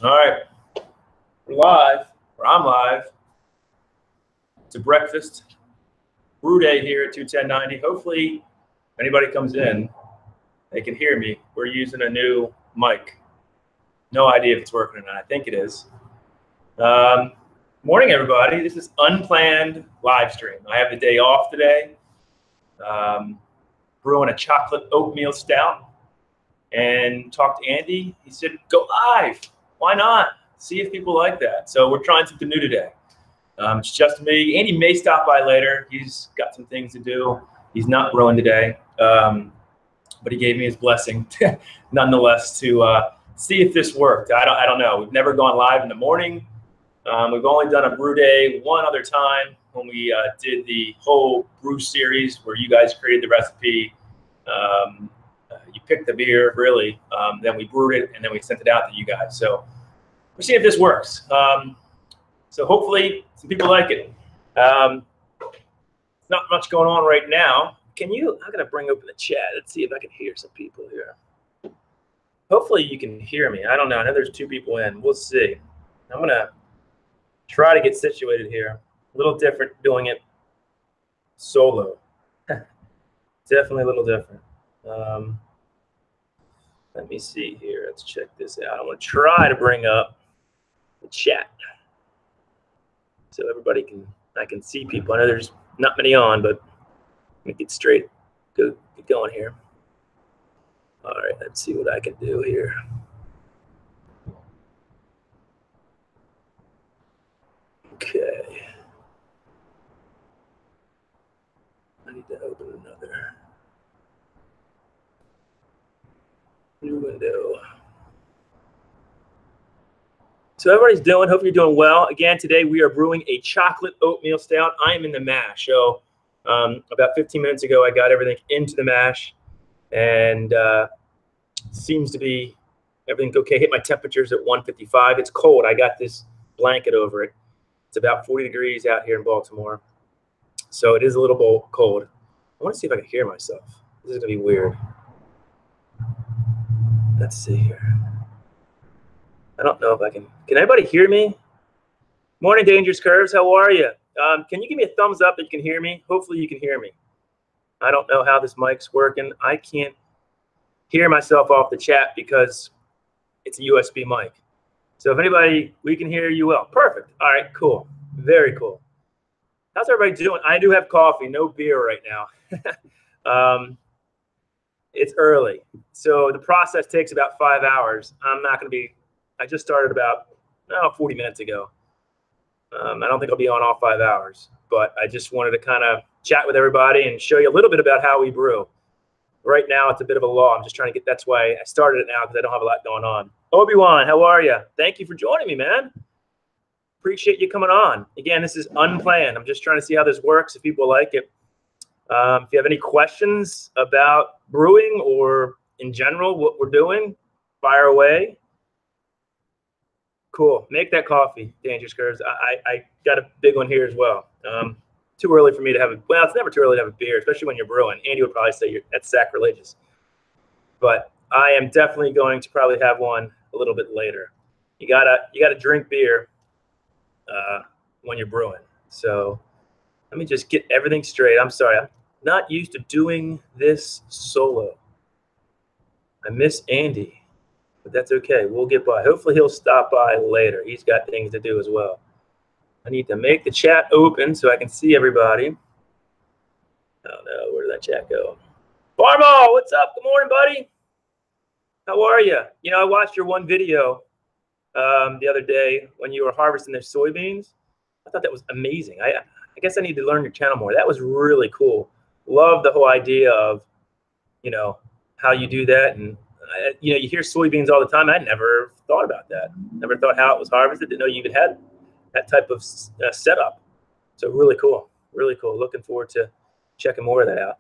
All right, we're live, or I'm live. It's a breakfast brew day here at 21090. Hopefully, if anybody comes in, they can hear me. We're using a new mic. No idea if it's working or not. I think it is. Morning, everybody. This is unplanned live stream. I have the day off today. Brewing a chocolate oatmeal stout, and talked to Andy. He said, "Go live. Why not? See if people like that." So we're trying something new today. It's just me. Andy may stop by later. He's got some things to do. He's not brewing today, but he gave me his blessing, nonetheless, to see if this worked. I don't know. We've never gone live in the morning. We've only done a brew day one other time when we did the whole brew series where you guys created the recipe. You picked the beer, really. Then we brewed it, and then we sent it out to you guys. So we'll see if this works. So hopefully some people like it. Not much going on right now. I'm going to bring open the chat. Let's see if I can hear some people here. Hopefully you can hear me. I don't know. I know there's 2 people in. We'll see. I'm going to try to get situated here. A little different doing it solo. Definitely a little different. Let me see here. Let's check this out. I'm going to try to bring up the chat so I can see people. I know there's not many on, but let me get going here. All right, let's see what I can do here. Okay. I need to open another new window. So everybody's doing, hope you're doing well. Again, today we are brewing a chocolate oatmeal stout. I am in the mash. So about 15 minutes ago, I got everything into the mash, and seems to be everything okay. Hit my temperatures at 155. It's cold. I got this blanket over it. It's about 40 degrees out here in Baltimore. So it is a little cold. I want to see if I can hear myself. This is going to be weird. Let's see here. I don't know if I can. Can anybody hear me? Morning, Dangerous Curves. How are you? Can you give me a thumbs up that you can hear me? Hopefully you can hear me. I don't know how this mic's working. I can't hear myself off the chat because it's a USB mic. So if anybody, we can hear you well. Perfect. All right, cool. Very cool. How's everybody doing? I do have coffee, no beer right now. It's early. So the process takes about 5 hours. I just started about 40 minutes ago. I don't think I'll be on all 5 hours, but I just wanted to kind of chat with everybody and show you a little bit about how we brew. Right now, it's a bit of a law. I'm just trying to get, that's why I started it now, because I don't have a lot going on. Obi-Wan, how are you? Thank you for joining me, man. Appreciate you coming on. Again, this is unplanned. I'm just trying to see how this works, if people like it. If you have any questions about brewing or in general what we're doing, fire away. Cool. Make that coffee, Dangerous Curves. I got a big one here as well. Too early for me to have a, well, it's never too early to have a beer, especially when you're brewing. Andy would probably say that's sacrilegious. But I am definitely going to probably have one a little bit later. You gotta drink beer when you're brewing. So let me just get everything straight. I'm sorry, I'm not used to doing this solo. I miss Andy, but that's okay. We'll get by. Hopefully he'll stop by later. He's got things to do as well. I need to make the chat open so I can see everybody. Oh no, where did that chat go? Barmo, what's up? Good morning, buddy. How are you? You know, I watched your one video the other day when you were harvesting their soybeans. I thought that was amazing. I guess I need to learn your channel more. That was really cool. Love the whole idea of, you know, how you do that. And, you know, you hear soybeans all the time. I never thought about that. Never thought how it was harvested. Didn't know you even had that type of setup. So really cool. Really cool. Looking forward to checking more of that out.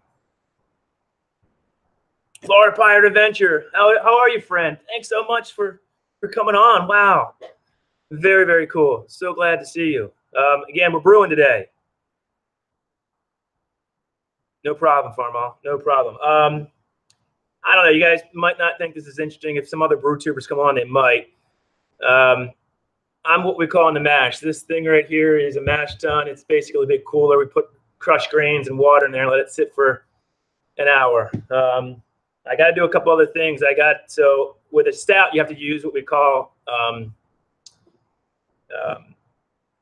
Florida Pirate Adventure. How are you, friend? Thanks so much for coming on. Wow. Very, very cool. So glad to see you. Again, we're brewing today. No problem, Farmal. No problem. I don't know. You guys might not think this is interesting. If some other brew tubers come on, they might. I'm what we call in the mash. This thing right here is a mash tun. It's basically a big cooler. We put crushed grains and water in there and let it sit for an hour. I got to do a couple other things. So with a stout, you have to use what we call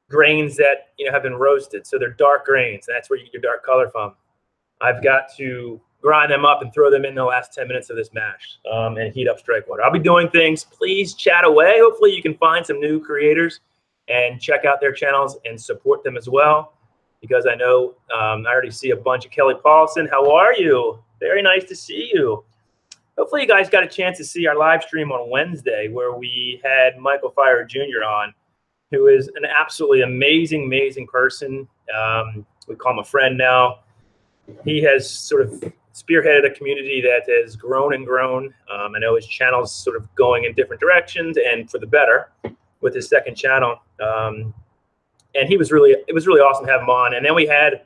grains that have been roasted. So they're dark grains. And that's where you get your dark color from. I've got to grind them up and throw them in the last 10 minutes of this mash and heat up strike water. I'll be doing things. Please chat away. Hopefully you can find some new creators and check out their channels and support them as well, because I know I already see a bunch of Kelly Paulson. How are you? Very nice to see you. Hopefully you guys got a chance to see our live stream on Wednesday where we had Michael Fire Jr. on, who is an absolutely amazing, amazing person. We call him a friend now. He has sort of spearheaded a community that has grown and grown. I know his channel's sort of going in different directions and for the better with his second channel. And it was really awesome to have him on. And then we had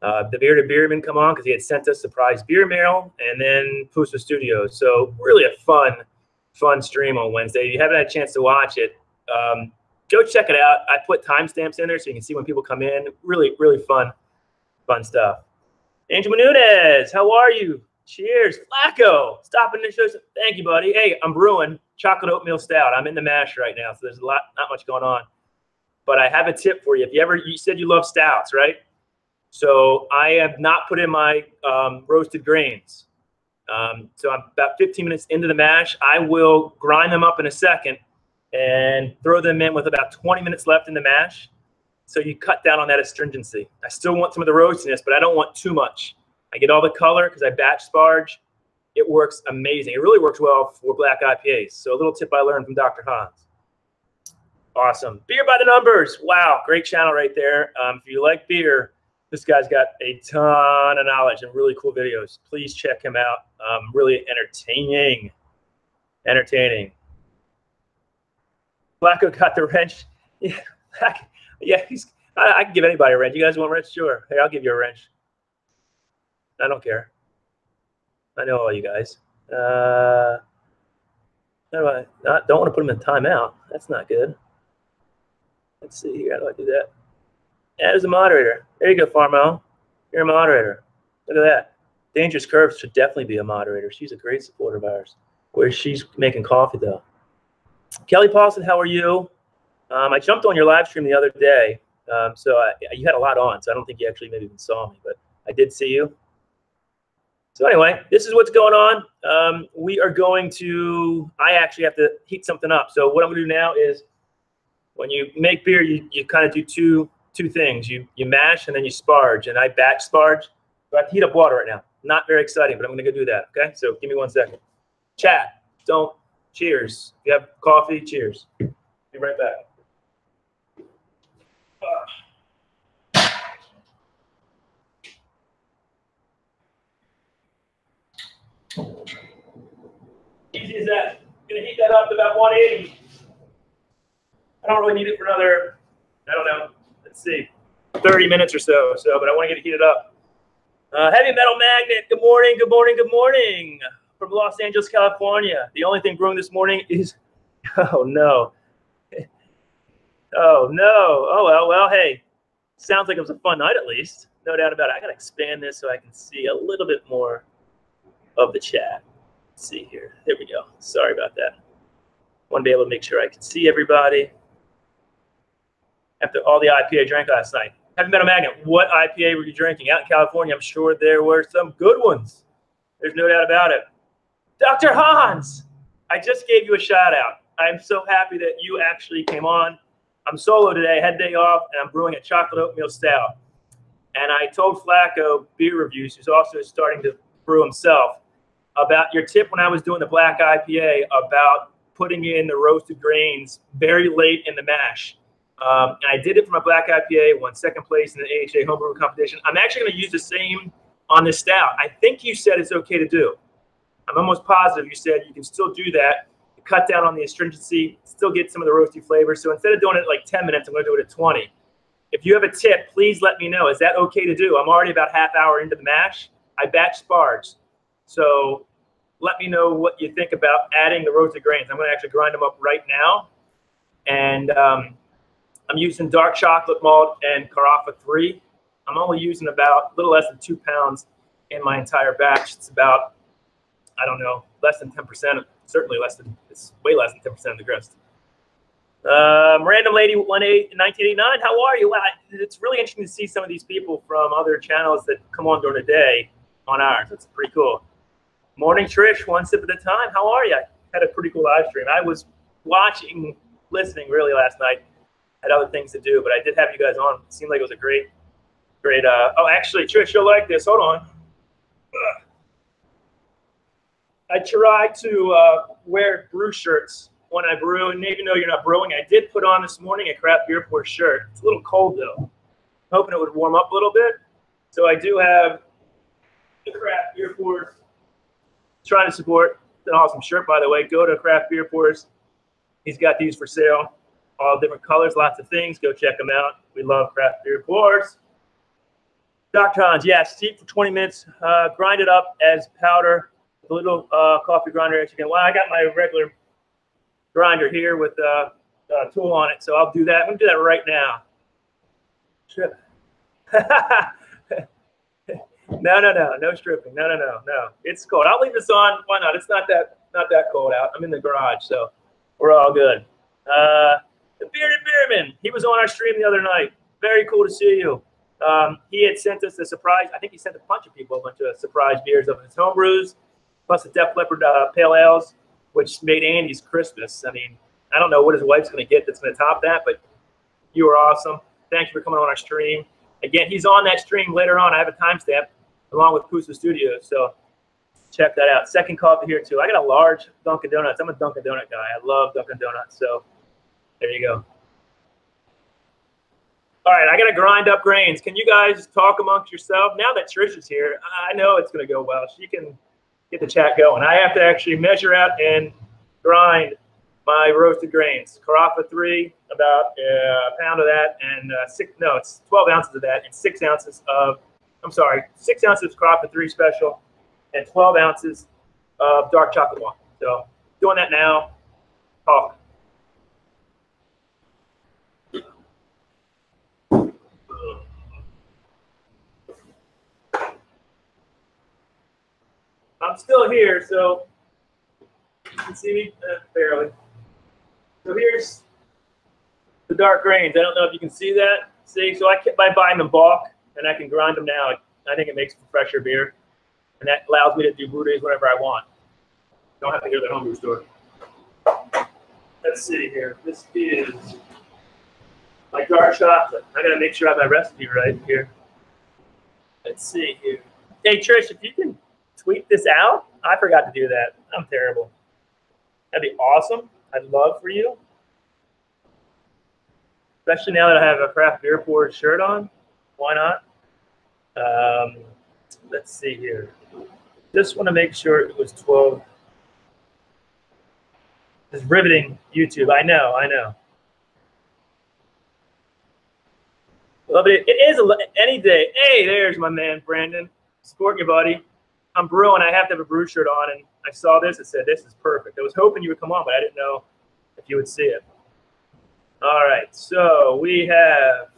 the Bearded Beerman come on because he had sent us surprise beer mail, and then Pusa Studios. So really a fun stream on Wednesday. If you haven't had a chance to watch it, go check it out. I put timestamps in there so you can see when people come in. Really, really fun stuff. Angel Menunez, how are you? Cheers. Flacco, stopping to show. Thank you, buddy. Hey, I'm brewing chocolate oatmeal stout. I'm in the mash right now, so there's not much going on. But I have a tip for you. You said you love stouts, right? So I have not put in my roasted grains. So I'm about 15 minutes into the mash. I will grind them up in a second and throw them in with about 20 minutes left in the mash. So you cut down on that astringency. I still want some of the roastiness, but I don't want too much. I get all the color because I batch sparge. It works amazing. It really works well for black IPAs. So a little tip I learned from Dr. Hans. Awesome. Beer by the Numbers. Wow, great channel right there. If you like beer, this guy's got a ton of knowledge and really cool videos. Please check him out. Really entertaining. Flacco got the wrench. Yeah, I can give anybody a wrench. You guys want a wrench? Sure. Hey, I'll give you a wrench. I don't care. I know all you guys. I don't want to put them in timeout. That's not good. Let's see here. How do I do that? Add as a moderator. There you go, Farmo. You're a moderator. Look at that. Dangerous Curves should definitely be a moderator. She's a great supporter of ours. Where she's making coffee, though. Kelly Paulson, how are you? I jumped on your live stream the other day. You had a lot on, so I don't think you actually maybe even saw me, but I did see you. So anyway, this is what's going on. We are going to – I actually have to heat something up. So what I'm going to do now is when you make beer, you kind of do two things. You mash and then you sparge, and I batch sparge. So I have to heat up water right now. Not very exciting, but I'm going to go do that, okay? So give me 1 second. Chat. Cheers. If you have coffee, cheers. Be right back. Easy as that. Gonna heat that up to about 180. I don't really need it for another, I don't know, let's see, 30 minutes or so. But I want to get it heated up. Heavy Metal Magnet, good morning, good morning, good morning. From Los Angeles, California. The only thing brewing this morning is, oh no. Oh no. Oh well, hey. Sounds like it was a fun night at least. No doubt about it. I gotta expand this so I can see a little bit more of the chat. Let's see here. There we go. Sorry about that. Want to be able to make sure I can see everybody. After all the IPA I drank last night. Heavy Metal Magnet, what IPA were you drinking? Out in California, I'm sure there were some good ones. There's no doubt about it. Dr. Hans, I just gave you a shout out. I'm so happy that you actually came on. I'm solo today, had day off, and I'm brewing a chocolate oatmeal stout. And I told Flacco Beer Reviews, who's also starting to brew himself, about your tip when I was doing the black IPA about putting in the roasted grains very late in the mash. And I did it for my black IPA, won second place in the AHA homebrew competition. I'm actually going to use the same on this stout. I think you said it's okay to do. I'm almost positive you said you can still do that, cut down on the astringency, still get some of the roasty flavors. So instead of doing it at like 10 minutes, I'm going to do it at 20. If you have a tip, please let me know. Is that okay to do? I'm already about half hour into the mash. I batch sparge. So let me know what you think about adding the roasted grains. I'm going to actually grind them up right now And I'm using dark chocolate malt and Carafa 3. I'm only using about a little less than 2 pounds in my entire batch. It's about, I don't know, less than 10%, certainly less than, it's way less than 10% of the grist. Random Lady 1989, how are you? Wow, it's really interesting to see some of these people from other channels that come on during the day on ours. That's pretty cool. Morning, Trish, one sip at a time. How are you? I had a pretty cool live stream. I was watching, listening really last night. Had other things to do, but I did have you guys on. It seemed like it was a great. Oh, actually, Trish, you'll like this. Hold on. I try to wear brew shirts when I brew, and even though you're not brewing, I did put on this morning a craft beer pour shirt. It's a little cold though. Hoping it would warm up a little bit. So I do have the craft beer pours. Trying to support an awesome shirt, by the way. Go to Craft Beer Pours. He's got these for sale. All different colors, lots of things. Go check them out. We love Craft Beer Pours. Dr. Hans, yeah, steep for 20 minutes. Grind it up as powder with a little coffee grinder as you can. Well, I got my regular grinder here with a tool on it, so I'll do that. I'm going to do that right now. Strip. No stripping. No. It's cold. I'll leave this on. Why not? It's not that cold out. I'm in the garage, so we're all good. The Bearded Beerman, he was on our stream the other night. Very cool to see you. He had sent us a surprise. I think he sent a bunch of people a bunch of surprise beers of his home brews, plus the Def Leppard Pale Ales, which made Andy's Christmas. I mean, I don't know what his wife's going to get that's going to top that, but you were awesome. Thank you for coming on our stream. Again, he's on that stream later on. I have a timestamp along with Pusa Studios, so check that out. Second coffee here, too. I got a large Dunkin' Donuts. I'm a Dunkin' Donut guy. I love Dunkin' Donuts, so there you go. All right, I got to grind up grains. Can you guys talk amongst yourself? Now that Trish is here, I know it's going to go well. She can get the chat going. I have to actually measure out and grind my roasted grains. Carafa 3, about a pound of that, and it's 12 ounces of that, and 6 ounces of, 6 ounces of Carafa 3 special, and 12 ounces of dark chocolate malt. So doing that now. Talk. I'm still here, so you can see me barely. So here's the dark grains. I don't know if you can see that. See, so I buy them in bulk, and I can grind them now. I think it makes for fresher beer, and that allows me to do brew days whenever I want. Don't have to go to the homebrew store. Let's see here. This is my dark chocolate. I gotta make sure I have my recipe right here. Let's see here. Hey Trish, if you can tweet this out. I forgot to do that. I'm terrible. That'd be awesome. I'd love for you. Especially now that I have a craft beer pour shirt on. Why not? Let's see here. Just want to make sure it was 12. It's riveting YouTube. I know. Love it. It is any day. Hey, there's my man, Brandon. Supporting you, buddy. I'm brewing. I have to have a brew shirt on, and I saw this. It said, this is perfect. I was hoping you would come on, but I didn't know if you would see it. All right, so we have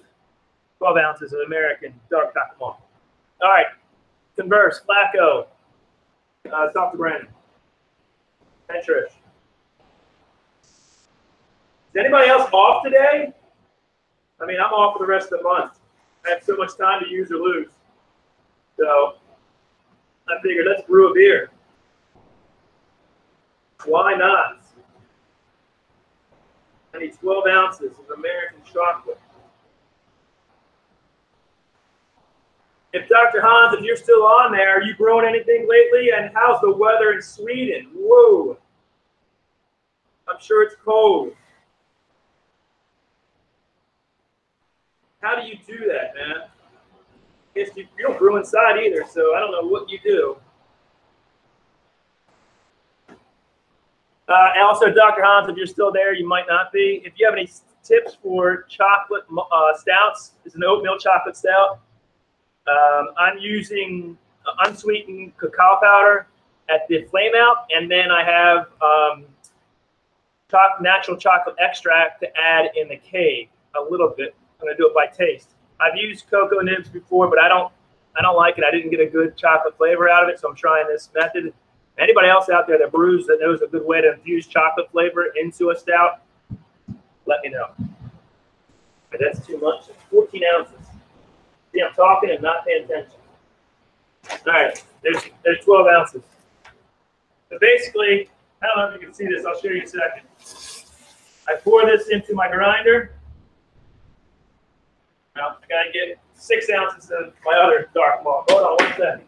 12 ounces of American dark chocolate malt. All right, Converse, Flacco, Dr. Brandon, and Trish. Is anybody else off today? I mean, I'm off for the rest of the month. I have so much time to use or lose. So I figured let's brew a beer. Why not? I need 12 ounces of American chocolate. If Dr. Hans, if you're still on there, are you brewing anything lately? And how's the weather in Sweden? Whoa. I'm sure it's cold. How do you do that, man? I guess you don't brew inside either, so I don't know what you do. And also, Dr. Hans, if you're still there, you might not be. If you have any tips for chocolate stouts, it's an oatmeal chocolate stout. I'm using unsweetened cacao powder at the flame out, and then I have natural chocolate extract to add in the cake a little bit. I'm gonna do it by taste. I've used cocoa nibs before, but I don't like it. I didn't get a good chocolate flavor out of it, so I'm trying this method. Anybody else out there that brews that knows a good way to infuse chocolate flavor into a stout, let me know. But that's too much. It's 14 ounces. See, I'm talking and not paying attention. All right, there's 12 ounces. So basically, I don't know if you can see this. I'll show you in a second. I pour this into my grinder. Now, I gotta get 6 ounces of my other dark malt. Hold on 1 second.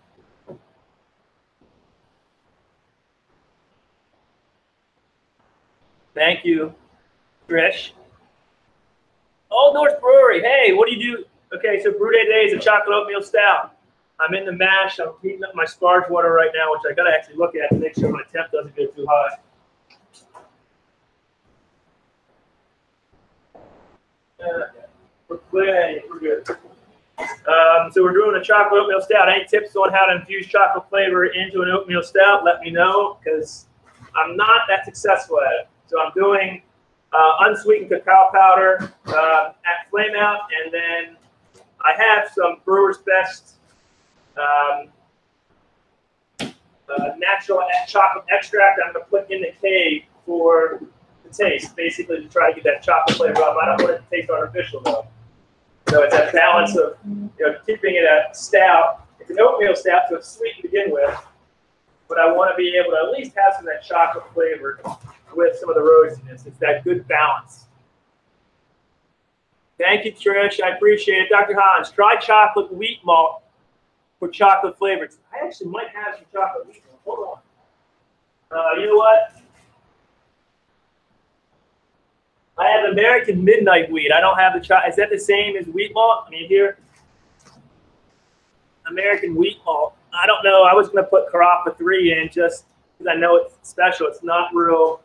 Thank you, Trish. Old North Brewery. Hey, what do you do? Okay, so brew day today is a chocolate oatmeal stout. I'm in the mash. I'm heating up my sparge water right now, which I gotta actually look at to make sure my temp doesn't get too high. We're good. So we're doing a chocolate oatmeal stout. Any tips on how to infuse chocolate flavor into an oatmeal stout? Let me know, because I'm not that successful at it. So I'm doing unsweetened cacao powder at flame out, and then I have some Brewer's Best natural chocolate extract I'm going to put in the cake for the taste, basically to try to get that chocolate flavor up. I don't want it to taste artificial though. So it's that balance of keeping it a stout. It's an oatmeal stout, so it's sweet to begin with, but I want to be able to at least have some of that chocolate flavor with some of the roastiness. It's that good balance. Thank you, Trish. I appreciate it. Dr. Hans, try chocolate wheat malt for chocolate flavors. I actually might have some chocolate wheat malt. Hold on. You know what? I have American Midnight Wheat. I don't have the chocolate. Is that the same as wheat malt? I mean, here, American wheat malt. I don't know. I was going to put Carafa 3 in just because I know it's special. It's not real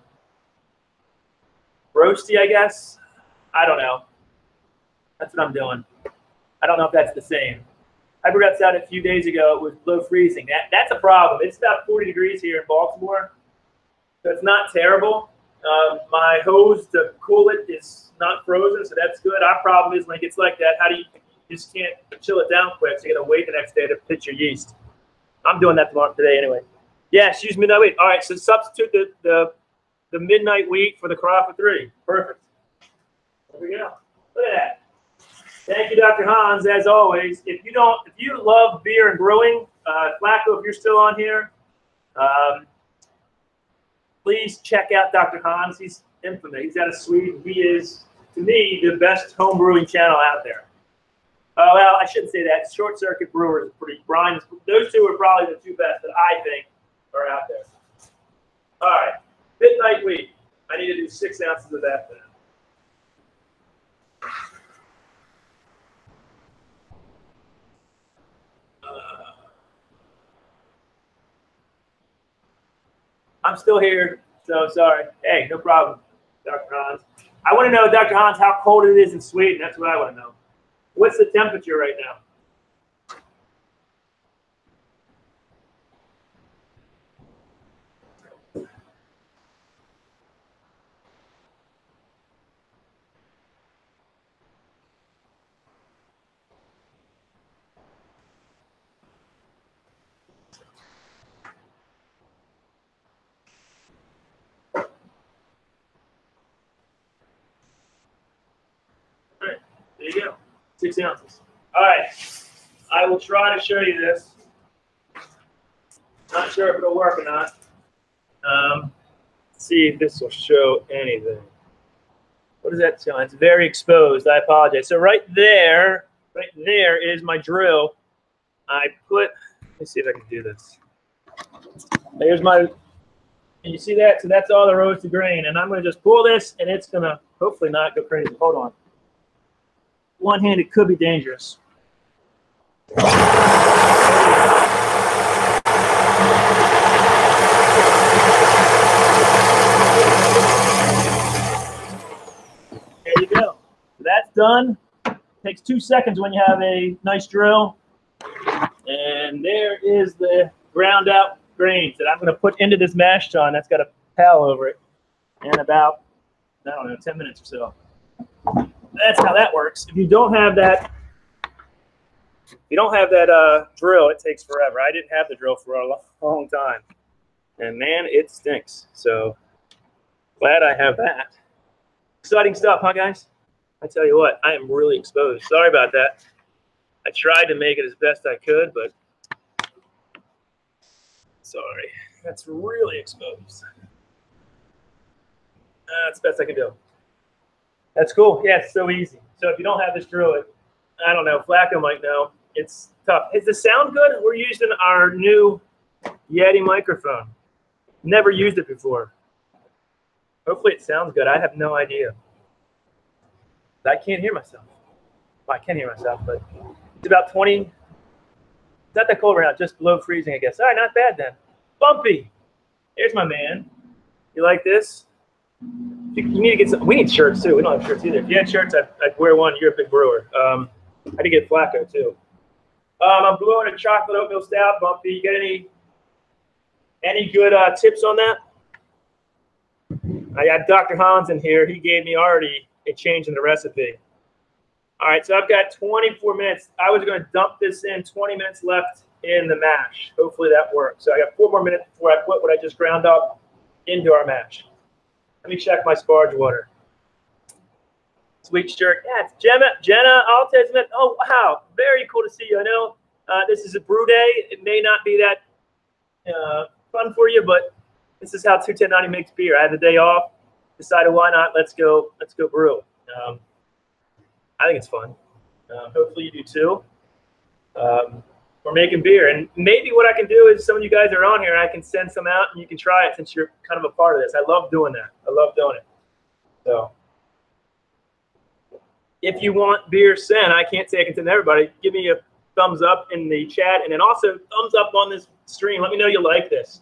roasty, I guess. I don't know. That's what I'm doing. I don't know if that's the same. I brewed that out a few days ago. It was below freezing. That's a problem. It's about 40 degrees here in Baltimore, so it's not terrible. My hose to cool it is not frozen, so that's good. Our problem is when it gets like that, how do you just can't chill it down quick, so you got to wait the next day to pitch your yeast. I'm doing that today anyway. Yes, use midnight wheat. All right, so substitute the midnight wheat for the Carafa 3. Perfect. There we go. Look at that. Thank you, Dr. Hans, as always. If you love beer and brewing, Flacco, if you're still on here, please check out Dr. Hans. He's infamous. He's out of Sweden. He is, to me, the best home brewing channel out there. Well, I shouldn't say that. Short Circuit Brewers, Brian. Those two are probably the two best that I think are out there. All right, midnight wheat. I need to do 6 ounces of that then. I'm still here, so sorry. Hey, no problem, Dr. Hans. I want to know, Dr. Hans, how cold it is in Sweden. That's what I want to know. What's the temperature right now? All right, there you go. 6 ounces. All right, I will try to show you this. Not sure if it'll work or not. See if this will show anything. What does that tell? It's very exposed. I apologize. So right there is my drill. Let me see if I can do this. There's can you see that? So that's all the roasted grain. And I'm going to just pull this, and it's going to hopefully not go crazy. Hold on. One-handed could be dangerous. There you go. So that's done. Takes 2 seconds when you have a nice drill. And there is the ground out grains that I'm going to put into this mash tun. That's got a towel over it. in about, I don't know, 10 minutes or so. That's how that works. If you don't have that, drill, it takes forever. I didn't have the drill for a long time. And man, it stinks. So glad I have that. Exciting stuff, huh, guys? I tell you what, I am really exposed. Sorry about that. I tried to make it as best I could, but sorry. That's really exposed. That's the best I can do. That's cool. Yeah, it's so easy. So if you don't have this drill, I don't know, Flacco might know. It's tough. Is the sound good? We're using our new Yeti microphone. Never used it before. Hopefully it sounds good. I have no idea. I can't hear myself. Well, I can hear myself, but it's about 20. It's not that cold right now, just below freezing, I guess. All right, not bad then. Bumpy. There's my man. You like this? You need to get some. We need shirts too. We don't have shirts either. If you had shirts, I'd wear one. You're a big brewer. I had to get Flacco too. I'm brewing a chocolate oatmeal stout. Bumpy, you got any good tips on that? I got Dr. Hans in here. He gave me already a change in the recipe. All right, so I've got 24 minutes. I was going to dump this in, 20 minutes left in the mash. Hopefully that works. So I got 4 more minutes before I put what I just ground up into our mash. Let me check my sparge water. Sweet shirt. Yeah, it's Jenna Altez Smith. Oh, wow. Very cool to see you. I know this is a brew day. It may not be that fun for you, but this is how 21090 makes beer. I had the day off. Decided why not? Let's go brew. I think it's fun. Hopefully you do too. We're making beer, and maybe what I can do is some of you guys are on here, and I can send some out, and you can try it since you're kind of a part of this. I love doing that. I love doing it. So if you want beer sent, I can't say I can send everybody. Give me a thumbs up in the chat, and then also thumbs up on this stream. Let me know you like this.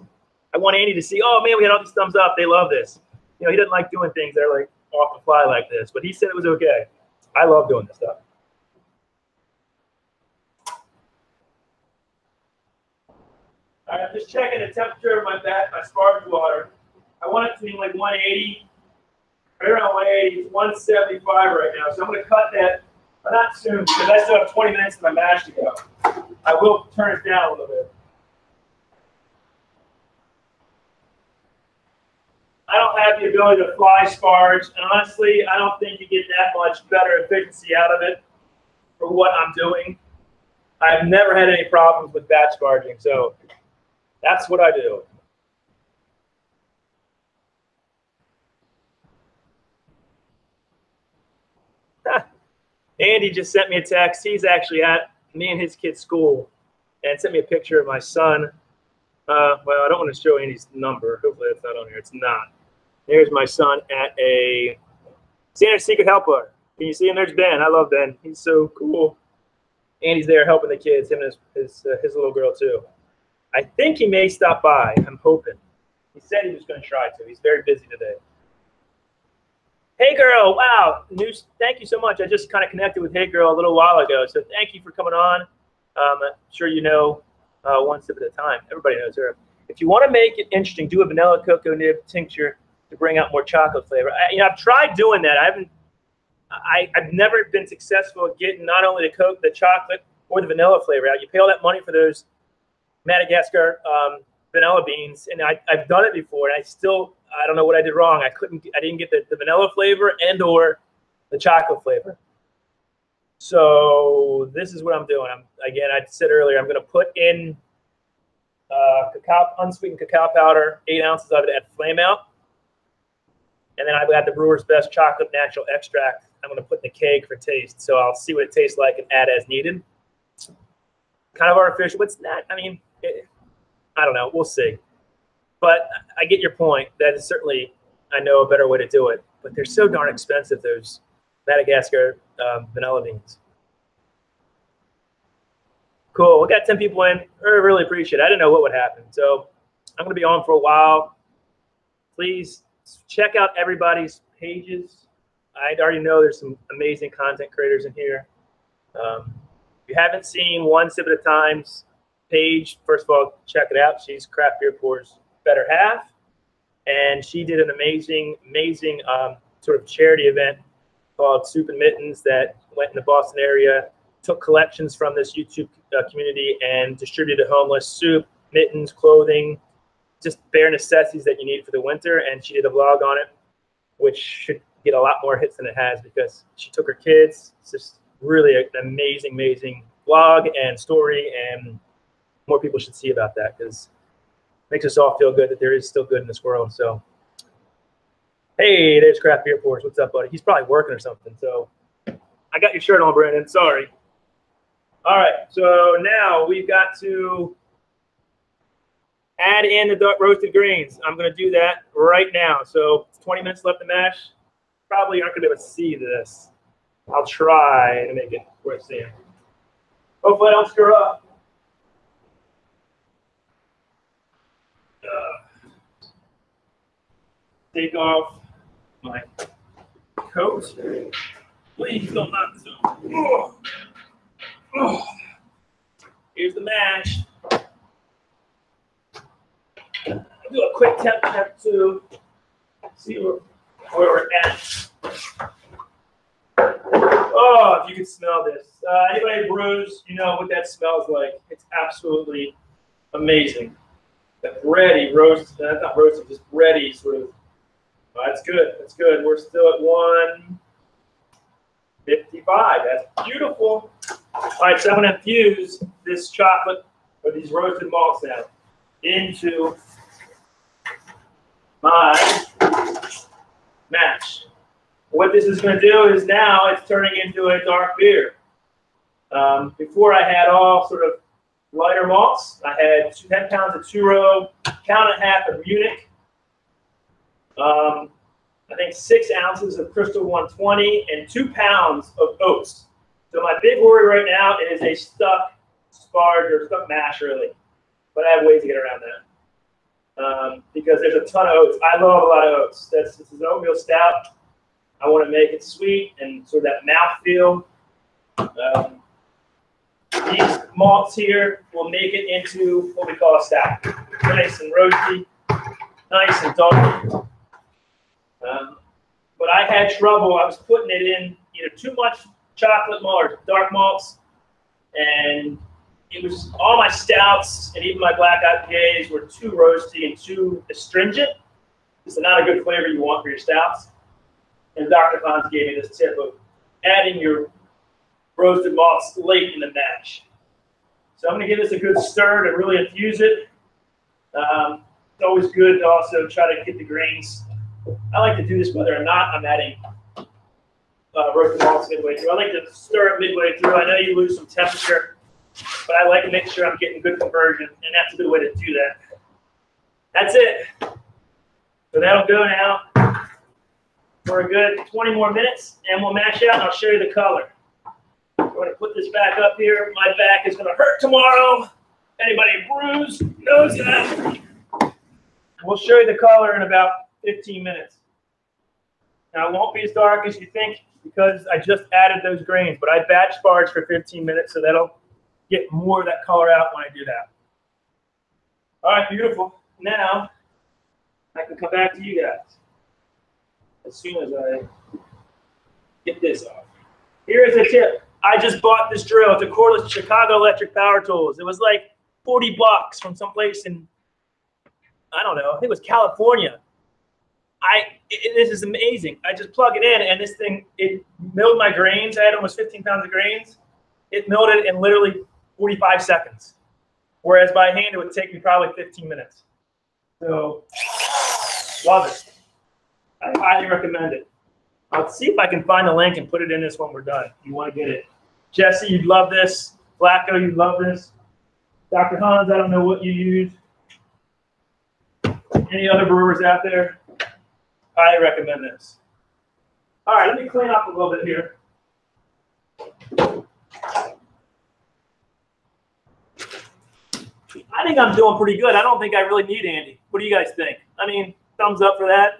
I want Andy to see, oh, man, we had all these thumbs up. They love this. You know, he doesn't like doing things that are like off the fly like this, but he said it was okay. I love doing this stuff. All right, I'm just checking the temperature of my sparge water. I want it to be like 180. Right around 180. It's 175 right now. So I'm going to cut that, but not soon, because I still have 20 minutes of my mash to go. I will turn it down a little bit. I don't have the ability to fly sparge, and honestly, I don't think you get that much better efficiency out of it for what I'm doing. I've never had any problems with batch sparging, so that's what I do. Andy just sent me a text. He's actually at me and his kid's school and sent me a picture of my son. Well, I don't want to show Andy's number. Hopefully that's not on here. It's not. There's my son at a Santa's Secret Helper. Can you see him? There's Ben. I love Ben. He's so cool. Andy's there helping the kids, him and his little girl too. I think he may stop by. I'm hoping. He said he was going to try to. He's very busy today. Hey Girl, wow. Thank you so much. I just kind of connected with Hey Girl a little while ago, so thank you for coming on. I'm sure you know one sip at a time. Everybody knows her. If you want to make it interesting, do a vanilla cocoa nib tincture to bring out more chocolate flavor. I've tried doing that. I've never been successful at getting not only the chocolate or the vanilla flavor out. You pay all that money for those Madagascar vanilla beans, and I've done it before, and I don't know what I did wrong. I didn't get the vanilla flavor and or the chocolate flavor. So this is what I'm doing. Again, I said earlier, I'm going to put in unsweetened cacao powder, 8 ounces of it at flame out. And then I've got the Brewer's Best chocolate natural extract I'm going to put in the keg for taste. So I'll see what it tastes like and add as needed. Kind of artificial. What's that? I mean, I don't know. We'll see. But I get your point. That is certainly, I know, a better way to do it. But they're so darn expensive, those Madagascar vanilla beans. Cool. We got 10 people in. I really appreciate it. I didn't know what would happen. So I'm going to be on for a while. Please check out everybody's pages. I already know there's some amazing content creators in here. If you haven't seen One Sip at a Time's page, first of all, check it out. She's Craft Beer Pour's better half. and she did an amazing sort of charity event called Soup and Mittens that went in the Boston area, took collections from this YouTube community and distributed homeless soup, mittens, clothing, just bare necessities that you need for the winter. And she did a vlog on it, which should get a lot more hits than it has because she took her kids. It's just really an amazing vlog and story, and more people should see about that because it makes us all feel good that there is still good in this world. So, hey, there's Craft Beer Force. What's up, buddy? He's probably working or something. So I got your shirt on, Brandon. Sorry. All right, so now we've got to add in the dark roasted grains. I'm going to do that right now. So 20 minutes left to mash. Probably aren't going to be able to see this. I'll try to make it worth seeing. Hopefully I don't screw up. Take off my coat. Please don't knock this over. Oh. Oh. Here's the mash. I'll do a quick temp check to see where we're at. Oh, if you could smell this. Anybody who brews, you know what that smells like. It's absolutely amazing. That bready roast, not roasted, just bready sort of. That's good. That's good. We're still at 155. That's beautiful. All right, so I'm going to infuse this chocolate or these roasted malts now into my mash. What this is going to do is now it's turning into a dark beer. Before I had all sort of lighter malts. I had 10 pounds of two-row, pound and a half of Munich. I think 6 ounces of Crystal 120 and 2 pounds of oats. So my big worry right now is a stuck sparge or stuck mash, really. But I have ways to get around that because there's a ton of oats. I love a lot of oats. This is an oatmeal stout. I want to make it sweet and sort of that mouthfeel. These malts here will make it into what we call a stout. Nice and roasty, nice and dark. But I had trouble. I was putting it in either too much chocolate malt or dark malts, and it was all my stouts and even my black IPAs were too roasty and too astringent. It's not a good flavor you want for your stouts. And Dr. Hans gave me this tip of adding your roasted malts late in the mash. So I'm going to give this a good stir to really infuse it. It's always good to also try to get the grains. I like to do this whether or not I'm adding roasted malts midway through. I like to stir it midway through. I know you lose some temperature, but I like to make sure I'm getting good conversion, and that's a good way to do that. That's it. So that'll go now for a good 20 more minutes, and we'll mash out, and I'll show you the color. I'm going to put this back up here. My back is going to hurt tomorrow. Anybody who brews knows that. We'll show you the color in about 15 minutes. Now, it won't be as dark as you think because I just added those grains, but I batch sparge for 15 minutes, so that'll get more of that color out when I do that. All right, beautiful. Now, I can come back to you guys as soon as I get this off. Here is a tip. I just bought this drill. It's a cordless Chicago Electric Power Tools. It was like 40 bucks from someplace in, I don't know, I think it was California. This is amazing. I just plug it in, and this thing, it milled my grains. I had almost 15 pounds of grains. It milled it in literally 45 seconds, whereas by hand it would take me probably 15 minutes. So, love it. I highly recommend it. I'll see if I can find the link and put it in this when we're done. You want to get it. Jesse, you'd love this. Flacco, you'd love this. Dr. Hans, I don't know what you use. Any other brewers out there? I recommend this. All right, let me clean up a little bit here. I think I'm doing pretty good. I don't think I really need Andy. What do you guys think? I mean, thumbs up for that.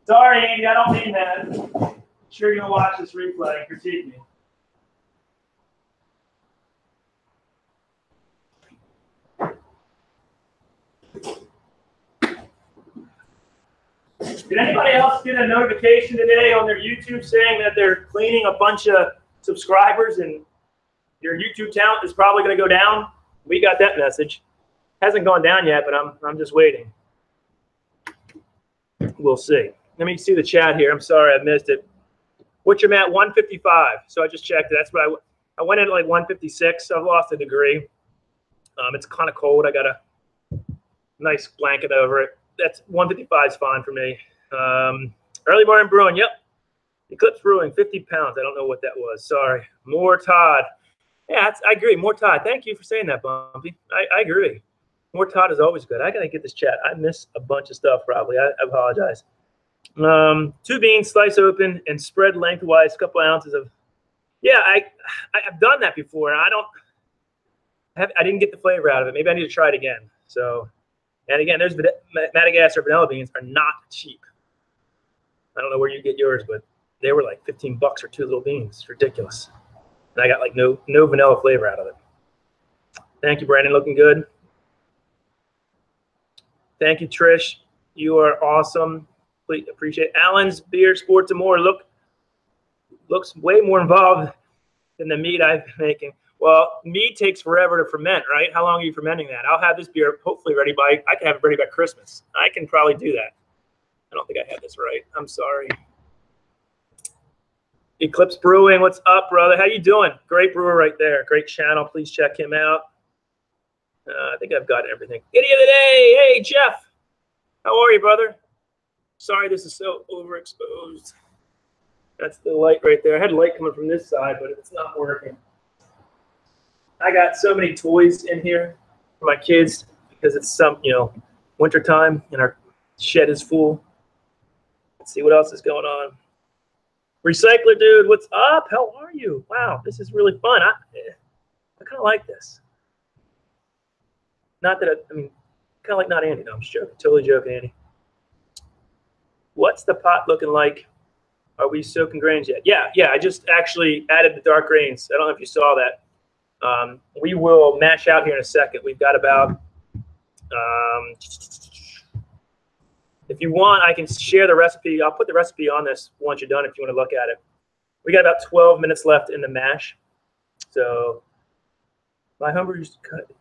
Sorry, Andy, I don't mean that. I'm sure you're going to watch this replay and critique me. Did anybody else get a notification today on their YouTube saying that they're cleaning a bunch of subscribers and your YouTube count is probably going to go down? We got that message. Hasn't gone down yet, but I'm just waiting. We'll see. Let me see the chat here. I'm sorry I missed it. What's your mat? 155. So I just checked it. That's what I went in at like 156. So I've lost a degree. It's kind of cold. I got a nice blanket over it. That's 155 is fine for me. Early morning brewing. Yep. Eclipse Brewing, 50 pounds. I don't know what that was. Sorry. More Todd. Yeah, I agree. More Todd. Thank you for saying that, Bumpy. I agree. More Todd is always good. I got to get this chat. I miss a bunch of stuff probably. I apologize. 2 beans, slice open, and spread lengthwise, a couple ounces of. Yeah, I've done that before. I didn't get the flavor out of it. Maybe I need to try it again. So, and again, there's Madagascar vanilla beans are not cheap. I don't know where you get yours, but they were like 15 bucks for 2 little beans. It's ridiculous. And I got like no vanilla flavor out of it. Thank you, Brandon. Looking good. Thank you, Trish. You are awesome. Please appreciate it. Alan's Beer Sports and More looks way more involved than the mead I've been making. Well, mead takes forever to ferment, right? How long are you fermenting that? I'll have this beer hopefully ready I can have it ready by Christmas. I can probably do that. I don't think I had this right. I'm sorry. Eclipse Brewing, what's up, brother? How you doing? Great brewer right there. Great channel. Please check him out. I think I've got everything. Idiot of the day. Hey, Jeff. How are you, brother? Sorry, this is so overexposed. That's the light right there. I had light coming from this side, but it's not working. I got so many toys in here for my kids because it's winter time and our shed is full. Let's see what else is going on. Recycler dude, what's up? How are you? Wow, this is really fun. I kind of like this. Not that I mean, kind of like not Andy. No, I'm just joking. Totally joking, Andy. What's the pot looking like? Are we soaking grains yet? Yeah. I just actually added the dark grains. I don't know if you saw that. We will mash out here in a second. We've got about, if you want, I can share the recipe. I'll put the recipe on this once you're done if you want to look at it. We got about 12 minutes left in the mash. So my homebrew used to cut.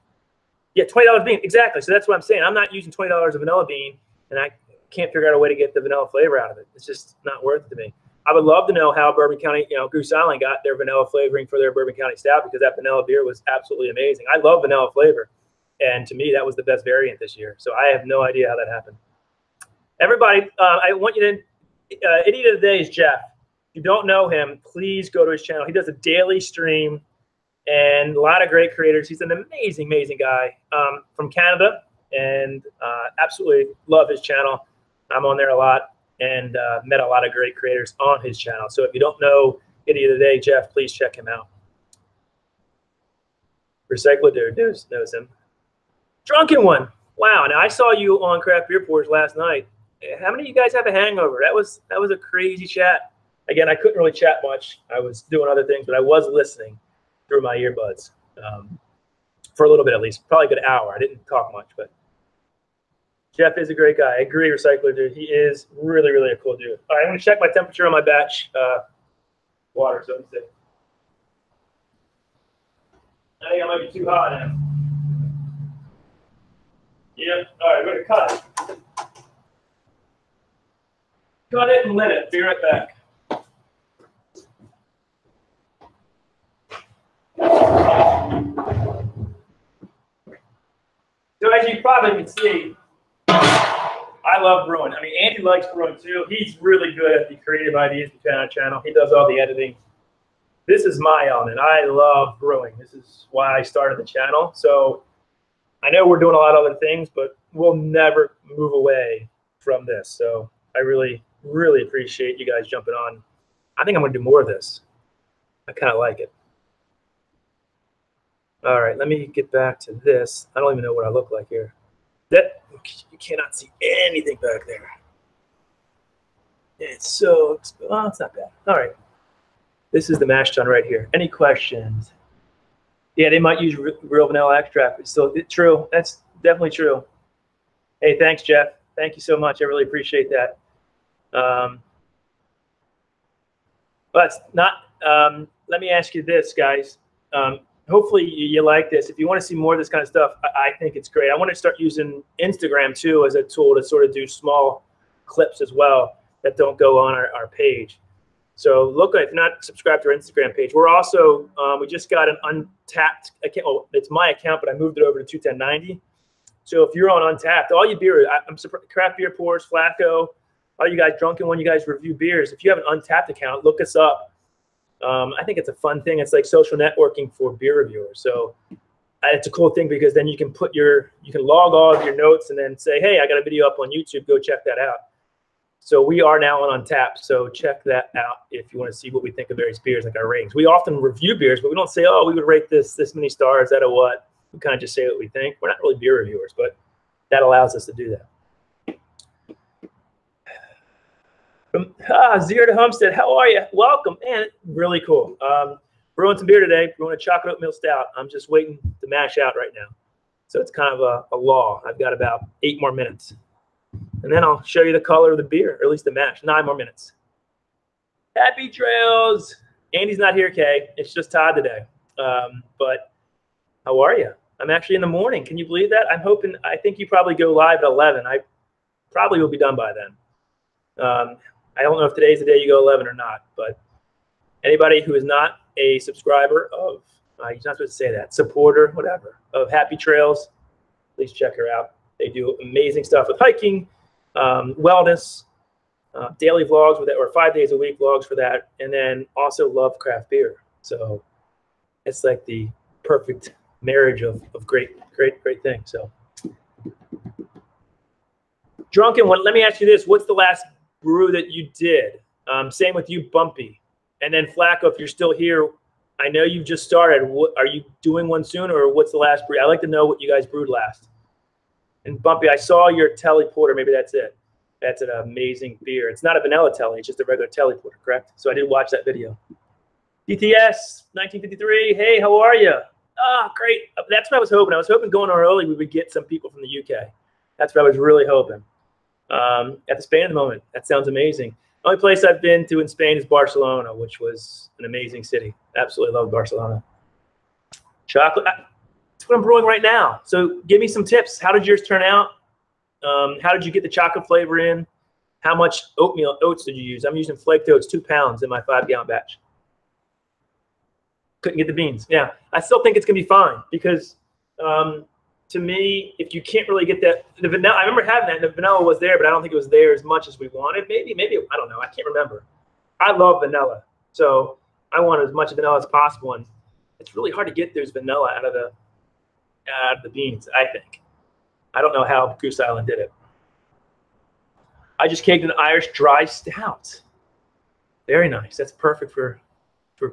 Yeah, $20 bean. Exactly. So that's what I'm saying. I'm not using $20 of vanilla bean, and I can't figure out a way to get the vanilla flavor out of it. It's just not worth it to me. I would love to know how Bourbon County, Goose Island got their vanilla flavoring for their Bourbon County Stout, because that vanilla beer was absolutely amazing. I love vanilla flavor, and to me, that was the best variant this year. So I have no idea how that happened. Everybody, I want you to, Idiot of the Day is Jeff. If you don't know him, please go to his channel. He does a daily stream and a lot of great creators. He's an amazing, amazing guy from Canada, and absolutely love his channel. I'm on there a lot and met a lot of great creators on his channel. So if you don't know Idiot of the Day, Jeff, please check him out. Recycler dude knows him. Drunken One. Wow. Now I saw you on Craft Beer Pours last night. How many of you guys have a hangover? That was a crazy chat. Again, I couldn't really chat much. I was doing other things, but I was listening through my earbuds for a little bit at least, probably a good hour. I didn't talk much, but Jeff is a great guy. I agree, Recycler dude. He is really, really a cool dude. All right, I'm going to check my temperature on my batch water. So let me see. I think I might be too hot now. Yep. All right, we're going to cut it. Cut it and lit it. Be right back. So as you probably can see, I love brewing. I mean, Andy likes brewing too. He's really good at the creative ideas behind our channel. He does all the editing. This is my element. I love brewing. This is why I started the channel. So I know we're doing a lot of other things, but we'll never move away from this. So I really, really appreciate you guys jumping on. I think I'm going to do more of this. I kind of like it. All right, let me get back to this. I don't even know what I look like here. That you cannot see anything back there. It's so, oh, it's not bad. All right, this is the mash tun right here. Any questions? Yeah, they might use real vanilla extract, but still, it's true. That's definitely true. Hey, thanks, Jeff. Thank you so much. I really appreciate that. But not. Let me ask you this, guys. Hopefully you like this. If you want to see more of this kind of stuff, I think it's great. I want to start using Instagram too as a tool to sort of do small clips as well that don't go on our page. So look, if you're not subscribed to our Instagram page, we're also, we just got an Untapped account. Oh, it's my account, but I moved it over to 21090. So if you're on Untapped, all you beer, I'm surprised, craft beer pours, Flacco, all you guys drunken when you guys review beers, if you have an Untapped account, look us up. I think it's a fun thing. It's like social networking for beer reviewers. So it's a cool thing because then you can put you can log all of your notes and then say, hey, I got a video up on YouTube. Go check that out. So we are now on Untapped. So check that out if you want to see what we think of various beers, like our ratings. We often review beers, but we don't say, oh, we would rate this many stars out of what. We kind of just say what we think. We're not really beer reviewers, but that allows us to do that. From Zero to Homestead, how are you? Welcome, man. Really cool. Brewing some beer today. Brewing a chocolate oatmeal stout. I'm just waiting to mash out right now. So it's kind of a law. I've got about 8 more minutes. And then I'll show you the color of the beer, or at least the mash. 9 more minutes. Happy trails. Andy's not here, Kay. It's just Todd today. But how are you? I'm actually in the morning. Can you believe that? I'm hoping, I think you probably go live at 11. I probably will be done by then. I don't know if today's the day you go 11 or not, but anybody who is not a subscriber of, you're not supposed to say that, supporter, whatever, of Happy Trails, please check her out. They do amazing stuff with hiking, wellness, daily vlogs with it, or 5 days a week vlogs for that, and then also love craft beer. So it's like the perfect marriage of great things. So Drunken one, let me ask you this. What's the last brew that you did? Same with you, Bumpy. And then Flacco, if you're still here, I know you just started. What, are you doing one soon, or what's the last brew? I'd like to know what you guys brewed last. And Bumpy, I saw your Telly Porter. Maybe that's it. That's an amazing beer. It's not a vanilla Telly. It's just a regular Telly Porter, correct? So I did watch that video. DTS, 1953. Hey, how are you? Ah, great. That's what I was hoping. I was hoping going early we would get some people from the UK. That's what I was really hoping. At the Spain at the moment. That sounds amazing. The only place I've been to in Spain is Barcelona, which was an amazing city. Absolutely love Barcelona. Chocolate. That's what I'm brewing right now. So give me some tips. How did yours turn out? How did you get the chocolate flavor in? How much oats did you use? I'm using flaked oats, 2 pounds in my 5-gallon batch. Couldn't get the beans. Yeah, I still think it's going to be fine because to me, if you can't really get the vanilla, I remember having that, and the vanilla was there, but I don't think it was there as much as we wanted. Maybe, I don't know. I can't remember. I love vanilla, so I want as much vanilla as possible, and it's really hard to get those vanilla out of the beans, I think. I don't know how Goose Island did it. I just caked an Irish dry stout. Very nice. That's perfect for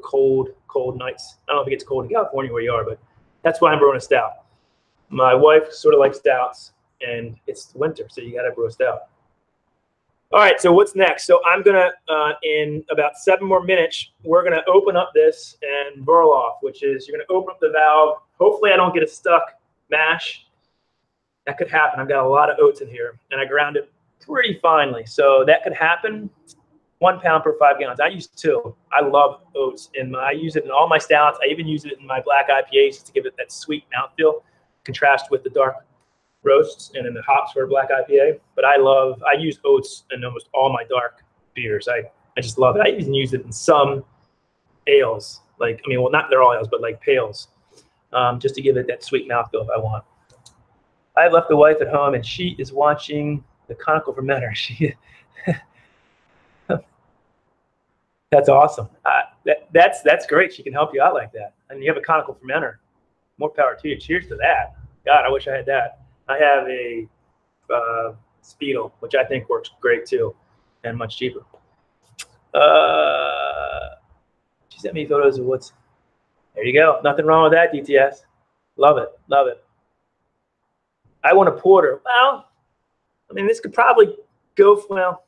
cold nights. I don't know if it gets cold in California where you are, but that's why I'm brewing a stout. My wife sort of likes stouts, and it's winter, so you got to brew a stout. All right, so what's next? So I'm going to, in about 7 more minutes, we're going to open up this and burl off, which is you're going to open up the valve. Hopefully I don't get a stuck mash. That could happen. I've got a lot of oats in here, and I ground it pretty finely. So that could happen. 1 pound per 5 gallons. I use 2. I love oats. I use it in all my stouts. I even use it in my black IPAs to give it that sweet mouthfeel, contrast with the dark roasts and in the hops for a black IPA. But I use oats in almost all my dark beers. I just love it. I even use it in some ales. Like, I mean, well, not they're all ales, but like pales, just to give it that sweet mouthfeel if I want. I left the wife at home, and she is watching the Conical Fermenter. That's awesome. That's great. She can help you out like that. And you have a Conical Fermenter. More power to you. Cheers to that. God, I wish I had that. I have a Speedle, which I think works great too, and much cheaper. She sent me photos of what's. There you go. Nothing wrong with that, DTS. Love it. Love it. I want a porter. Well, I mean, this could probably go, well,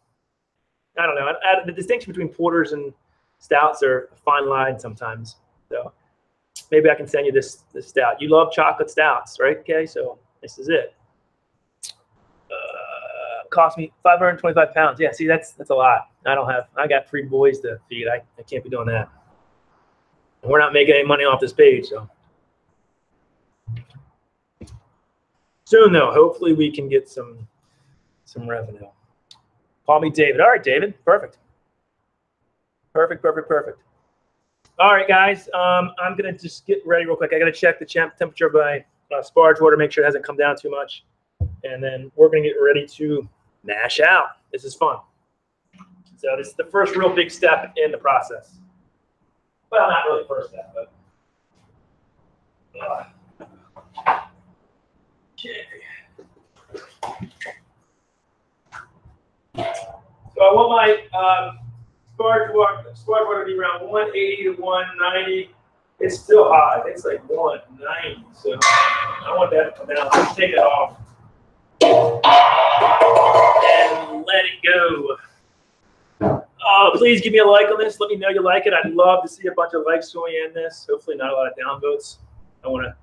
I don't know. The distinction between porters and stouts are a fine line sometimes. So maybe I can send you this stout. You love chocolate stouts, right? Okay, so this is it. cost me 525 pounds. Yeah, see, that's a lot. I got 3 boys to feed. I can't be doing that. And we're not making any money off this page, so. Soon though, hopefully we can get some revenue. Call me David. All right, David. Perfect. Perfect. All right, guys. I'm gonna just get ready real quick. I gotta check the temperature by sparge water, make sure it hasn't come down too much, and then we're gonna get ready to mash out. This is fun. So this is the first real big step in the process. Well, not really the first step, but. Okay. So I want my sparge water to be around 180 to 190. It's still hot. It's like 190. So I want that to come down. Let's take it off and let it go. Please give me a like on this. Let me know you like it. I'd love to see a bunch of likes going in this. Hopefully not a lot of downvotes. I want to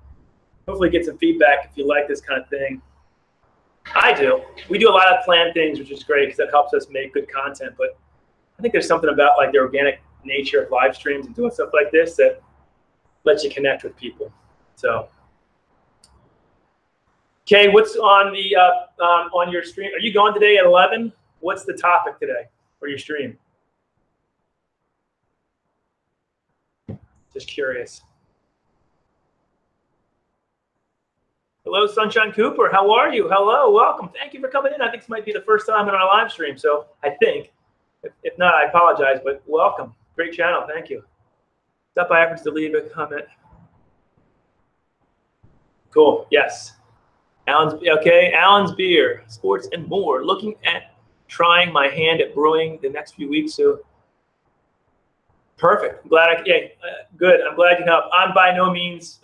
hopefully get some feedback if you like this kind of thing. I do. We do a lot of planned things, which is great because that helps us make good content. But I think there's something about like the organic nature of live streams and doing stuff like this that lets you connect with people. So, okay, what's on the on your stream? Are you going today at 11? What's the topic today for your stream? Just curious. Hello, Sunshine Cooper. How are you? Hello, welcome. Thank you for coming in. I think this might be the first time in our live stream, so I think. If not, I apologize, but welcome. Great channel. Thank you. Stop by efforts to leave a comment. Cool. Yes. Alan's Beer, Sports and More. Looking at trying my hand at brewing the next few weeks. So perfect. Good. I'm glad you helped. I'm by no means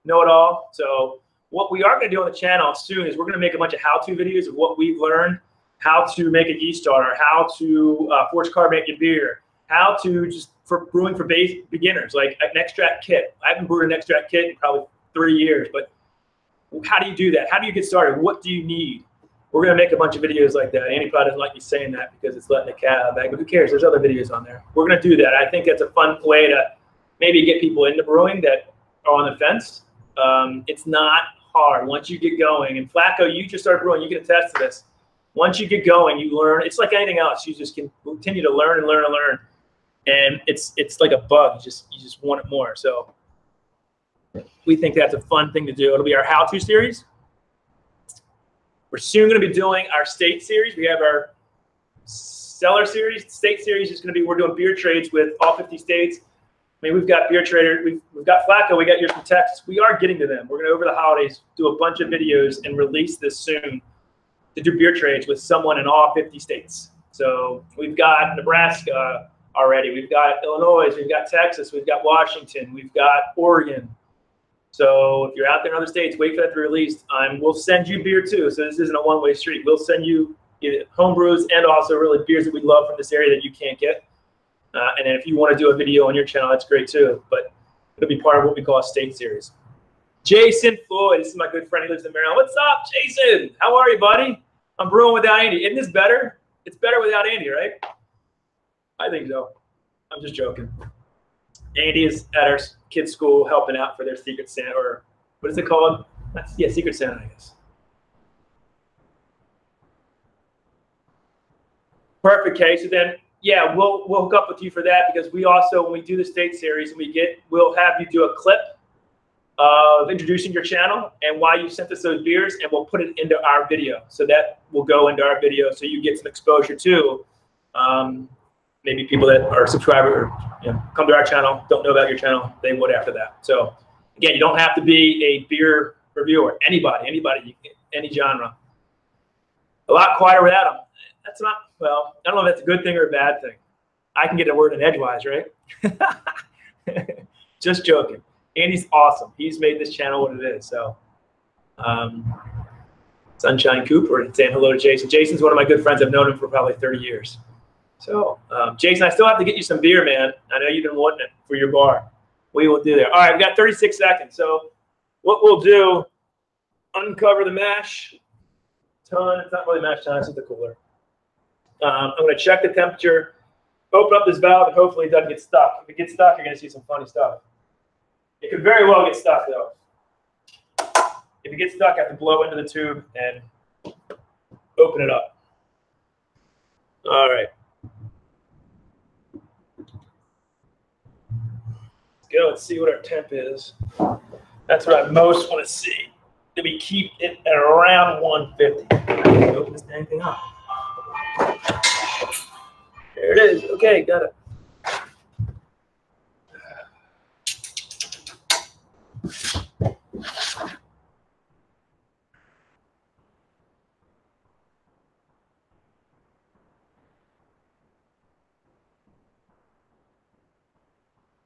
know-it-all. So what we are going to do on the channel soon is we're going to make a bunch of how-to videos of what we've learned, how to make a yeast starter, how to force carbonate your beer, how to just for brewing for beginners, like an extract kit. I haven't brewed an extract kit in probably 3 years, but how do you do that? How do you get started? What do you need? We're going to make a bunch of videos like that. Andy probably doesn't like me saying that because it's letting the cat out of the bag, but who cares? There's other videos on there. We're going to do that. I think that's a fun way to maybe get people into brewing that are on the fence. It's not hard once you get going. And Flacco, you just started brewing. You can attest to this. Once you get going, you learn. It's like anything else. You just can continue to learn and learn and learn. And it's like a bug. You just want it more. So we think that's a fun thing to do. It'll be our how-to series. We're soon going to be doing our state series. We have our cellar series. State series is going to be, we're doing beer trades with all 50 states. I mean, we've got Beer Trader, we've got Flacco, we got yours from Texas. We are getting to them. We're going to, over the holidays, do a bunch of videos and release this soon to do beer trades with someone in all 50 states. So we've got Nebraska already. We've got Illinois. We've got Texas. We've got Washington. We've got Oregon. So if you're out there in other states, wait for that to be released. We'll send you beer too. So this isn't a one-way street. We'll send you home brews and also really beers that we love from this area that you can't get. And then if you want to do a video on your channel, that's great too. But it'll be part of what we call a state series. Jason Floyd, this is my good friend. He lives in Maryland. What's up, Jason? How are you, buddy? I'm brewing without Andy. Isn't this better? It's better without Andy, right? I think so. I'm just joking. Andy is at our kids' school helping out for their Secret Santa, or what is it called? Yeah, Secret Santa, I guess. Perfect, Kay. So then, yeah, we'll hook up with you for that because we also, when we do the state series, we'll have you do a clip of introducing your channel and why you sent us those beers, and we'll put it into our video. So that will go into our video so you get some exposure to maybe people that are subscribers or come to our channel, don't know about your channel, they would after that. So again, you don't have to be a beer reviewer. Anybody, any genre. A lot quieter without them. That's not, well, I don't know if that's a good thing or a bad thing. I can get a word in edgewise, right? Just joking. Andy's awesome. He's made this channel what it is. So, Sunshine Cooper, and saying hello to Jason. Jason's one of my good friends. I've known him for probably 30 years. So, Jason, I still have to get you some beer, man. I know you've been wanting it for your bar. We will do there. All right, we got 36 seconds. So, what we'll do, uncover the mash. tun. It's not really mash tun, it's just the cooler. I'm going to check the temperature, open up this valve, and hopefully it doesn't get stuck. If it gets stuck, you're going to see some funny stuff. It could very well get stuck, though. If it gets stuck, I have to blow into the tube and open it up. All right. Let's go and see what our temp is. That's what I most want to see. That we keep it at around 150. Open this dang thing up. There it is. Okay, got it.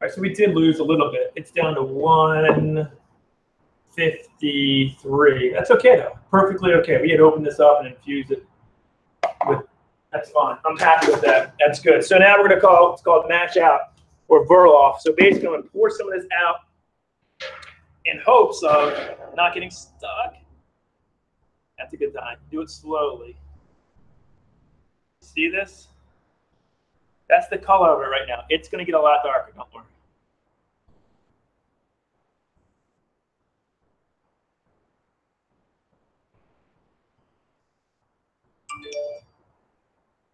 All right, so we did lose a little bit. It's down to 153. That's okay, though. Perfectly okay. We had opened this up and infused it with, that's fine. I'm happy with that. That's good. So now we're going to call, it's called mash out or burl off. So basically, I'm going to pour some of this out in hopes of not getting stuck. That's a good time. Do it slowly. See this? That's the color of it right now. It's going to get a lot darker. Don't worry.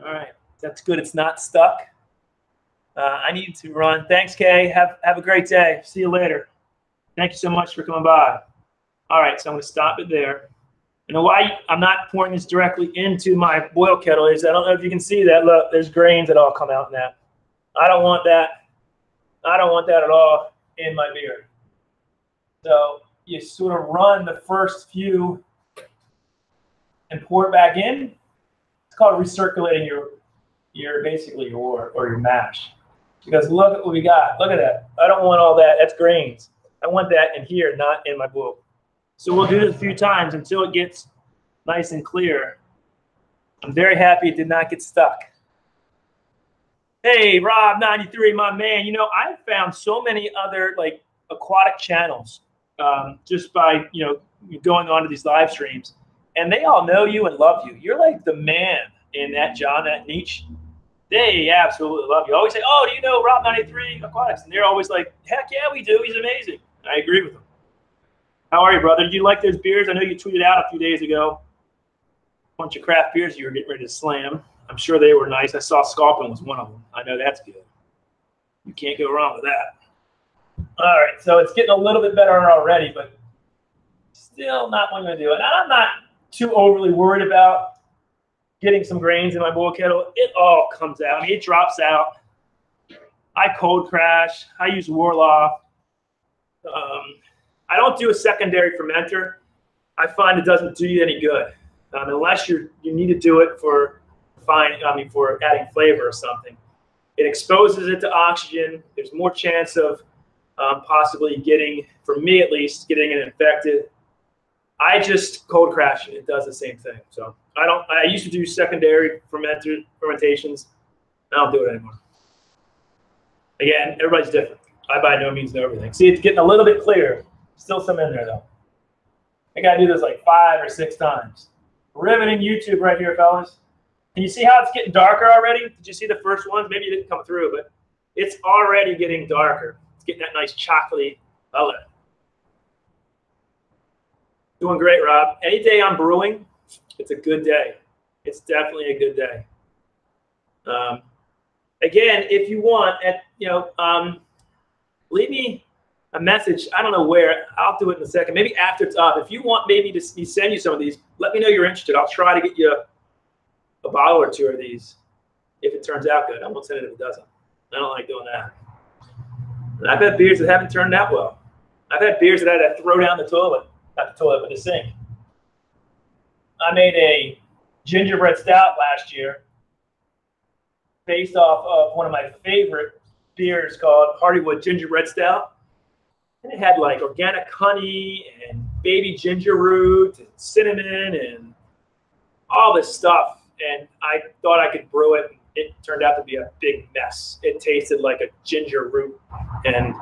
All right, that's good. It's not stuck. I need to run. Thanks, Kay. Have a great day. See you later. Thank you so much for coming by. All right, so I'm going to stop it there. You know why I'm not pouring this directly into my boil kettle is I don't know if you can see that. Look, there's grains that all come out in that. I don't want that. I don't want that at all in my beer. So you sort of run the first few and pour it back in. It's called recirculating your basically your mash. Because look at what we got. Look at that. I don't want all that. That's grains. I want that in here, not in my bowl. So we'll do this a few times until it gets nice and clear. I'm very happy it did not get stuck. Hey, Rob93, my man. You know, I've found so many other like aquatic channels just by, you know, going on to these live streams. And they all know you and love you. You're like the man in that genre, that niche. They absolutely love you. Always say, oh, do you know Rob93 Aquatics? And they're always like, heck yeah, we do. He's amazing. I agree with them. How are you, brother? Did you like those beers? I know you tweeted out a few days ago a bunch of craft beers you were getting ready to slam. I'm sure they were nice. I saw Sculpin was one of them. I know that's good. You can't go wrong with that. All right, so it's getting a little bit better already, but still not what I'm going to do. And I'm not too overly worried about getting some grains in my boil kettle. It all comes out. I mean, it drops out. I cold crash. I use Warlock. I don't do a secondary fermenter. I find it doesn't do you any good unless you need to do it for for adding flavor or something. It exposes it to oxygen. There's more chance of possibly getting, for me at least, getting it infected. I just cold crash it. It does the same thing. So I used to do secondary fermentations. I don't do it anymore. Again, everybody's different. I by no means know everything. See, it's getting a little bit clearer. Still some in there though. I gotta do this like 5 or 6 times. Riveting YouTube right here, fellas. Can you see how it's getting darker already? Did you see the first ones? Maybe you didn't come through, but it's already getting darker. It's getting that nice chocolatey color. Doing great, Rob. Any day I'm brewing, it's a good day. It's definitely a good day. Again, if you want, leave me a message. I don't know where. I'll do it in a second. Maybe after it's up. If you want maybe to send you some of these, let me know you're interested. I'll try to get you a bottle or 2 of these if it turns out good. I won't send it if it doesn't. I don't like doing that. And I've had beers that haven't turned out well. I've had beers that I had to throw down the toilet. Not the toilet, but the sink. I made a gingerbread stout last year based off of one of my favorite beers called Hardywood Gingerbread Stout. And it had like organic honey and baby ginger root and cinnamon and all this stuff. And I thought I could brew it. It turned out to be a big mess. It tasted like a ginger root. And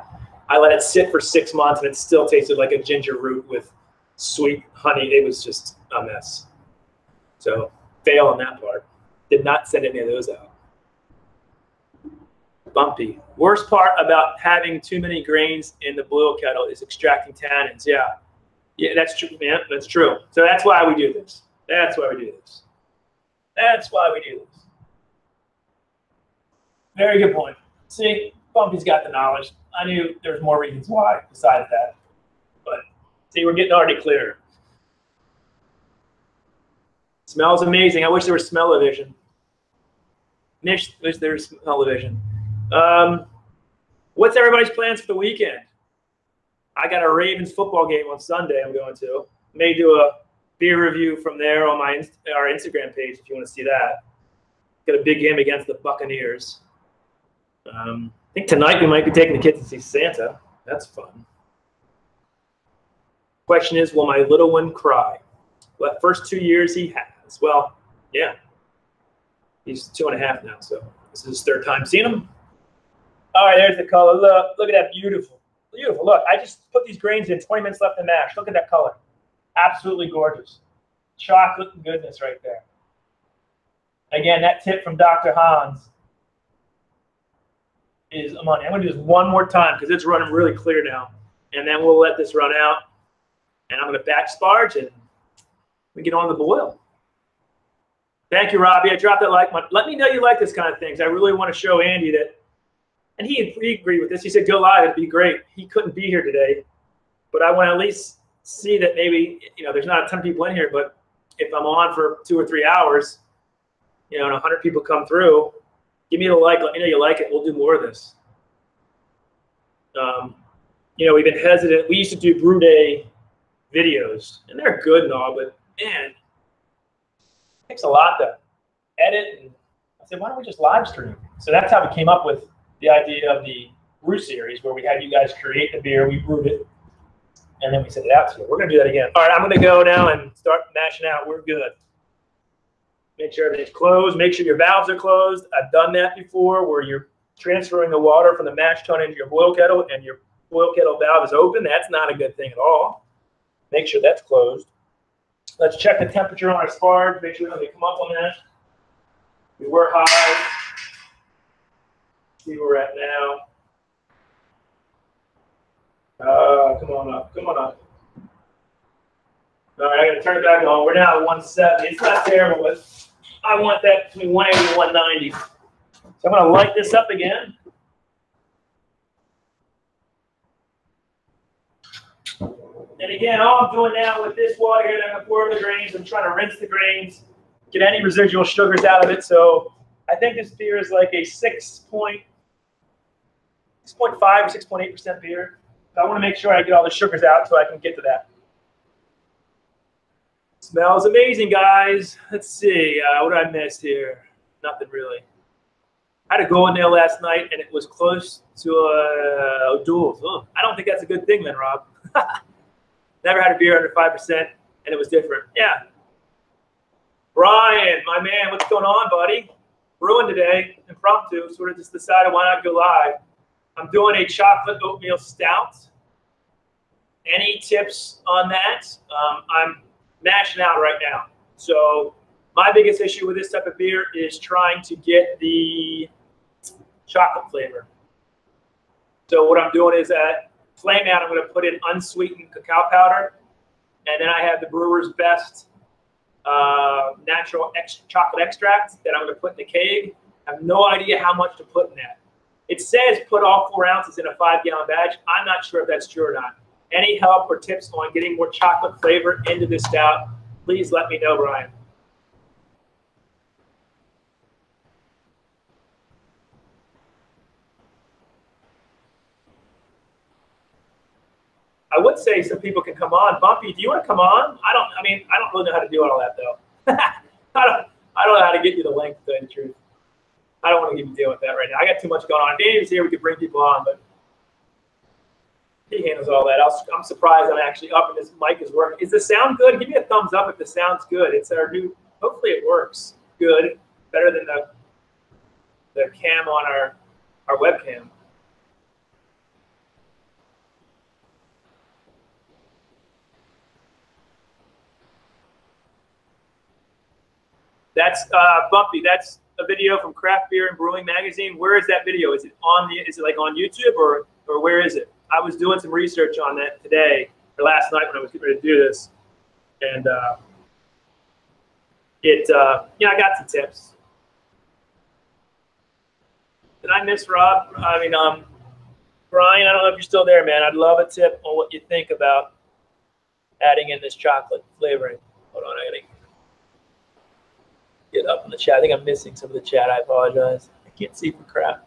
I let it sit for 6 months and it still tasted like a ginger root with sweet honey. It was just a mess. So fail on that part. Did not send any of those out. Bumpy. Worst part about having too many grains in the boil kettle is extracting tannins. Yeah, that's true, man. That's true. So that's why we do this. That's why we do this. That's why we do this. Very good point. See, Bumpy's got the knowledge. I knew there was more reasons why besides that. But see, we're getting already clearer. Smells amazing. I wish there was smell-o-vision. Wish there was smell-o-vision. What's everybody's plans for the weekend? I got a Ravens football game on Sunday I'm going to. May do a beer review from there on our Instagram page if you want to see that. Got a big game against the Buccaneers. I think tonight we might be taking the kids to see Santa. That's fun. Question is, will my little one cry? Well, the first 2 years he has. Well, yeah. He's 2.5 now, so this is his 3rd time seeing him. All right, there's the color. Look at that, beautiful. Beautiful. Look, I just put these grains in, 20 minutes left to mash. Look at that color. Absolutely gorgeous. Chocolate goodness right there. Again, that tip from Dr. Hans is money. I'm going to do this one more time because it's running really clear now. And then we'll let this run out. And I'm going to back sparge and we get on the boil. Thank you, Robbie. I dropped that like button. Let me know you like this kind of things. I really want to show Andy that. And he agreed with this. He said, go live. It'd be great. He couldn't be here today. But I want to at least see that maybe, there's not a ton of people in here, but if I'm on for 2 or 3 hours, and 100 people come through, give me a like. Let me know you like it. We'll do more of this. We've been hesitant. We used to do Brew Day videos, and they're good and all, but, man, it takes a lot to edit. And I said, why don't we just live stream? So that's how we came up with the idea of the brew series, where we had you guys create the beer, we brewed it, and then we sent it out to you. We're going to do that again. All right, I'm going to go now and start mashing out. We're good. Make sure everything's closed. Make sure your valves are closed. I've done that before, where you're transferring the water from the mash tun into your boil kettle, and your boil kettle valve is open. That's not a good thing at all. Make sure that's closed. Let's check the temperature on our sparge. Make sure we don't come up on that. We were high. See where we're at now. Come on up. Come on up. All right, I got to turn it back on. We're now at 170. It's not terrible, but I want that between 180 and 190. So I'm going to light this up again. And again, all I'm doing now with this water here, I'm going to pour the grains. I'm trying to rinse the grains, get any residual sugars out of it. So I think this beer is like a 6.5 or 6.8% beer. I want to make sure I get all the sugars out so I can get to that. Smells amazing, guys. Let's see. What did I miss here? Nothing really. I had a golden nail last night, and it was close to O'Doul's. Oh, I don't think that's a good thing then, Rob. Never had a beer under 5%, and it was different. Yeah. Brian, my man, what's going on, buddy? Brewing today, impromptu. Sort of just decided why not go live. I'm doing a chocolate oatmeal stout. Any tips on that? I'm mashing out right now. So my biggest issue with this type of beer is trying to get the chocolate flavor. So what I'm doing is at flame out, I'm going to put in unsweetened cacao powder, and then I have the brewer's best natural chocolate extract that I'm going to put in the keg. I have no idea how much to put in that. It says put all 4 ounces in a 5-gallon batch. I'm not sure if that's true or not. Any help or tips on getting more chocolate flavor into this stout, please let me know, Brian. I would say some people can come on. Bumpy, do you want to come on? I don't really know how to do all that, though. I don't know how to get you the link, to tell you the truth. I don't want to even deal with that right now. I got too much going on. Dave's here. We could bring people on, but he handles all that. I'm surprised I'm actually up and this mic is working. Is the sound good? Give me a thumbs up if the sound's good. It's our new, hopefully it works good. Better than the cam on our webcam. That's Bumpy. That's a video from Craft Beer and Brewing magazine. Where is that video? Is it on the? Is it like on YouTube or where is it? I was doing some research on that today or last night when I was getting ready to do this, and I got some tips. Did I miss Rob? I mean, Brian, I don't know if you're still there, man. I'd love a tip on what you think about adding in this chocolate flavoring. Hold on, I gotta get up in the chat. I think I'm missing some of the chat. I apologize. I can't see for crap.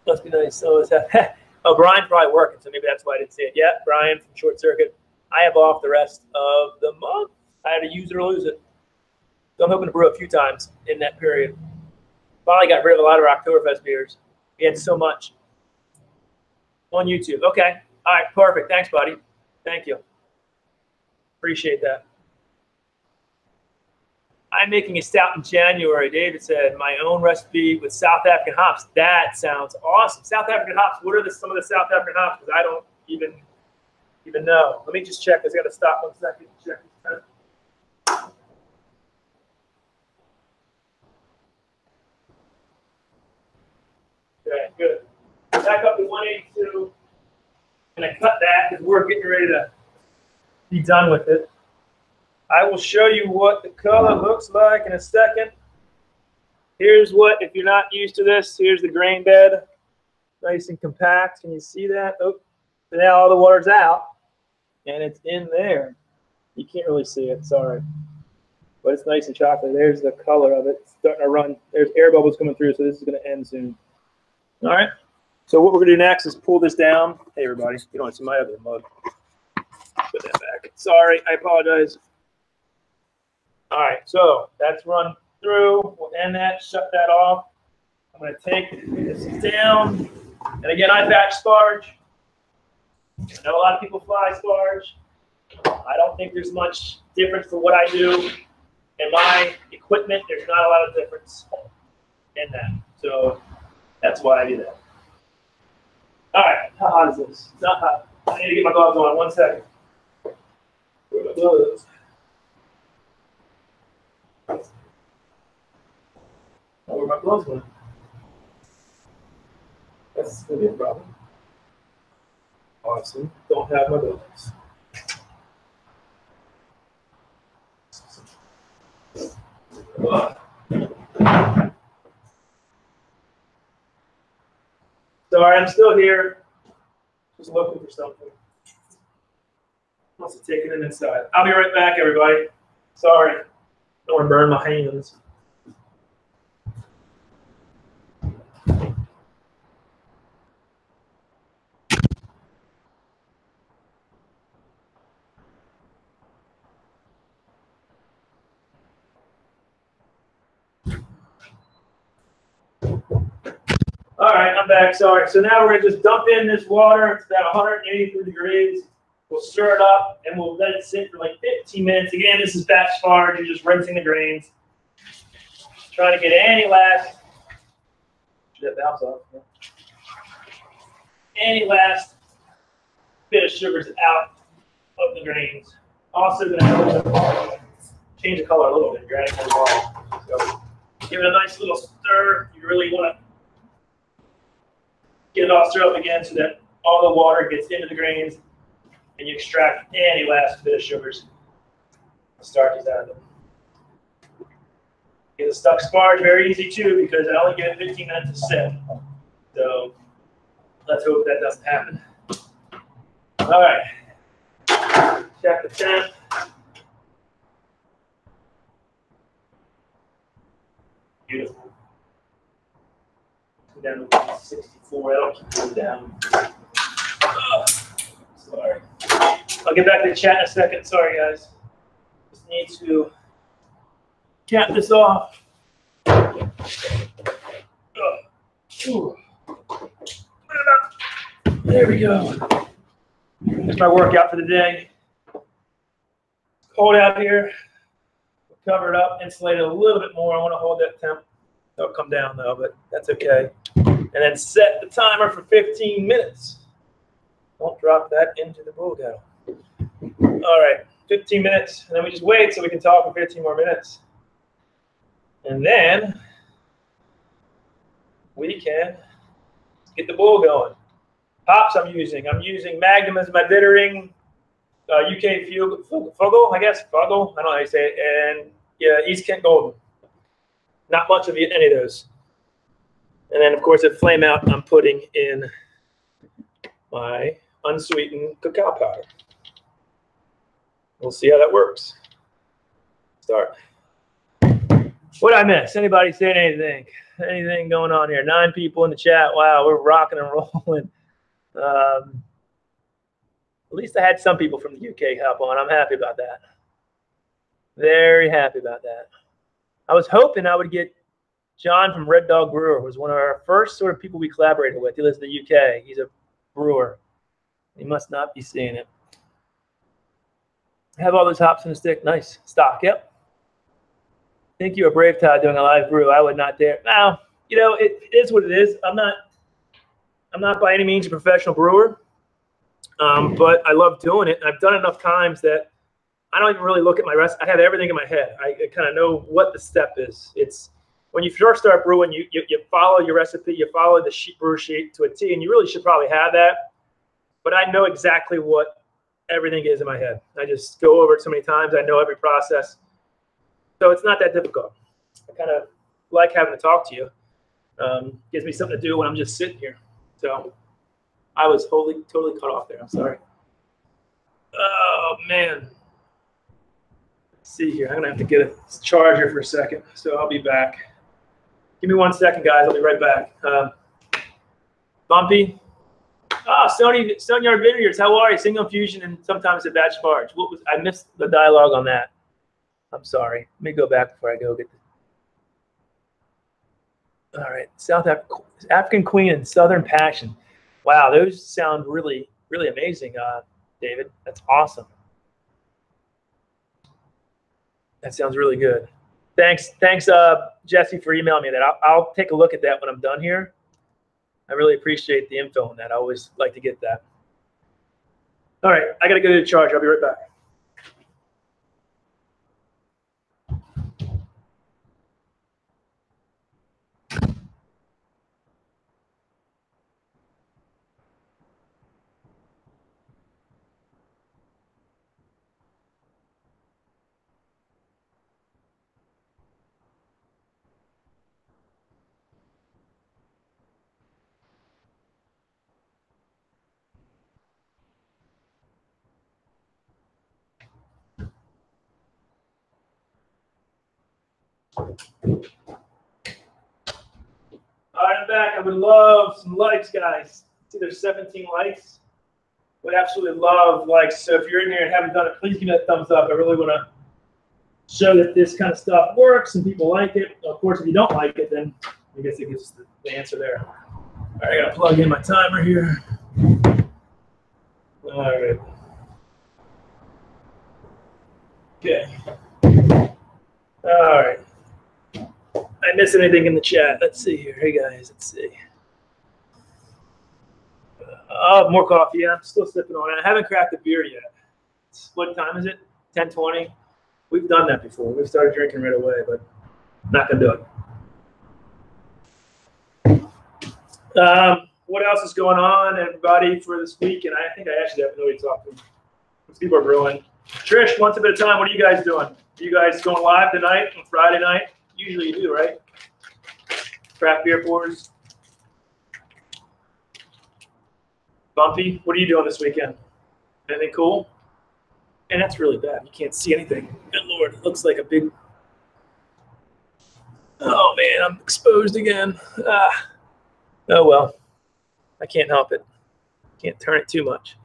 Must be nice. So is that? Oh, Brian's probably working, so maybe that's why I didn't see it yet. Brian from Short Circuit. I have off the rest of the month. I had to use it or lose it. So I'm hoping to brew a few times in that period. Finally got rid of a lot of our Oktoberfest beers. We had so much on YouTube. Okay. All right. Perfect. Thanks, buddy. Thank you. Appreciate that. I'm making a stout in January. David said, my own recipe with South African hops. That sounds awesome. South African hops. What are some of the South African hops? Because I don't even know. Let me just check. I just got to stop 1 second to check. Okay, good. Back up to 182. And I cut that because we're getting ready to be done with it. I will show you what the color looks like in a second. Here's what, if you're not used to this, here's the grain bed. Nice and compact. Can you see that? Oh, so now all the water's out and it's in there. You can't really see it, sorry. But it's nice and chocolate. There's the color of it. It's starting to run. There's air bubbles coming through, so this is going to end soon. All right. So what we're going to do next is pull this down. Hey, everybody. You don't want to see my other mug. Put that back. Sorry. I apologize. All right. So that's run through. We'll end that. Shut that off. I'm going to take this down. And again, I batch sparge. I know a lot of people fly sparge. I don't think there's much difference for what I do. In my equipment, there's not a lot of difference in that. So that's why I do that. All right, how hot is this? It's not hot. I need to get my gloves on. 1 second. Where are my gloves? Oh, where are my gloves going? That's going to be a problem. Awesome. Don't have my gloves. Sorry, I'm still here. Just looking for something. Must have taken it inside. I'll be right back, everybody. Sorry. Don't want to burn my hands. All right, I'm back. Sorry. So now we're going to just dump in this water. It's about 183 degrees. We'll stir it up, and we'll let it sit for like 15 minutes. Again, this is batch sparge. You're just rinsing the grains. Trying to get any last that valve's off. Yeah. Any last bit of sugars out of the grains. Also going to change the color a little bit. You're adding more water. So give it a nice little stir. You really want to get it all stirred up again so that all the water gets into the grains and you extract any last bit of sugars. Starches out of them. Get a stuck sparge, very easy too, because I only give it 15 minutes to sit. So let's hope that doesn't happen. All right. Check the temp. Beautiful. Come down to 64. That'll keep going down. Oh, sorry. I'll get back to the chat in a second. Sorry, guys. Just need to cap this off. There we go. That's my workout for the day. It's cold out here. We'll cover it up, insulate it a little bit more. I want to hold that temp. It'll come down though, but that's okay. And then set the timer for 15 minutes. Don't drop that into the bowl kettle. All right. 15 minutes, and then we just wait so we can talk for 15 more minutes. And then we can get the bowl going. Hops I'm using Magnum as my bittering, UK Fuggle, I guess. Fuggle, I don't know how you say it. And yeah, East Kent Golden. Not much of any of those. And then, of course, at Flame Out, I'm putting in my unsweetened cacao powder. We'll see how that works. Start. What did I miss? Anybody saying anything? Anything going on here? 9 people in the chat. Wow, we're rocking and rolling. At least I had some people from the UK hop on. I'm happy about that. Very happy about that. I was hoping I would get John from Red Dog Brewer. Was one of our first sort of people we collaborated with. He lives in the UK. He's a brewer. He must not be seeing it. Have all those hops in the stick. Nice. Stock. Yep. Think you're a brave Todd doing a live brew. I would not dare. Now, you know, it is what it is. I'm not by any means a professional brewer, but I love doing it. I've done it enough times that I don't even really look at my recipe. I have everything in my head. I kind of know what the step is. It's when you first start brewing, you follow your recipe, you follow the brew sheet to a T, and you really should probably have that. But I know exactly what everything is in my head. I just go over it so many times. I know every process. So it's not that difficult. I kind of like having to talk to you. Gives me something to do when I'm just sitting here. So I was totally cut off there. I'm sorry. Oh, man. Let's see here. I'm going to have to get a charger for a second. So I'll be back. Give me 1 second, guys. I'll be right back. Bumpy. Stoneyard Vineyards. How are you? Single infusion and sometimes a batch sparge. I missed the dialogue on that. I'm sorry. Let me go back before I go get the. All right. South African Queen and Southern Passion. Wow, those sound really, really amazing, David. That's awesome. That sounds really good. Thanks, Jesse, for emailing me that. I'll take a look at that when I'm done here. I really appreciate the info on that. I always like to get that. All right, I got to go to the charge. I'll be right back. All right, I'm back. I would love some likes, guys. See, there's 17 likes. Would absolutely love likes. So if you're in here and haven't done it, please give me that thumbs up. I really want to show that this kind of stuff works and people like it. Of course, if you don't like it, then I guess it gives the answer there. All right, I got to plug in my timer here. All right. Okay. All right. I miss anything in the chat? Let's see here. Hey, guys, let's see. More coffee. Yeah, I'm still sipping on it. I haven't cracked a beer yet. What time is it? 10:20. We've done that before. We've started drinking right away, but not going to do it. What else is going on, everybody, for this week? And I think I actually have nobody to talk to. People are brewing. Trish, once a bit of time, what are you guys doing? Are you guys going live tonight on Friday night? Usually you do, right? Craft beer pours. Bumpy, what are you doing this weekend? Anything cool? And that's really bad. You can't see anything. Good Lord, it looks like a big. Oh man, I'm exposed again. Oh well, I can't help it. Can't turn it too much.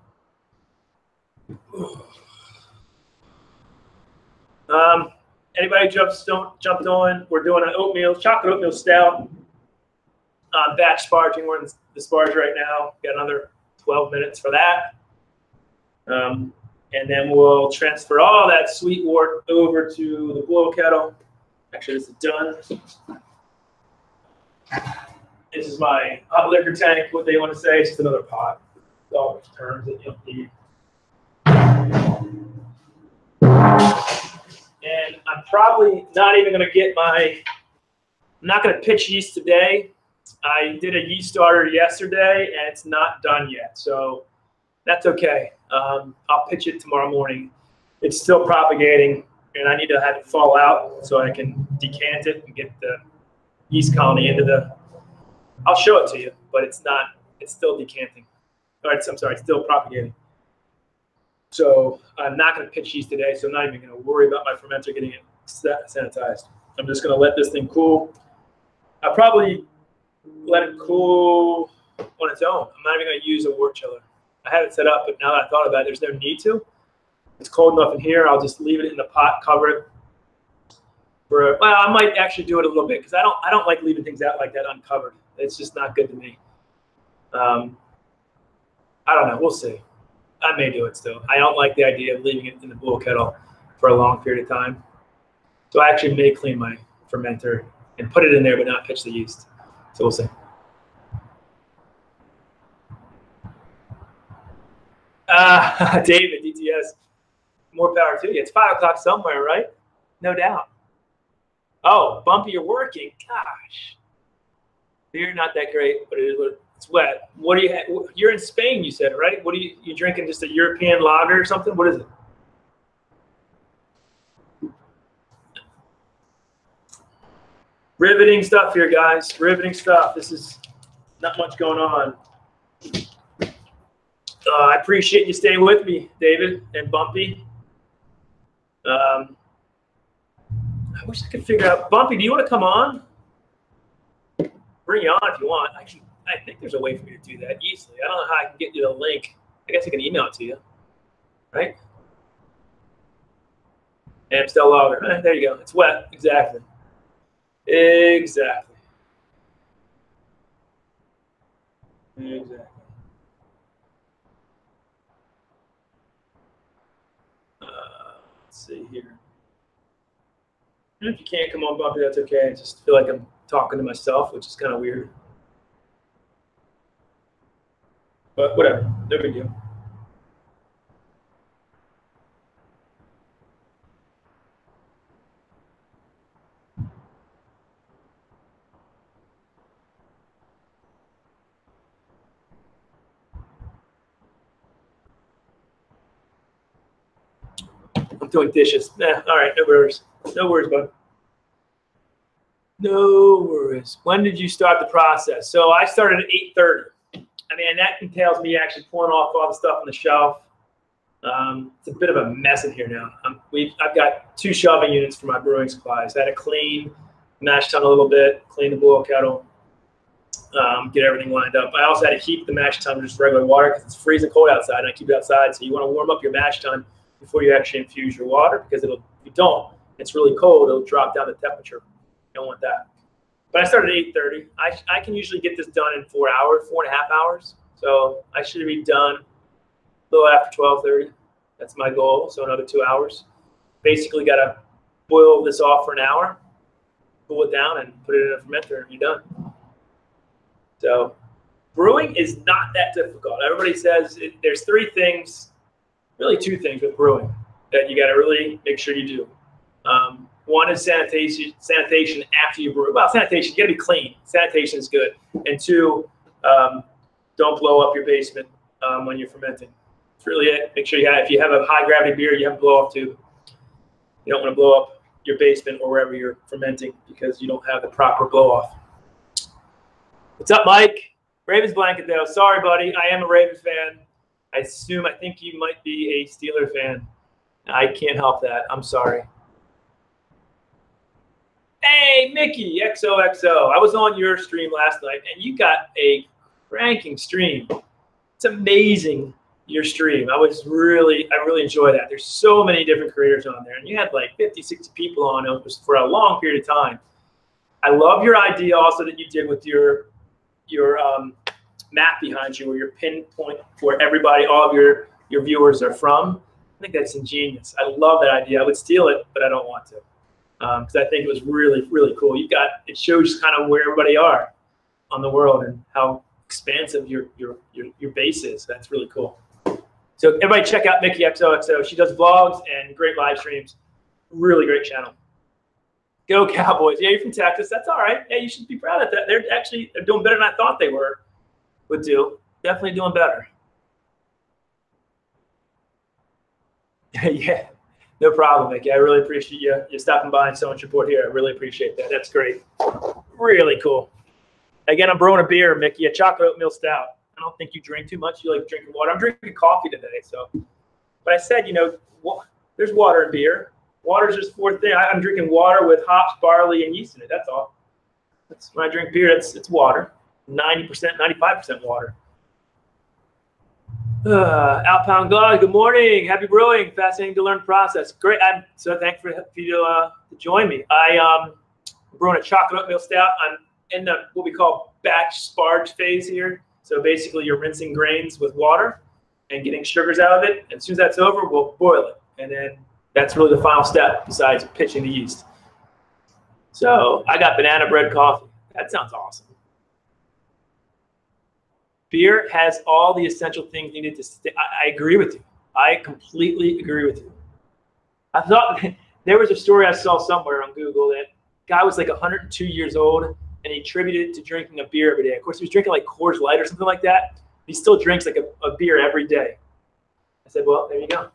Anybody jumped on? We're doing an chocolate oatmeal stout. Batch sparging. We're in the sparge right now. Got another 12 minutes for that. And then we'll transfer all that sweet wort over to the blow kettle. Actually, this is done. This is my hot liquor tank. What they want to say, it's just another pot. It's all the terms that you'll need. probably not even going to get I'm not going to pitch yeast today. I did a yeast starter yesterday, and it's not done yet. So that's okay. I'll pitch it tomorrow morning. It's still propagating, and I need to have it fall out so I can decant it and get the yeast colony into the – I'll show it to you, but it's still decanting. I'm sorry, it's still propagating. So I'm not going to pitch yeast today, so I'm not even going to worry about my fermenter getting it sanitized. I'm just going to let this thing cool. I'll probably let it cool on its own. I'm not even going to use a wort chiller. I have it set up, but now that I thought about it, there's no need to. It's cold enough in here. I'll just leave it in the pot, cover it. Well, I might actually do it a little bit because I don't like leaving things out like that uncovered. It's just not good to me. I don't know. We'll see. I may do it still. I don't like the idea of leaving it in the boil kettle for a long period of time. So I actually may clean my fermenter and put it in there, but not pitch the yeast. So we'll see. David, DTS, more power to you. It's 5 o'clock somewhere, right? No doubt. Oh, Bumpy, you're working. Gosh. You're not that great, but it's wet. What do you have? You're in Spain, you said, right? What are you drinking? Just a European lager or something? What is it? Riveting stuff here, guys. Riveting stuff. This is not much going on. I appreciate you staying with me, David and Bumpy. I wish I could figure out. Bumpy, do you want to come on? Bring you on if you want. I think there's a way for me to do that easily. I don't know how I can get you the link. I guess I can email it to you, right? Amstel lager. There you go. It's wet. Exactly. Exactly. Exactly. Let's see here. If you can't come on, Bumpy, that's okay. I just feel like I'm talking to myself, which is kind of weird. But whatever. No big deal. I'm doing dishes. All right, no worries. No worries, bud. No worries. When did you start the process? So I started at 8:30. I mean, that entails me actually pulling off all the stuff on the shelf. It's a bit of a mess in here now. I've got 2 shelving units for my brewing supplies. I had to clean the mash tun a little bit, clean the boil kettle, get everything lined up. I also had to heat the mash tun with just regular water because it's freezing cold outside, and I keep it outside. So you want to warm up your mash tun before you actually infuse your water, because if you don't, it's really cold, it'll drop down the temperature. You don't want that. But I started at 8:30. I can usually get this done in 4 hours, 4.5 hours. So I should be done a little after 12:30. That's my goal. So another 2 hours. Basically got to boil this off for an hour, cool it down, and put it in a fermenter, and you're done. So brewing is not that difficult. Everybody says there's 3 things, really 2 things with brewing that you got to really make sure you do. One is sanitation after you brew. Well, sanitation, you got to be clean. Sanitation is good. And 2, don't blow up your basement when you're fermenting. That's really it. Make sure if you have a high gravity beer, you have a blow off tube. You don't want to blow up your basement or wherever you're fermenting because you don't have the proper blow off. What's up, Mike? Ravens blanket though. Sorry, buddy. I am a Ravens fan. I think you might be a Steeler fan. I can't help that. I'm sorry. Hey, Mickey, XOXO. I was on your stream last night, and you got a cranking stream. It's amazing, your stream. I really enjoy that. There's so many different creators on there, and you had like 50, 60 people on it for a long period of time. I love your idea also that you did with your map behind you, where your pinpoint where everybody, all of your viewers are from. I think that's ingenious. I love that idea. I would steal it, but I don't want to. Because I think it was really, really cool. It shows kind of where everybody are on the world and how expansive your base is. That's really cool. So everybody check out Mickey XOXO. She does vlogs and great live streams. Really great channel. Go Cowboys. Yeah, you're from Texas. That's all right. Yeah, you should be proud of that. They're doing better than I thought they would do. Definitely doing better. Yeah, no problem, Mickey. I really appreciate you stopping by and showing support here. I really appreciate that. That's great. Really cool. Again, I'm brewing a beer, Mickey, a chocolate oatmeal stout. I don't think you drink too much. You like drinking water. I'm drinking coffee today, so. But I said, there's water in beer. Water's just fourth thing. I'm drinking water with hops, barley, and yeast in it. That's all. That's when I drink beer. It's water. 90%, 95% water. Outbound God, good morning. Happy brewing. Fascinating to learn process. Great. I'm so thankful for you to join me. I'm brewing a chocolate oatmeal stout. I'm in the what we call batch sparge phase here. So basically, you're rinsing grains with water and getting sugars out of it. And as soon as that's over, we'll boil it. And then that's really the final step besides pitching the yeast. So I got banana bread coffee. That sounds awesome. Beer has all the essential things needed to stay. I agree with you. I completely agree with you. I thought there was a story I saw somewhere on Google that guy was like 102 years old and he attributed it to drinking a beer every day. Of course, he was drinking like Coors Light or something like that. He still drinks like a beer every day. I said, well, there you go.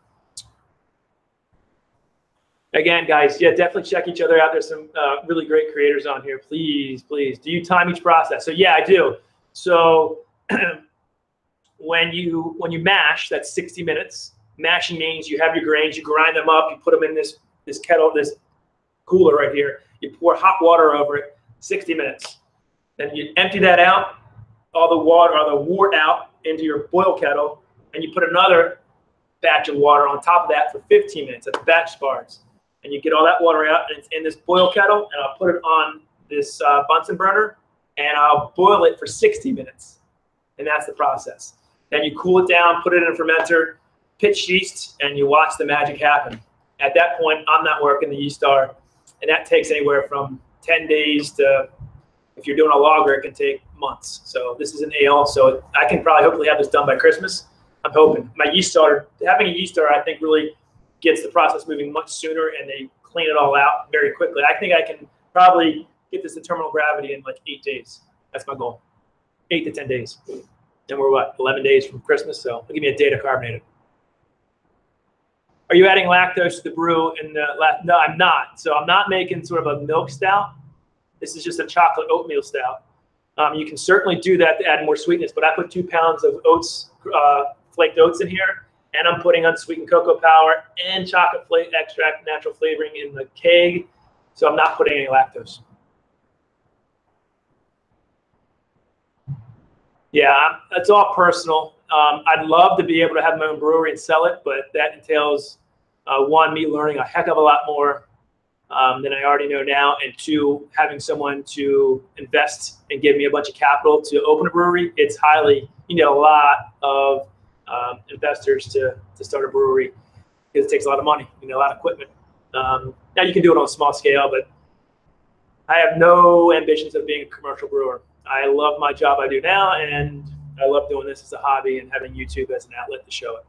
Again, guys, yeah, definitely check each other out. There's some really great creators on here. Please, please. Do you time each process? So yeah, I do. So when you mash, that's 60 minutes. Mashing means you have your grains, you grind them up, you put them in this kettle, this cooler right here. You pour hot water over it, 60 minutes. Then you empty that out, all the water or the wort out into your boil kettle, and you put another batch of water on top of that for 15 minutes. That's batch sparge. And you get all that water out, and it's in this boil kettle, and I'll put it on this Bunsen burner, and I'll boil it for 60 minutes. And that's the process. Then you cool it down, put it in a fermenter, pitch yeast, and you watch the magic happen. At that point, I'm not working, the yeast are, and that takes anywhere from 10 days to, if you're doing a lager, it can take months. So this is an ale, so I can probably hopefully have this done by Christmas. I'm hoping. My yeast starter, having a yeast starter, I think really gets the process moving much sooner, and they clean it all out very quickly. I think I can probably get this to terminal gravity in like 8 days. That's my goal, 8 to 10 days. And we're what, 11 days from Christmas, so it'll give me a day to carbonate it. Are you adding lactose to the brew? No, I'm not. So I'm not making sort of a milk stout. This is just a chocolate oatmeal stout. You can certainly do that to add more sweetness, but I put 2 pounds of oats, flaked oats in here, and I'm putting unsweetened cocoa powder and chocolate extract, natural flavoring in the keg. So I'm not putting any lactose. Yeah, that's all personal. I'd love to be able to have my own brewery and sell it, but that entails, one, me learning a heck of a lot more than I already know now, and 2, having someone to invest and give me a bunch of capital to open a brewery. It's highly, you need a lot of investors to start a brewery because it takes a lot of money, a lot of equipment. Now you can do it on a small scale, but I have no ambitions of being a commercial brewer. I love my job I do now, and I love doing this as a hobby and having YouTube as an outlet to show it.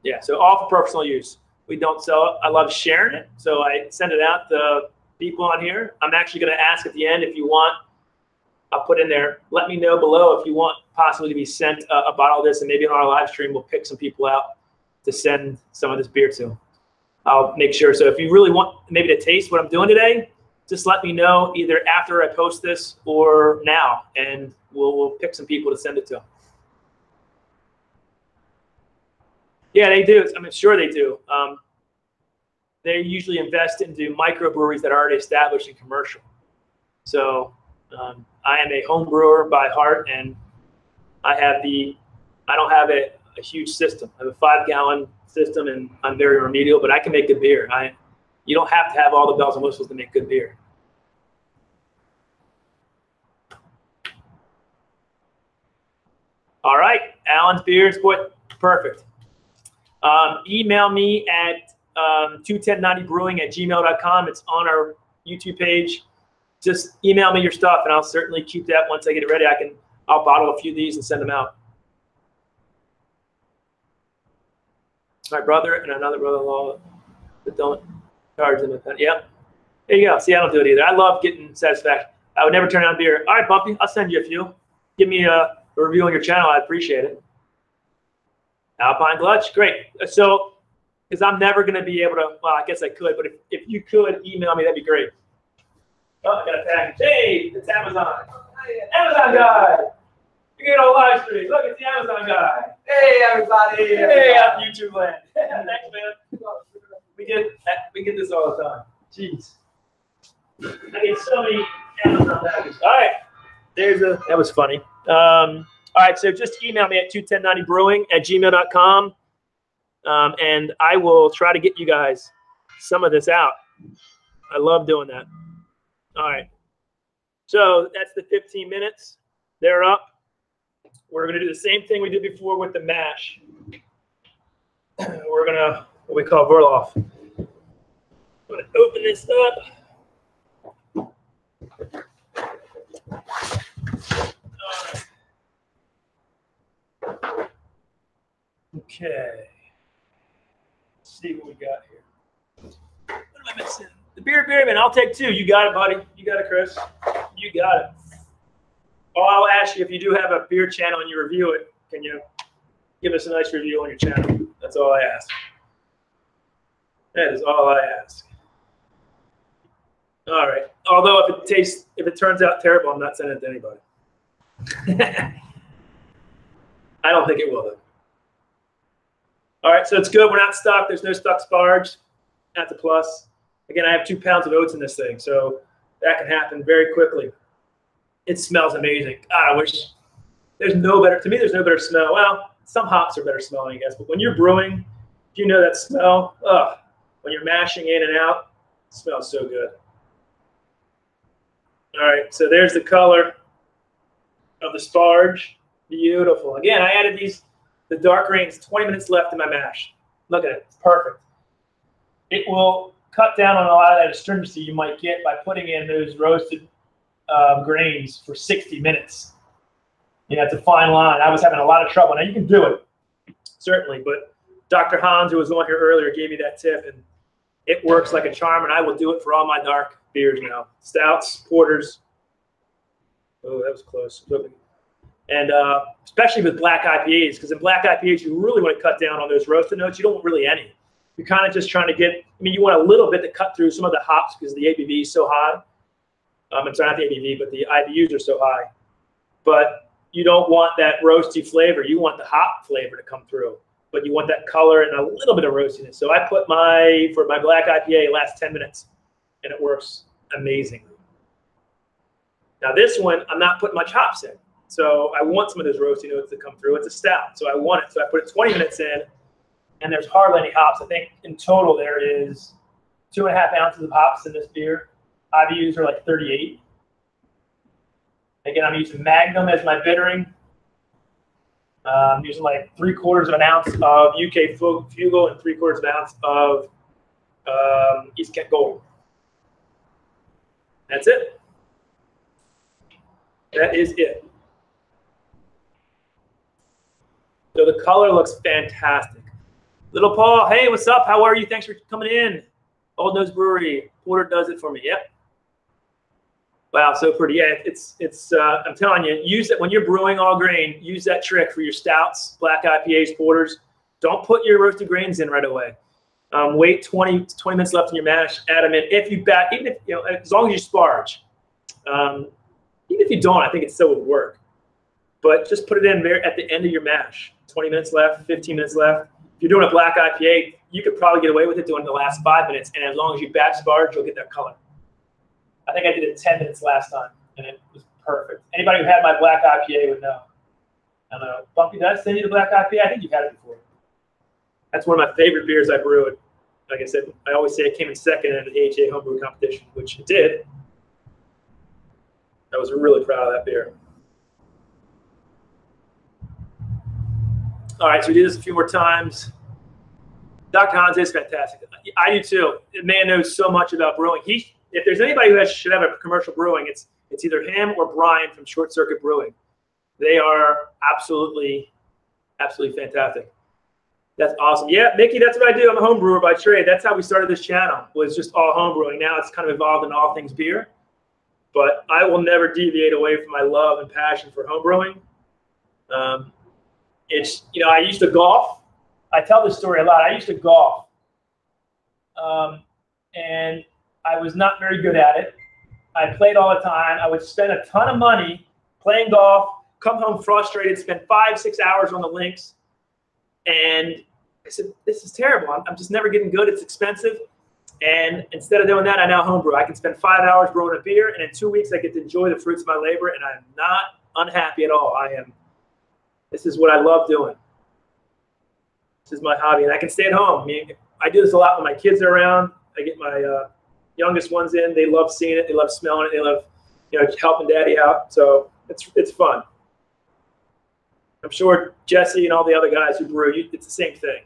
Yeah, so all for personal use. We don't sell it. I love sharing it, so I send it out to people on here. I'm actually going to ask at the end if you want. I'll put in there, let me know below if you want possibly to be sent a bottle of this, and maybe on our live stream we'll pick some people out to send some of this beer to. I'll make sure. So if you really want maybe to taste what I'm doing today, just let me know either after I post this or now, and we'll pick some people to send it to. Yeah, they do. I mean, sure they do. They usually invest into microbreweries that are already established and commercial. So I am a home brewer by heart, and I don't have a huge system. I have a 5-gallon system, and I'm very remedial, but I can make good beer. You don't have to have all the bells and whistles to make good beer. All right, Alan's Beers, perfect. Email me at 21090brewing@gmail.com. It's on our YouTube page. Just email me your stuff, and I'll certainly keep that once I get it ready. I'll bottle a few of these and send them out. My brother and another brother-in-law that don't. Cards in the pen. Yeah. There you go. See, I don't do it either. I love getting satisfaction. I would never turn down beer. All right, Bumpy, I'll send you a few. Give me a review on your channel. I appreciate it. Alpine Clutch, great. So, because I'm never going to be able to, well, I guess I could, but if you could email me, that'd be great. Oh, I got a package. Hey, it's Amazon. Amazon guy. You're getting on live stream. Look, it's the Amazon guy. Hey, everybody. Hey, out in YouTube land. Thanks, man. We get this all the time. Jeez. I get so many Amazon packages. All right. That was funny. All right, so just email me at 21090brewing@gmail.com, and I will try to get you guys some of this out. I love doing that. All right. So that's the 15 minutes. They're up. We're going to do the same thing we did before with the mash. We're going to, what we call Verloff. I'm going to open this up. Okay. Let's see what we got here. What am I missing? The beer man, I'll take two. You got it, buddy. You got it, Chris. You got it. Oh, I'll ask you if you do have a beer channel and you review it, can you give us a nice review on your channel? That's all I ask. That is all I ask. All right. Although if it turns out terrible, I'm not sending it to anybody. I don't think it will, though. All right, so it's good. We're not stuck. There's no stuck sparge. That's a plus. Again, I have 2 pounds of oats in this thing, so that can happen very quickly. It smells amazing. God, I wish there's no better. To me, there's no better smell. Well, some hops are better smelling, I guess. But when you're brewing, you know that smell. Ugh. When you're mashing in and out, it smells so good. All right, so there's the color of the sparge. Beautiful. Again, I added the dark grains, 20 minutes left in my mash. Look at it. It's perfect. It will cut down on a lot of that astringency you might get by putting in those roasted grains for 60 minutes. You know, it's a fine line. I was having a lot of trouble. Now, you can do it, certainly, but Dr. Hans, who was on here earlier, gave me that tip, and it works like a charm, and I will do it for all my dark beers now. Stouts, porters. Oh, that was close. And especially with black IPAs, because in black IPAs, you really want to cut down on those roasted notes. You don't want really any. You're kind of just trying to get, I mean, you want a little bit to cut through some of the hops because the ABV is so high. I'm sorry, not the ABV, but the IBUs are so high. But you don't want that roasty flavor. You want the hop flavor to come through. But you want that color and a little bit of roastiness. So I put for my black IPA, last 10 minutes, and it works amazingly. Now this one, I'm not putting much hops in. So I want some of those roasty notes to come through. It's a stout, so I want it. So I put it 20 minutes in, and there's hardly any hops. I think in total there is 2.5 ounces of hops in this beer. IBUs are like 38. Again, I'm using Magnum as my bittering. I'm using like 3/4 of an ounce of UK Fugle and 3/4 of an ounce of East Kent Gold. That's it. That is it. So the color looks fantastic. Little Paul, hey, what's up? How are you? Thanks for coming in. Old Nose Brewery. Porter does it for me. Yep. Wow, so pretty. Yeah, it's. I'm telling you, use it when you're brewing all grain. Use that trick for your stouts, black IPAs, porters. Don't put your roasted grains in right away. Wait 20 minutes left in your mash. Add them in. If you back, even if as long as you sparge. Even if you don't, I think it still would work. But just put it in there at the end of your mash. 20 minutes left, 15 minutes left. If you're doing a black IPA, you could probably get away with it doing the last 5 minutes. And as long as you batch sparge, you'll get that color. I think I did it 10 minutes last time, and it was perfect. Anybody who had my black IPA would know. I don't know. Bumpy, did I send you the black IPA? I think you've had it before. That's one of my favorite beers I brewed. Like I said, I always say it came in second in an AHA homebrew competition, which it did. I was really proud of that beer. All right, so we do this a few more times. Dr. Hans is fantastic. I do too. The man knows so much about brewing. If there's anybody who should have a commercial brewing, it's either him or Brian from Short Circuit Brewing. They are absolutely fantastic. That's awesome. Yeah, Mickey, that's what I do. I'm a home brewer by trade. That's how we started this channel, was just all home brewing. Now it's kind of evolved in all things beer. But I will never deviate away from my love and passion for home brewing. It's, you know, I used to golf. I tell this story a lot. I used to golf. And I was not very good at it. I played all the time. I would spend a ton of money playing golf, come home frustrated, spend 5-6 hours on the links. And I said, this is terrible. I'm just never getting good. It's expensive. And instead of doing that, I now homebrew. I can spend 5 hours brewing a beer, and in 2 weeks, I get to enjoy the fruits of my labor, and I'm not unhappy at all. This is what I love doing. This is my hobby, and I can stay at home. I mean, I do this a lot when my kids are around. I get my youngest ones in. They love seeing it. They love smelling it. They love, you know, helping daddy out. So it's fun. I'm sure Jesse and all the other guys who brew, it's the same thing.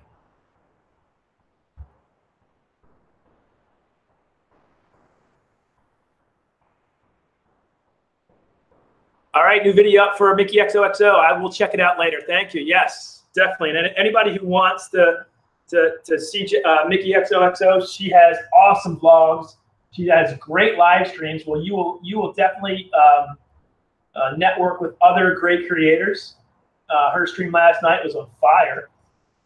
All right, new video up for Mickey XOXO. I will check it out later. Thank you. Yes, definitely. And anybody who wants to see Mickey XOXO, she has awesome vlogs. She has great live streams. Well, you will definitely network with other great creators. Her stream last night was on fire.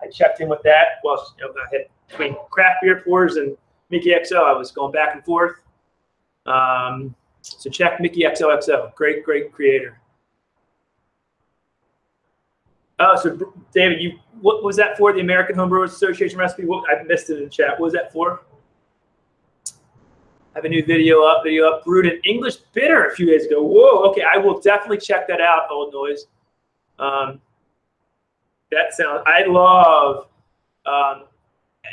I checked in with that. Well, you know, I had between craft beer pours and Mickey XO, I was going back and forth. So check Mickey XOXO. Great, great creator. Oh, so David, what was that for? The American Homebrewers Association recipe? I missed it in the chat. What was that for? I have a new video up. Brewed an English bitter a few days ago. Whoa. Okay, I will definitely check that out. Old Noise. That sounds. I love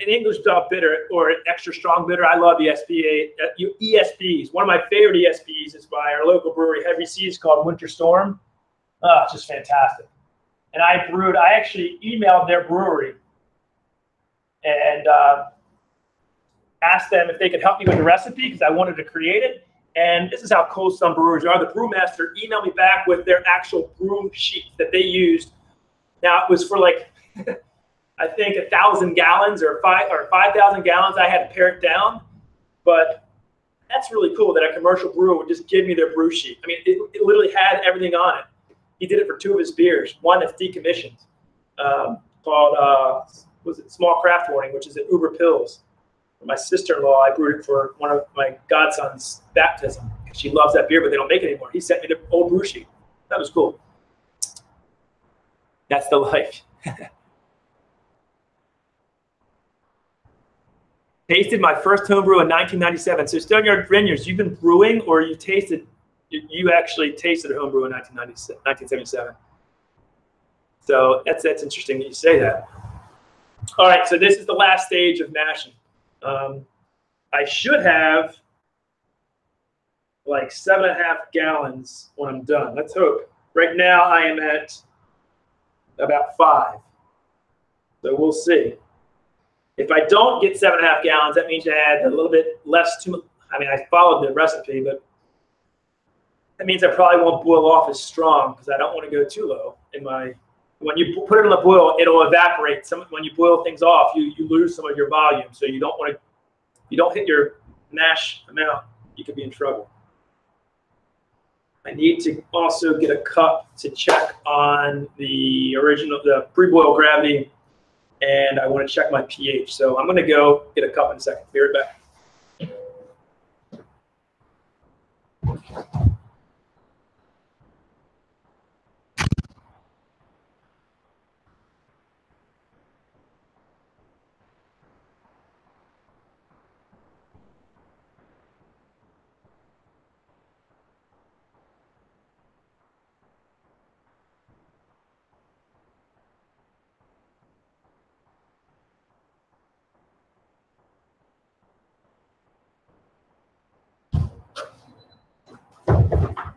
an English style bitter or an extra strong bitter. I love ESBs. One of my favorite ESBs is by our local brewery, Heavy Seas, called Winter Storm. Oh, it's just fantastic. And I actually emailed their brewery and asked them if they could help me with the recipe because I wanted to create it. And this is how cool some brewers are. The brewmaster emailed me back with their actual brew sheet that they used. Now, it was for like, I think 1,000 gallons or 5,000 gallons. I had to pare it down. But that's really cool that a commercial brewer would just give me their brew sheet. I mean, it literally had everything on it. He did it for 2 of his beers. One that's decommissioned, called was it Small Craft Warning, which is at Uber Pills. For my sister-in-law, I brewed it for one of my godson's baptism. She loves that beer, but they don't make it anymore. He sent me the old brew sheet. That was cool. That's the life. Tasted my first homebrew in 1997. So Stoneyard Vineyards, you've been brewing, or you actually tasted a homebrew in 1977. So that's interesting that you say that. All right, so this is the last stage of mashing. I should have like 7.5 gallons when I'm done. Let's hope. Right now I am at about 5. So we'll see. If I don't get 7.5 gallons, that means I add a little bit less. I mean, I followed the recipe, but that means I probably won't boil off as strong because I don't want to go too low in my. When you put it in the boil, it'll evaporate. When you boil things off, you lose some of your volume. So you don't want to. If you don't hit your mash amount, you could be in trouble. I need to also get a cup to check on the pre-boil gravity, and I want to check my pH. So I'm going to go get a cup in a second. Be right back.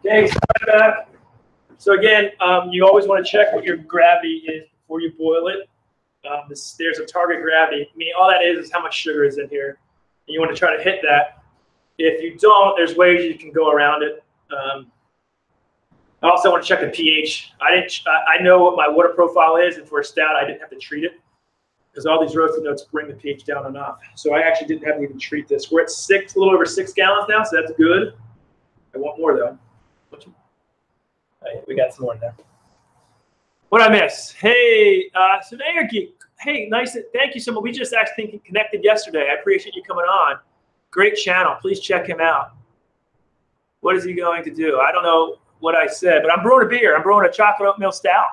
Okay, back. So again, you always want to check what your gravity is before you boil it. There's a target gravity. I mean, all that is how much sugar is in here. And you want to try to hit that. If you don't, there's ways you can go around it. I also want to check the pH. I know what my water profile is, and for a stout, I didn't have to treat it because all these roasted notes bring the pH down enough. So I actually didn't have to even treat this. We're at a little over 6 gallons now, so that's good. I want more though. Right, we got some more now. What I miss? Hey, Surveyor Geek. Hey, nice. Thank you so much. We just actually connected yesterday. I appreciate you coming on. Great channel. Please check him out. What is he going to do? I don't know what I said, but I'm brewing a beer. I'm brewing a chocolate oatmeal stout.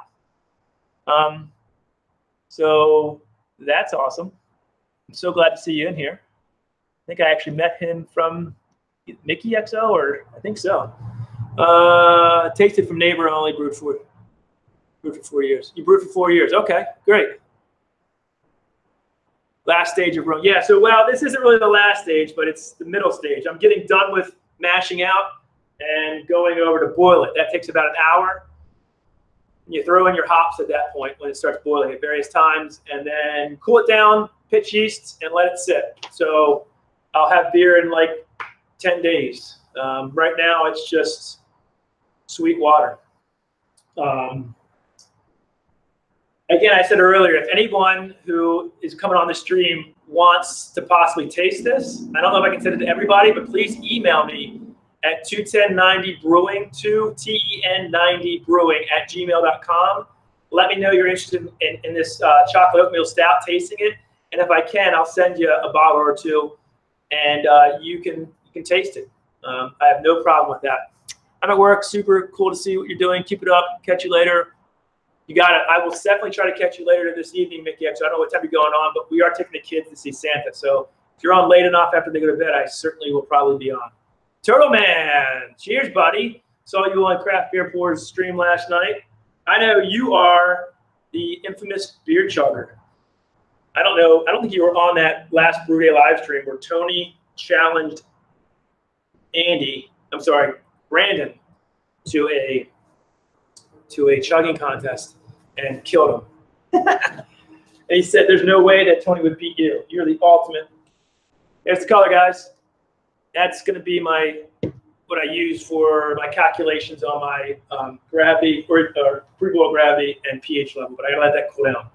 So that's awesome. I'm so glad to see you in here. I think I actually met him from Mickey XO, or I think so. Tasted from neighbor only, brewed for 4 years. You brewed for 4 years. Okay, great. Last stage of brewing. Yeah, so, well, this isn't really the last stage, but it's the middle stage. I'm getting done with mashing out and going over to boil it. That takes about an hour. You throw in your hops at that point when it starts boiling at various times, and then cool it down, pitch yeast, and let it sit. So I'll have beer in like 10 days. Right now, it's just sweet water. Again, I said earlier, if anyone who is coming on the stream wants to possibly taste this, I don't know if I can send it to everybody, but please email me at 21090brewing, 2ten90brewing@gmail.com. Let me know you're interested in this chocolate oatmeal stout, tasting it, and if I can, I'll send you a bottle or two, and you can taste it. I have no problem with that. I'm at work. Super cool to see what you're doing. Keep it up. Catch you later. You got it. I will definitely try to catch you later this evening, Mickey. So I don't know what time you're going on, but we are taking the kids to see Santa. So if you're on late enough after they go to bed, I certainly will probably be on. Turtle Man, cheers, buddy. Saw you on Craft Beer Pours stream last night. I know you are the infamous beer chugger. I don't know. I don't think you were on that last Brew Day live stream where Tony challenged Brandon to a chugging contest and killed him. And he said, there's no way that Tony would beat you. You're the ultimate. There's the color, guys. That's going to be what I use for my calculations on my gravity or pre-boil gravity and pH level, but I got to let that cool down.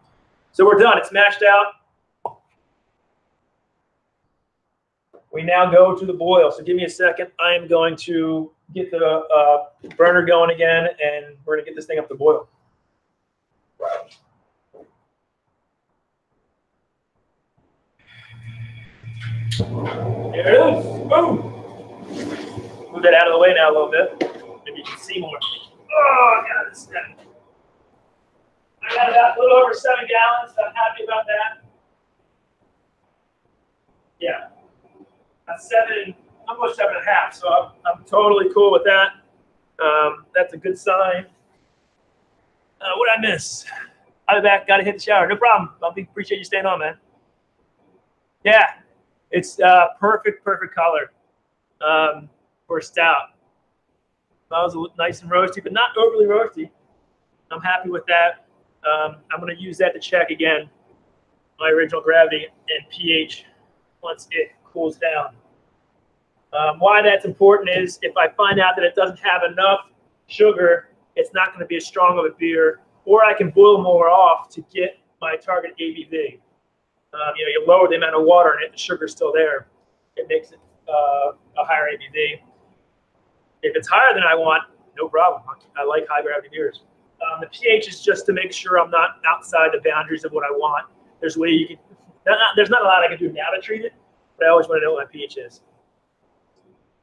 So we're done. It's mashed out. We now go to the boil. So give me a second. I am going to get the burner going again, and we're going to get this thing up to boil. There it is. Boom. Move that out of the way now a little bit. Maybe you can see more. Oh, God, this is I got about a little over 7 gallons, so I'm happy about that. Yeah. That's almost 7.5, so I'm totally cool with that. That's a good sign. What did I miss? I'll be back. Got to hit the shower. No problem. Appreciate you staying on, man. Yeah, it's perfect color for a stout. Smells nice and roasty, but not overly roasty. I'm happy with that. I'm going to use that to check again my original gravity and pH once it cools down. Why that's important is if I find out that it doesn't have enough sugar, it's not going to be as strong of a beer, or I can boil more off to get my target ABV. You lower the amount of water in it, the sugar's still there. It makes it a higher ABV. If it's higher than I want, no problem. I like high gravity beers. The pH is just to make sure I'm not outside the boundaries of what I want. There's not a lot I can do now to treat it, but I always want to know what my pH is.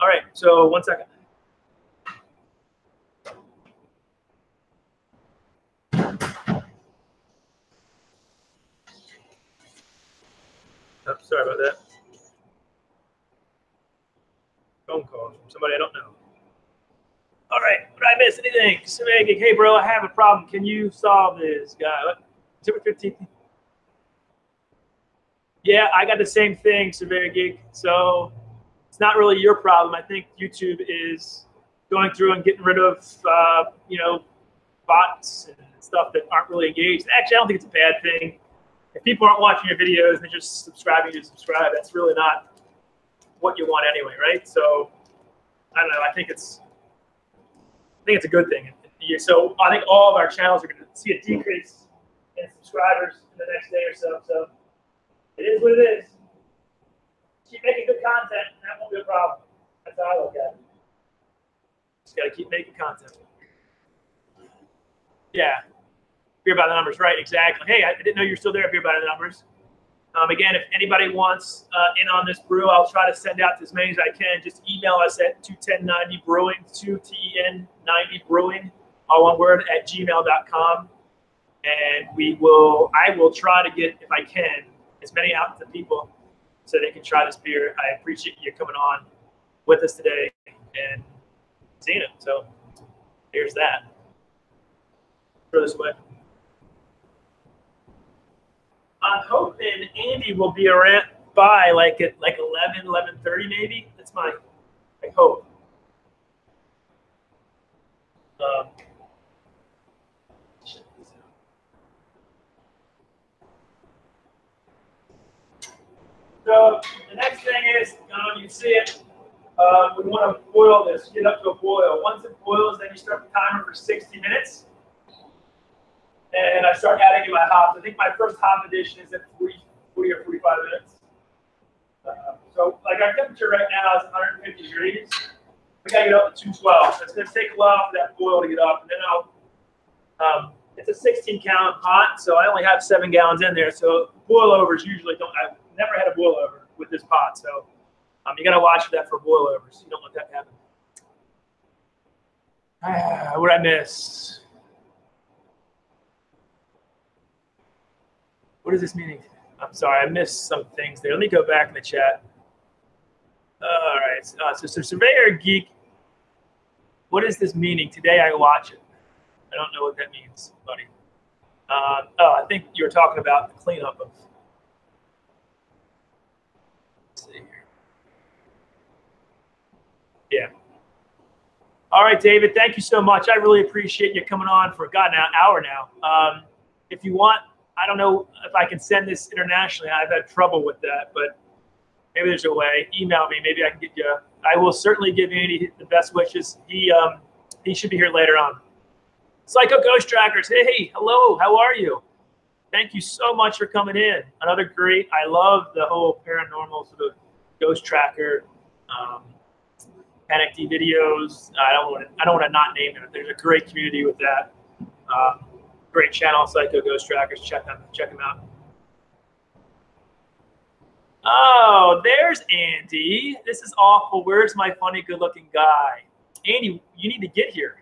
All right, so 1 second. Oh, sorry about that. Phone call from somebody I don't know. All right, did I miss anything? Hey, bro, I have a problem. Can you solve this, guy? September 15th. Yeah, I got the same thing, Surveyor Geek. So it's not really your problem. I think YouTube is going through and getting rid of, bots and stuff that aren't really engaged. Actually, I don't think it's a bad thing. If people aren't watching your videos, they're just subscribing to subscribe. That's really not what you want anyway, right? So I don't know. I think it's a good thing. So I think all of our channels are going to see a decrease and subscribers in the next day or so. So it is what it is. Keep making good content, and that won't be a problem. That's how I look at it. Just got to keep making content. Yeah. Beer by the numbers, right? Exactly. Hey, I didn't know you were still there. Beer by the numbers. Again, if anybody wants in on this brew, I'll try to send out as many as I can. Just email us at 21090brewing, 2ten90brewing, all one word, at gmail.com. And I will try to get, if I can, as many out to people so they can try this beer. I appreciate you coming on with us today and seeing it. So here's that. Throw this away. I'm hoping Andy will be around by like at 11, 11:30 maybe. That's my hope. So the next thing is, you can see it. We want to boil this, get up to a boil. Once it boils, then you start the timer for 60 minutes. And I start adding in my hops. I think my first hop addition is at 40 or 45 minutes. So like our temperature right now is 150 degrees. We gotta get up to 212. So it's gonna take a while for that boil to get up. And then it's a 16 count pot, so I only have 7 gallons in there. So boil overs usually don't, I've never had a boil over with this pot. So you gotta watch that for boil overs. You don't want that to happen. What did I miss? What is this meaning? I'm sorry, I missed some things there. Let me go back in the chat. All right, so Surveyor Geek, what is this meaning? Today I watch it. I don't know what that means, buddy. I think you were talking about the cleanup of. Let's see here. Yeah. All right, David, thank you so much. I really appreciate you coming on for, God, an hour now. If you want, I don't know if I can send this internationally. I've had trouble with that, but maybe there's a way. Email me. Maybe I can get you. I will certainly give Andy the best wishes. He should be here later on. Psycho Ghost Trackers. Hey, hello. How are you? Thank you so much for coming in. Another great. I love the whole paranormal sort of ghost tracker, Panic D videos. I don't want to not name it. There's a great community with that. Great channel, Psycho Ghost Trackers. Check them out. Oh, there's Andy. This is awful. Where's my funny, good-looking guy? Andy, you need to get here.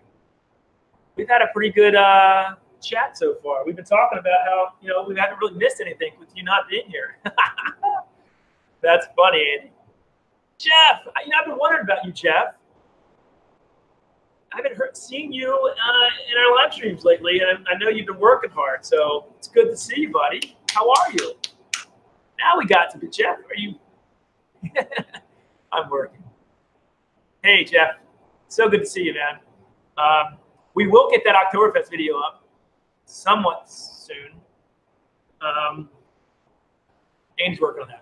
We've had a pretty good chat so far. We've been talking about how, we haven't really missed anything with you not being here. That's funny, Andy. Jeff, I've been wondering about you, Jeff. I haven't seen you in our live streams lately, and I know you've been working hard, so it's good to see you, buddy. How are you? Now we got to be Jeff. Are you? I'm working. Hey, Jeff. So good to see you, man. We will get that Oktoberfest video up somewhat soon. Andy's working on that.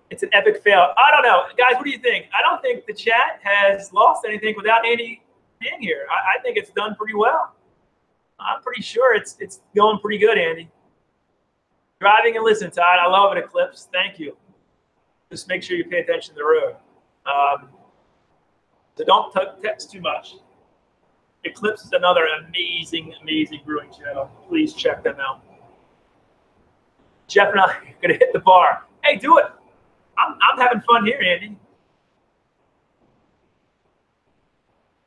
It's an epic fail. I don't know. Guys, what do you think? I don't think the chat has lost anything without Andy being here. I think it's done pretty well. I'm pretty sure it's going pretty good, Andy. Driving and listen, Todd. I love it, Eclipse. Thank you. Just make sure you pay attention to the road. So don't text too much. Eclipse is another amazing, amazing brewing channel. Please check them out. Jeff and I are going to hit the bar. Hey, do it. I'm having fun here, Andy.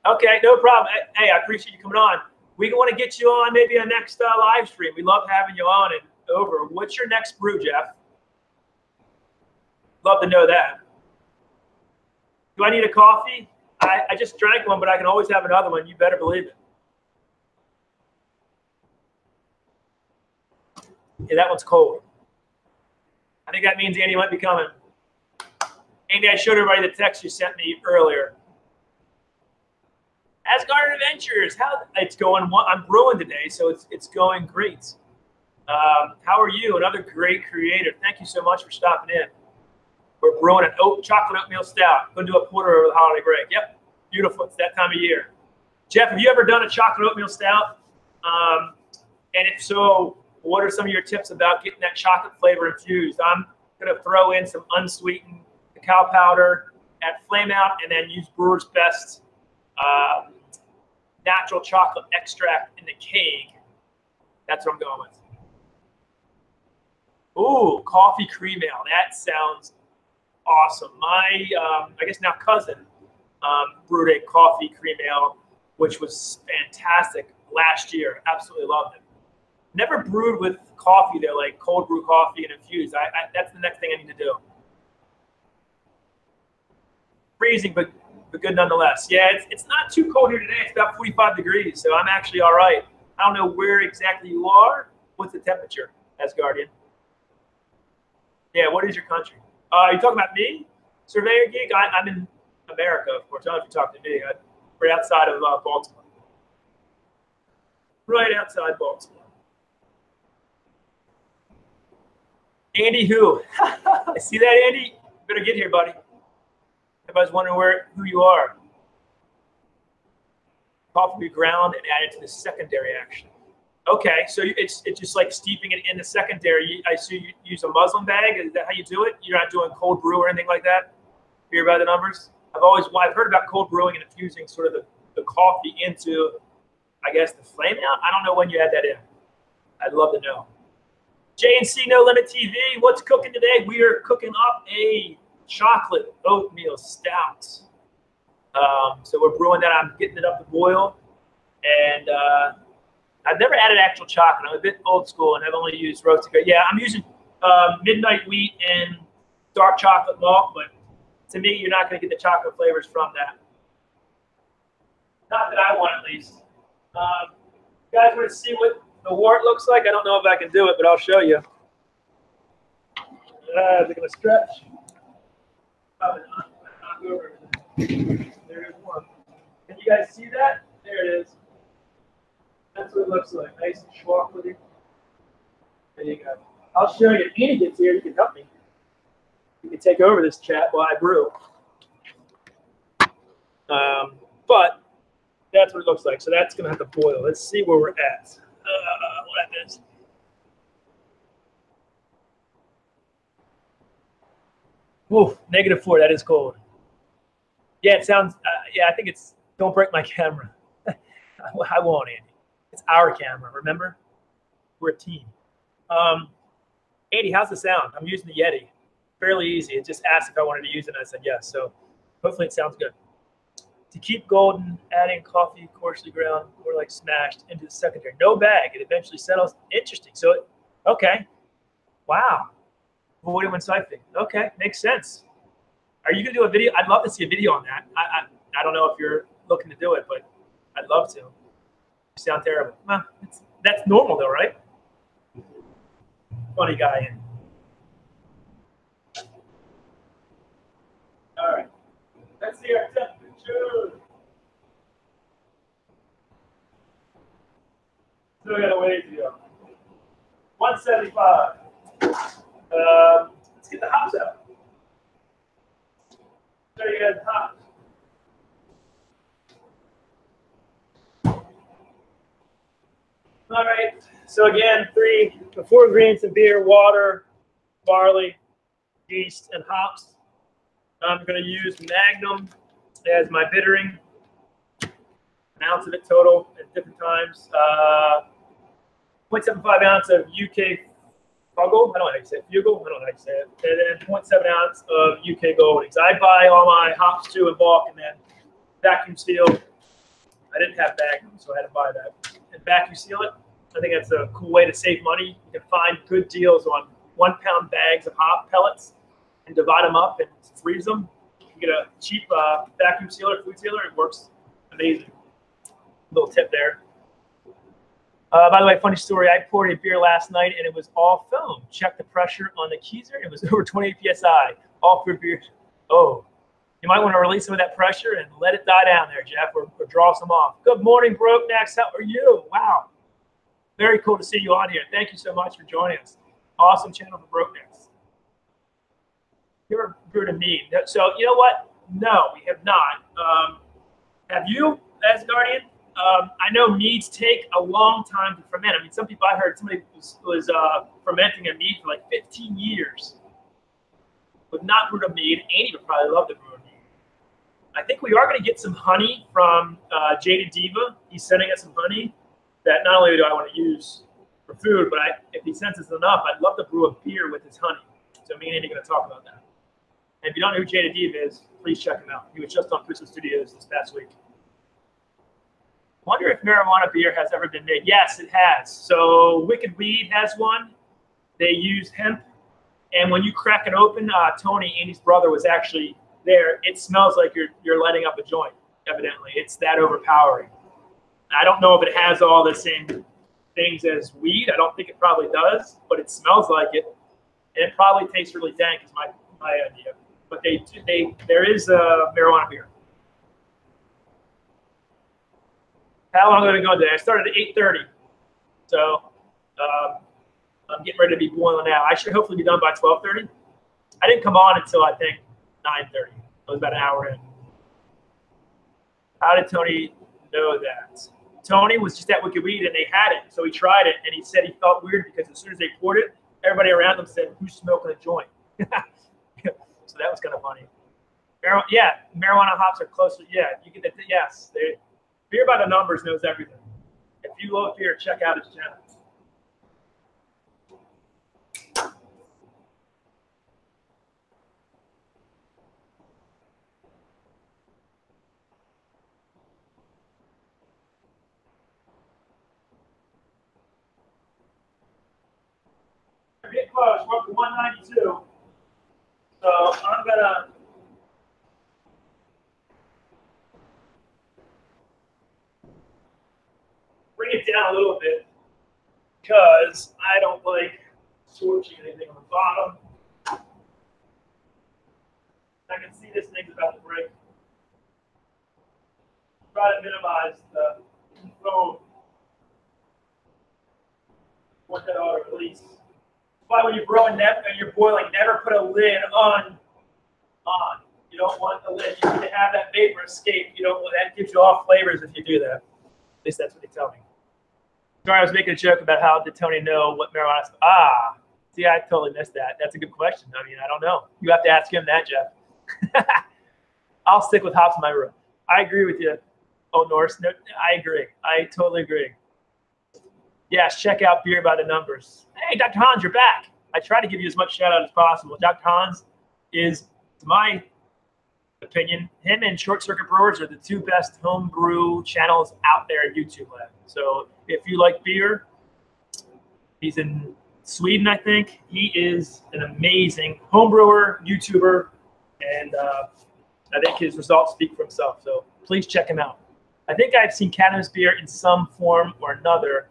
Okay, no problem. Hey, I appreciate you coming on. We want to get you on maybe a next live stream. We love having you on and over. What's your next brew, Jeff? Love to know that. Do I need a coffee? I just drank one, but I can always have another one. You better believe it. Yeah, that one's cold. I think that means Andy might be coming. Andy, I showed everybody the text you sent me earlier. Asgard Adventures, how it's going? I'm brewing today, so it's going great. How are you? Another great creator. Thank you so much for stopping in. We're brewing an chocolate oatmeal stout. Going to do a porter over the holiday break. Yep, beautiful. It's that time of year. Jeff, have you ever done a chocolate oatmeal stout? And if so, what are some of your tips about getting that chocolate flavor infused? I'm going to throw in some unsweetened cacao powder at flame out and then use Brewer's Best natural chocolate extract in the keg. That's what I'm going with. Ooh, coffee cream ale. That sounds awesome. My, I guess now cousin brewed a coffee cream ale, which was fantastic last year. Absolutely loved it. Never brewed with coffee though, like cold brew coffee and infused. That's the next thing I need to do. Freezing, but good nonetheless. Yeah, it's not too cold here today. It's about 45 degrees, so I'm actually all right. I don't know where exactly you are. What's the temperature, Asgardian? Yeah, what is your country? You talking about me? Surveyor gig? I'm in America, of course. I don't know if you talk to me. I'm right outside of Baltimore. Right outside Baltimore. Andy who? I see that, Andy? Better get here, buddy. Everybody's wondering who you are. Coffee be ground and added to the secondary action. Okay, so it's just like steeping it in the secondary. I see you use a muslin bag. Is that how you do it? You're not doing cold brew or anything like that? Hear about the numbers? I've heard about cold brewing and infusing sort of the coffee into, I guess, the flame out. I don't know when you add that in. I'd love to know. J&C No Limit TV, what's cooking today? We are cooking up a chocolate oatmeal stout. So we're brewing that. I'm getting it up to boil. And I've never added actual chocolate. I'm a bit old school and I've only used roasted. Yeah, I'm using midnight wheat and dark chocolate malt, but to me, you're not going to get the chocolate flavors from that. Not that I want, at least. You guys want to see what the wort looks like? I don't know if I can do it, but I'll show you. Is it going to stretch? Probably not. There's one. Can you guys see that? There it is. That's what it looks like. Nice and chocolatey. There you go. I'll show you. If Annie gets here, you can help me. You can take over this chat while I brew. But that's what it looks like. So that's going to have to boil. Let's see where we're at. What that is. Woof, -4. That is cold. Yeah, it sounds. Yeah, I think it's. Don't break my camera. I won't, Andy. It's our camera. Remember, we're a team. Andy, how's the sound? I'm using the Yeti. Fairly easy. It just asked if I wanted to use it, and I said yes. So hopefully it sounds good. To keep golden, adding coffee coarsely ground or like smashed into the secondary. No bag. It eventually settles. Interesting. So, okay. Wow. Avoiding when siphoning. Okay, makes sense. Are you gonna do a video? I'd love to see a video on that. I don't know if you're looking to do it, but I'd love to. You sound terrible. Well, that's normal though, right? Funny guy in. All right. Let's see our temperature. Still got a ways to go. 175. Let's get the hops out. Show you guys the hops. All right. So again, 4 ingredients of beer: water, barley, yeast, and hops. I'm going to use Magnum as my bittering. An ounce of it total at different times. 0.75 ounce of UK Fuggle. I don't know how you say it. Fugle. I don't know how you say it. And then 0.7 ounce of UK Goldings. I buy all my hops too in bulk and then vacuum seal. I didn't have Magnum, so I had to buy that. And vacuum seal it. I think that's a cool way to save money. You can find good deals on 1-pound bags of hop pellets and divide them up and freeze them. You can get a cheap vacuum sealer, food sealer. It works amazing. Little tip there. By the way, funny story. I poured a beer last night and it was all foam. Check the pressure on the keezer. It was over 28 psi. All for beer. Oh, you might want to release some of that pressure and let it die down there, Jeff, or draw some off. Good morning, Broke Next. How are you? Wow. Very cool to see you on here. Thank you so much for joining us. Awesome channel for Broke Next. You're brewed in mead. So, you know what? No, we have not. Have you, Asgardian? I know meads take a long time to ferment. I mean, some people, I heard somebody was fermenting a mead for like 15 years. Would not brew a mead. Andy would probably love to brew a mead. I think we are going to get some honey from Jaded Diva. He's sending us some honey that not only do I want to use for food, but if he sends us enough, I'd love to brew a beer with his honey. So me and Andy are going to talk about that. And if you don't know who Jaded Diva is, please check him out. He was just on Crystal Studios this past week. Wonder if marijuana beer has ever been made. Yes, it has. So Wicked Weed has one. They use hemp. And when you crack it open, Tony, Andy's brother, was actually there. It smells like you're lighting up a joint, evidently. It's that overpowering. I don't know if it has all the same things as weed. I don't think it probably does, but it smells like it. And it probably tastes really dank is my idea. But there is a marijuana beer. How long have I been going today? I started at 8:30. So I'm getting ready to be boiling now. I should hopefully be done by 12:30. I didn't come on until I think 9:30. It was about an hour in. How did Tony know that? Tony was just at Wicked Weed and they had it. So he tried it and he said he felt weird because as soon as they poured it, everybody around him said, "Who's smoking a joint?" So that was kind of funny. Yeah, marijuana hops are closer. Yeah, you get that. Yes. Beer by the Numbers knows everything. If you love beer, check out his channel. We're getting close. We're up to 192. So I'm going to bring it down a little bit because I don't like scorching anything on the bottom. I can see this thing's about to break. Try to minimize the foam. Want that auto release. That's why when you're brewing and you're boiling, never put a lid on. You don't want the lid. You need to have that vapor escape. That gives you off flavors if you do that. At least that's what they tell me. Sorry, I was making a joke about how did Tony know what marijuana is. See, I totally missed that. That's a good question. I mean, I don't know. You have to ask him that, Jeff. I'll stick with hops in my room. I agree with you. Oh, Norse. No, I agree. I totally agree. Yes, check out Beer by the Numbers. Hey, Dr. Hans, you're back. I try to give you as much shout out as possible. Dr. Hans is, to my opinion, him and Short Circuit Brewers are the two best homebrew channels out there at YouTube land. So if you like beer, he's in Sweden, I think. He is an amazing homebrewer, YouTuber, and I think his results speak for himself. So please check him out. I think I've seen cannabis beer in some form or another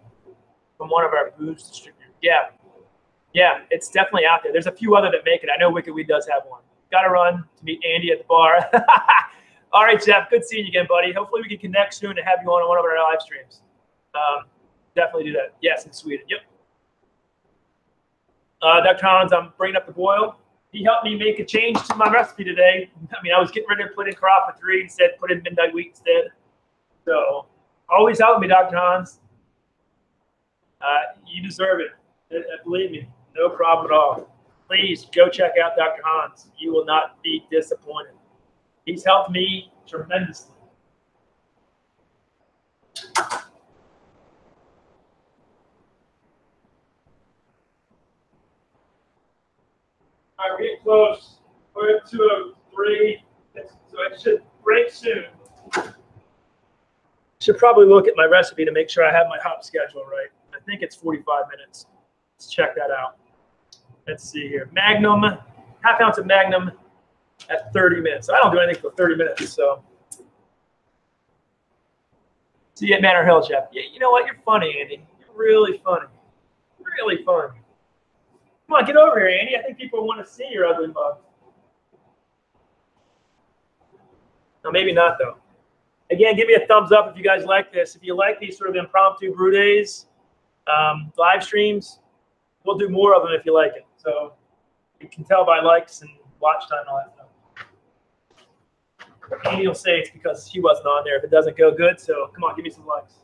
from one of our booze distributors. Yeah, it's definitely out there. There's a few other that make it. I know Wicked Weed does have one. Got to run to meet Andy at the bar. All right, Jeff, good seeing you again, buddy. Hopefully we can connect soon and have you on one of our live streams. Definitely do that. Yes, in Sweden. Yep. Dr. Hans, I'm bringing up the boil. He helped me make a change to my recipe today. I mean, I was getting ready to put in Carafa 3 instead, put in Midnight Wheat instead. So always help me, Dr. Hans. You deserve it. Believe me, no problem at all. Please go check out Dr. Hans. You will not be disappointed. He's helped me tremendously. All right, we're getting close. We're at 2:03, so I should break soon. Should probably look at my recipe to make sure I have my hop schedule right. I think it's 45 minutes. Let's check that out. Let's see here. Magnum, half ounce of Magnum at 30 minutes. So I don't do anything for 30 minutes. So see you at Manor Hill, Jeff. Yeah, you know what? You're funny, Andy. You're really funny. Really funny. Come on, get over here, Andy. I think people want to see your ugly mug. No, maybe not, though. Again, give me a thumbs up if you guys like this. If you like these sort of impromptu brew days, live streams, we'll do more of them if you like it. So you can tell by likes and watch time and all that stuff. Andy will say it's because he wasn't on there if it doesn't go good. So come on, give me some likes.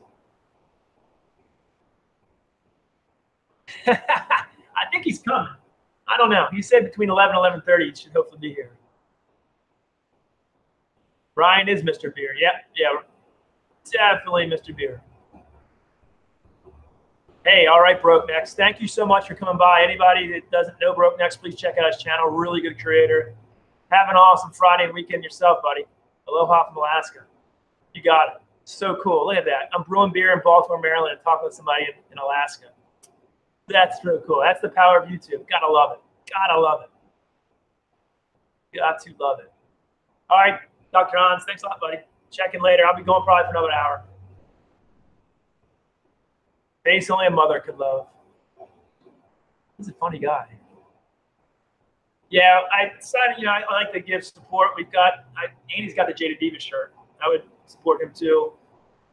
I think he's coming. I don't know. He said between 11 and 11:30 he should hopefully be here. Ryan is Mr. Beer. Yeah, definitely Mr. Beer. Hey, all right, Broke Next. Thank you so much for coming by. Anybody that doesn't know Broke Next, please check out his channel. Really good creator. Have an awesome Friday and weekend yourself, buddy. Aloha from Alaska. You got it. So cool. Look at that. I'm brewing beer in Baltimore, Maryland, and talking with somebody in Alaska. That's really cool. That's the power of YouTube. Gotta love it. Gotta love it. Got to love it. All right, Dr. Hans, thanks a lot, buddy. Check in later. I'll be going probably for another hour. Face only a mother could love. He's a funny guy. Yeah, I decided, I like to give support. Andy's got the Jada Diva shirt. I would support him too.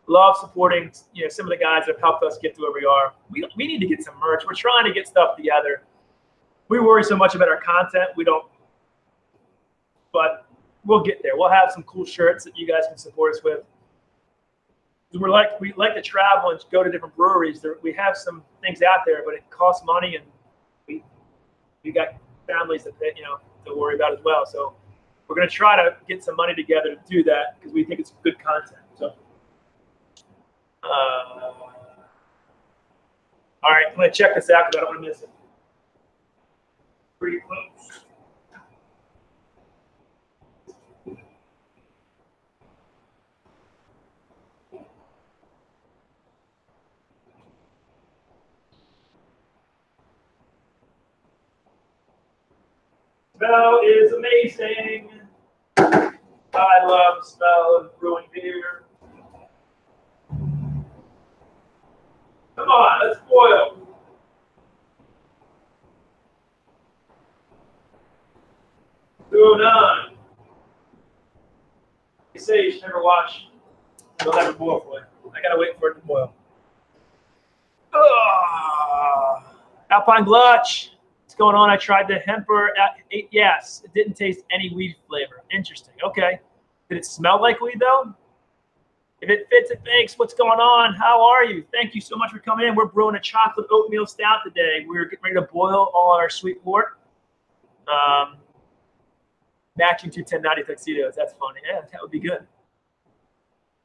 Love supporting, some of the guys that have helped us get to where we are. We need to get some merch. We're trying to get stuff together. We worry so much about our content. We don't, but we'll get there. We'll have some cool shirts that you guys can support us with. We like to travel and go to different breweries. We have some things out there, but it costs money, and we got families that to worry about as well. So we're going to try to get some money together to do that because we think it's good content. So, all right, I'm going to check this out because I don't want to miss it. Pretty close. Smell is amazing. I love the smell of brewing beer. Come on, let's boil. None. They say you should never watch. It'll never boil for you. I gotta wait for it to boil. Alpine Glutch. What's going on? I tried the Hemper at 8. Yes, it didn't taste any weed flavor. Interesting. Okay. Did it smell like weed though? If it fits, it makes. What's going on? How are you? Thank you so much for coming in. We're brewing a chocolate oatmeal stout today. We're getting ready to boil all our sweet wort. Matching to 1090 tuxedos. That's funny. Yeah, that would be good.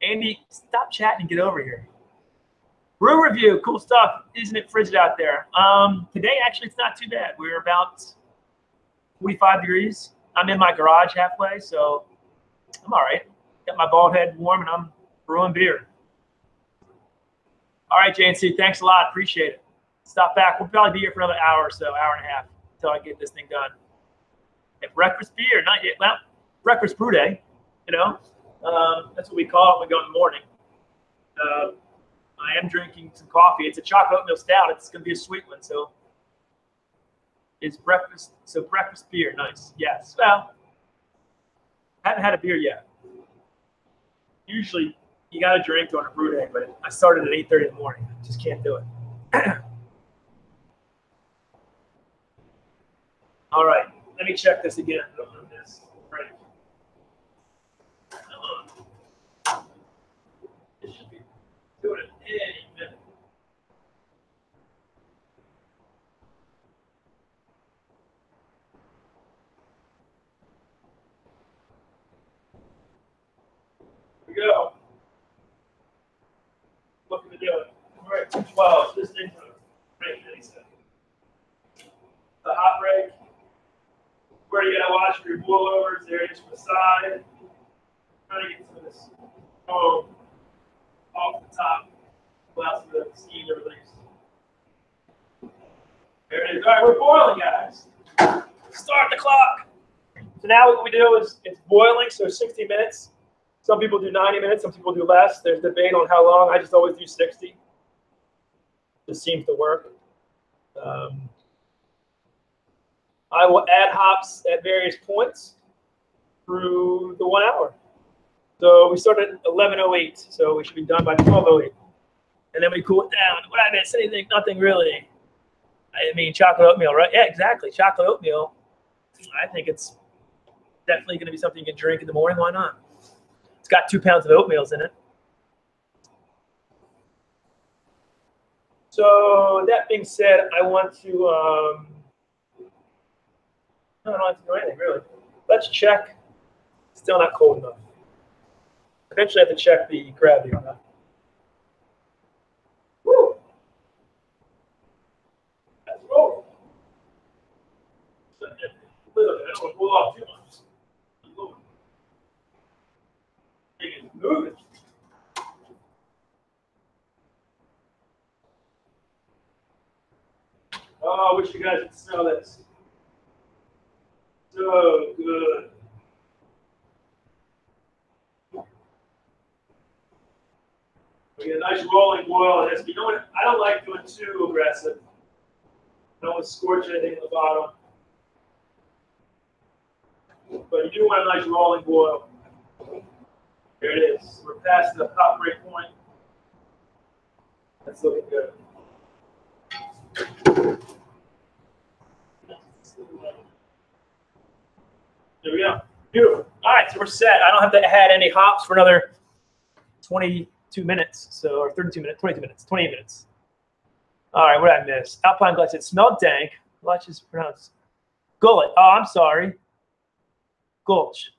Andy, stop chatting and get over here. Brew review, cool stuff. Isn't it frigid out there? Today, actually, it's not too bad. We're about 45 degrees. I'm in my garage halfway, so I'm all right. Got my bald head warm, and I'm brewing beer. All right, JNC, thanks a lot. Appreciate it. Stop back. We'll probably be here for another hour or so, hour and a half, until I get this thing done. At breakfast beer, not yet. Well, breakfast brew day, that's what we call it when we go in the morning. I am drinking some coffee. It's a chocolate oatmeal stout. It's going to be a sweet one. So it's breakfast. So breakfast beer. Nice. Yes. Well, I haven't had a beer yet. Usually you got to drink on a brew day, but I started at 8:30 in the morning. Just can't do it. All right. Let me check this again. I don't know this. Right. It should be doing it any minute. Here we go. Looking to do it. All right, 212. This thing's going to break any second. The hot break. Where you gotta watch for your boilovers, there it is from the side. Trying to get some of this foam off the top, allow some of the steam to release. There it is. All right, we're boiling, guys. Start the clock. So now what we do is it's boiling, so 60 minutes. Some people do 90 minutes, some people do less. There's debate on how long. I just always do 60. Just seems to work. I will add hops at various points through the 1 hour. So we started at 11:08, so we should be done by 12:08. And then we cool it down. Would I miss anything? Nothing really. I mean, chocolate oatmeal, right? Yeah, exactly. Chocolate oatmeal. I think it's definitely going to be something you can drink in the morning. Why not? It's got 2 pounds of oatmeal in it. So that being said, I want to, I don't have to do anything really. Let's check. Still not cold enough. Eventually I have to check the gravity on that. Woo! Let's roll. I don't want to pull off too much. It's moving. Oh, I wish you guys could smell this. So good. We get a nice rolling boil. It has to be, you know what? I don't like doing too aggressive. I don't want to scorch anything at the bottom. But you do want a nice rolling boil. There it is. We're past the pop break point. That's looking good. There we go. Beautiful. All right, so we're set. I don't have to add any hops for another 22 minutes. So, or 32 minutes, 22 minutes, 28 minutes. All right, what did I miss? Alpine Gulch. It smelled dank. Gulch is pronounced gullet. Oh, I'm sorry. Gulch.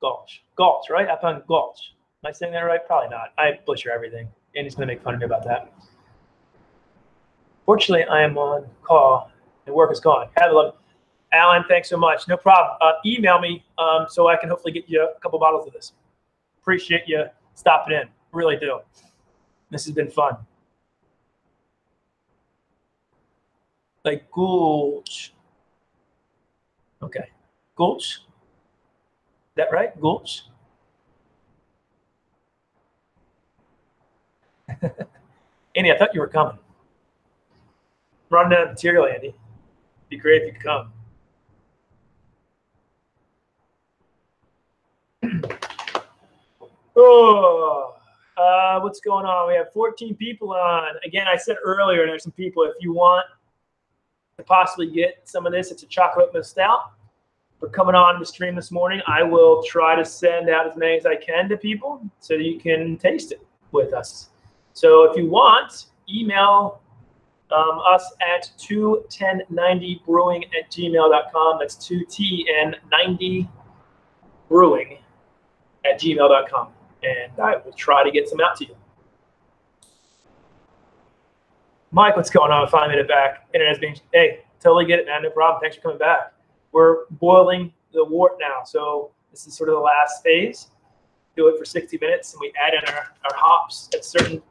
Gulch. Gulch, right? Alpine Gulch. Am I saying that right? Probably not. I butcher everything. Andy's going to make fun of me about that. Fortunately, I am on call and work is gone. Have a love. Alan, thanks so much. No problem. Email me so I can hopefully get you a couple bottles of this. Appreciate you stopping in. Really do. This has been fun. Like Gulch. Okay. Gulch. Is that right? Gulch. Andy, I thought you were coming. Running out of material, Andy. Be great if you could come. Oh, what's going on? We have 14 people on. Again, I said earlier, there's some people, if you want to possibly get some of this, it's a chocolate oatmeal stout. For coming on the stream this morning, I will try to send out as many as I can to people so that you can taste it with us. So if you want, email us at 21090brewing@gmail.com. That's 21090brewing@gmail.com. And I will try to get some out to you. Mike, what's going on? 5 minutes back. Internet's being, hey, totally get it, man. No problem. Thanks for coming back. We're boiling the wort now. So this is sort of the last phase. Do it for 60 minutes, and we add in our hops at certain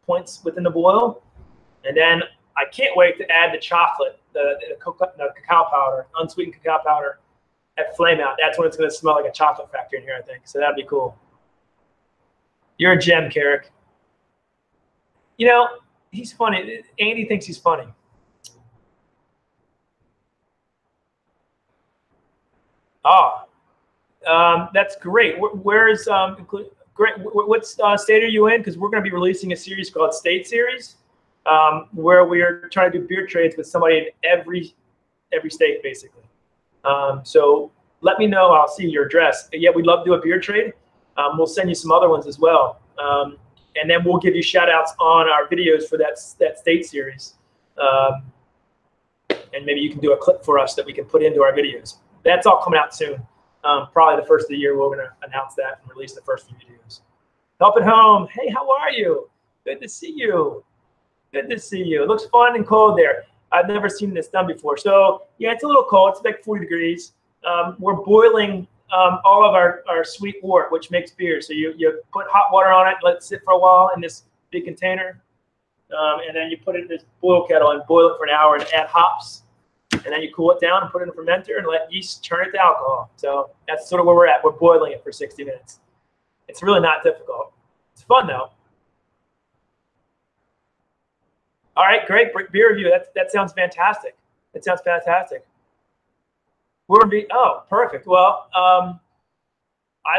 points within the boil. And then I can't wait to add the chocolate, the cacao powder, unsweetened cacao powder at flame out. That's when it's going to smell like a chocolate factory in here, I think. So that'd be cool. You're a gem, Carrick. You know, he's funny. Andy thinks he's funny. That's great. Where's great? What state are you in? Because we're going to be releasing a series called State Series, where we're trying to do beer trades with somebody in every state, basically. So let me know. I'll see your address. Yeah, we'd love to do a beer trade. We'll send you some other ones as well, and then we'll give you shout outs on our videos for that state series, and maybe you can do a clip for us that we can put into our videos. That's all coming out soon. Probably the first of the year, we're going to announce that and release the first few videos. Help at home. Hey, how are you? Good to see you. Good to see you. It looks fun and cold there. I've never seen this done before. So, yeah, it's a little cold. It's like 40 degrees. We're boiling all of our sweet wort, which makes beer. So you put hot water on it, let it sit for a while in this big container, and then you put it in this boil kettle and boil it for an hour and add hops. And then you cool it down and put it in a fermenter and let yeast turn it to alcohol. So that's sort of where we're at. We're boiling it for 60 minutes. It's really not difficult. It's fun, though. All right, great beer review. That sounds fantastic. That sounds fantastic. We're going to be, oh, perfect. Well, I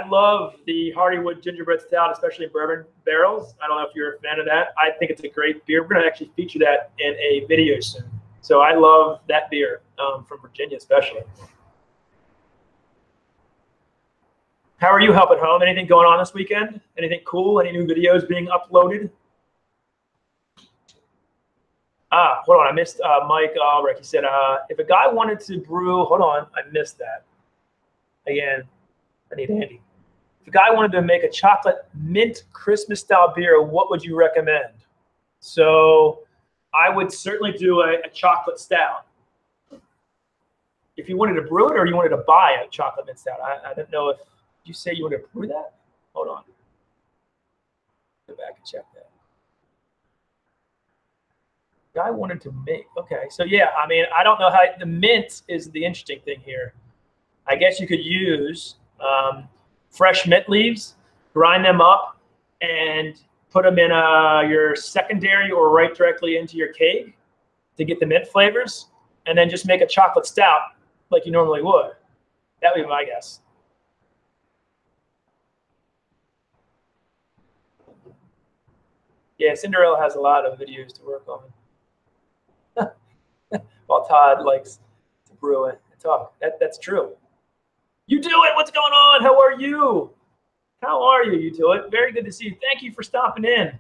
love the Hardywood Gingerbread Stout, especially in bourbon barrels. I don't know if you're a fan of that. I think it's a great beer. We're going to actually feature that in a video soon. So I love that beer from Virginia, especially. How are you, Help at Home? Anything going on this weekend? Anything cool? Any new videos being uploaded? Hold on. I missed Mike Albrecht. He said, if a guy wanted to brew, hold on. I missed that. Again, I need Andy. If a guy wanted to make a chocolate mint Christmas style beer, what would you recommend? So I would certainly do a chocolate stout. If you wanted to brew it or you wanted to buy a chocolate mint stout. I don't know if you say you wanted to brew that. Hold on. Go back and check that. Guy wanted to make. Okay, so yeah, I mean, I don't know how the mint is the interesting thing here. I guess you could use fresh mint leaves, grind them up, and put them in your secondary or right directly into your keg to get the mint flavors, and then just make a chocolate stout like you normally would. That would be my guess. Yeah, Cinderella has a lot of videos to work on. While Todd likes to brew it and talk. That's true. You do it. What's going on? How are you? How are you? You do it. Very good to see you. Thank you for stopping in.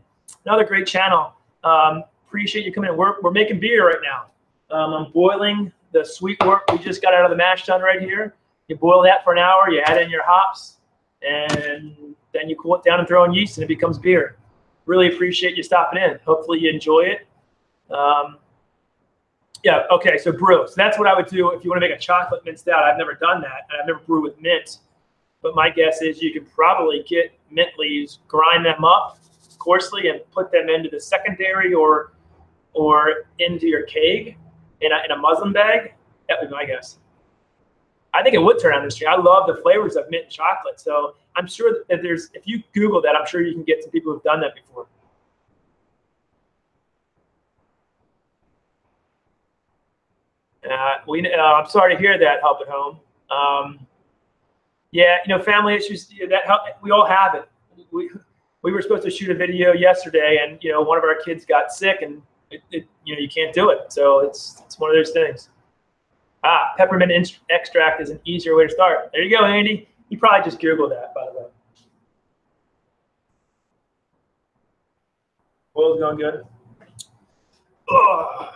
Another great channel. Appreciate you coming in. We're making beer right now. I'm boiling the sweet wort we just got out of the mash tun right here. You boil that for an hour. You add in your hops, and then you cool it down and throw in yeast, and it becomes beer. Really appreciate you stopping in. Hopefully you enjoy it. Yeah, okay, so brew. So that's what I would do if you want to make a chocolate mint stout. I've never done that, and I've never brewed with mint. But my guess is you could probably get mint leaves, grind them up coarsely, and put them into the secondary or into your keg in a muslin bag. That would be my guess. I think it would turn out industry. I love the flavors of mint chocolate. So I'm sure that if you Google that, I'm sure you can get some people who've done that before. I'm sorry to hear that, Help at Home. Yeah, you know, family issues, we all have it. We were supposed to shoot a video yesterday, and, you know, one of our kids got sick, and you can't do it. So it's one of those things. Peppermint extract is an easier way to start. There you go, Andy. You probably just Googled that, by the way. Oil's going good. Oh.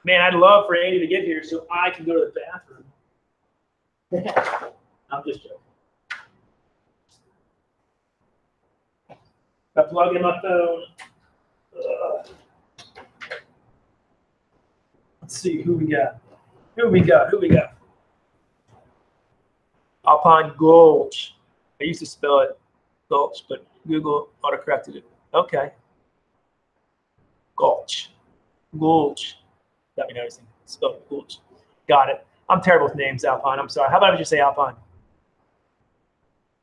Man, I'd love for Andy to get here so I can go to the bathroom. I'm just joking. I plug in my phone. Let's see who we got. Who we got? Alpine Gulch. I used to spell it Gulch, but Google autocorrected it. Okay. Gulch. That be noticing. Spelled Gulch. Got it. I'm terrible with names, Alpine. I'm sorry. How about I just say Alpine?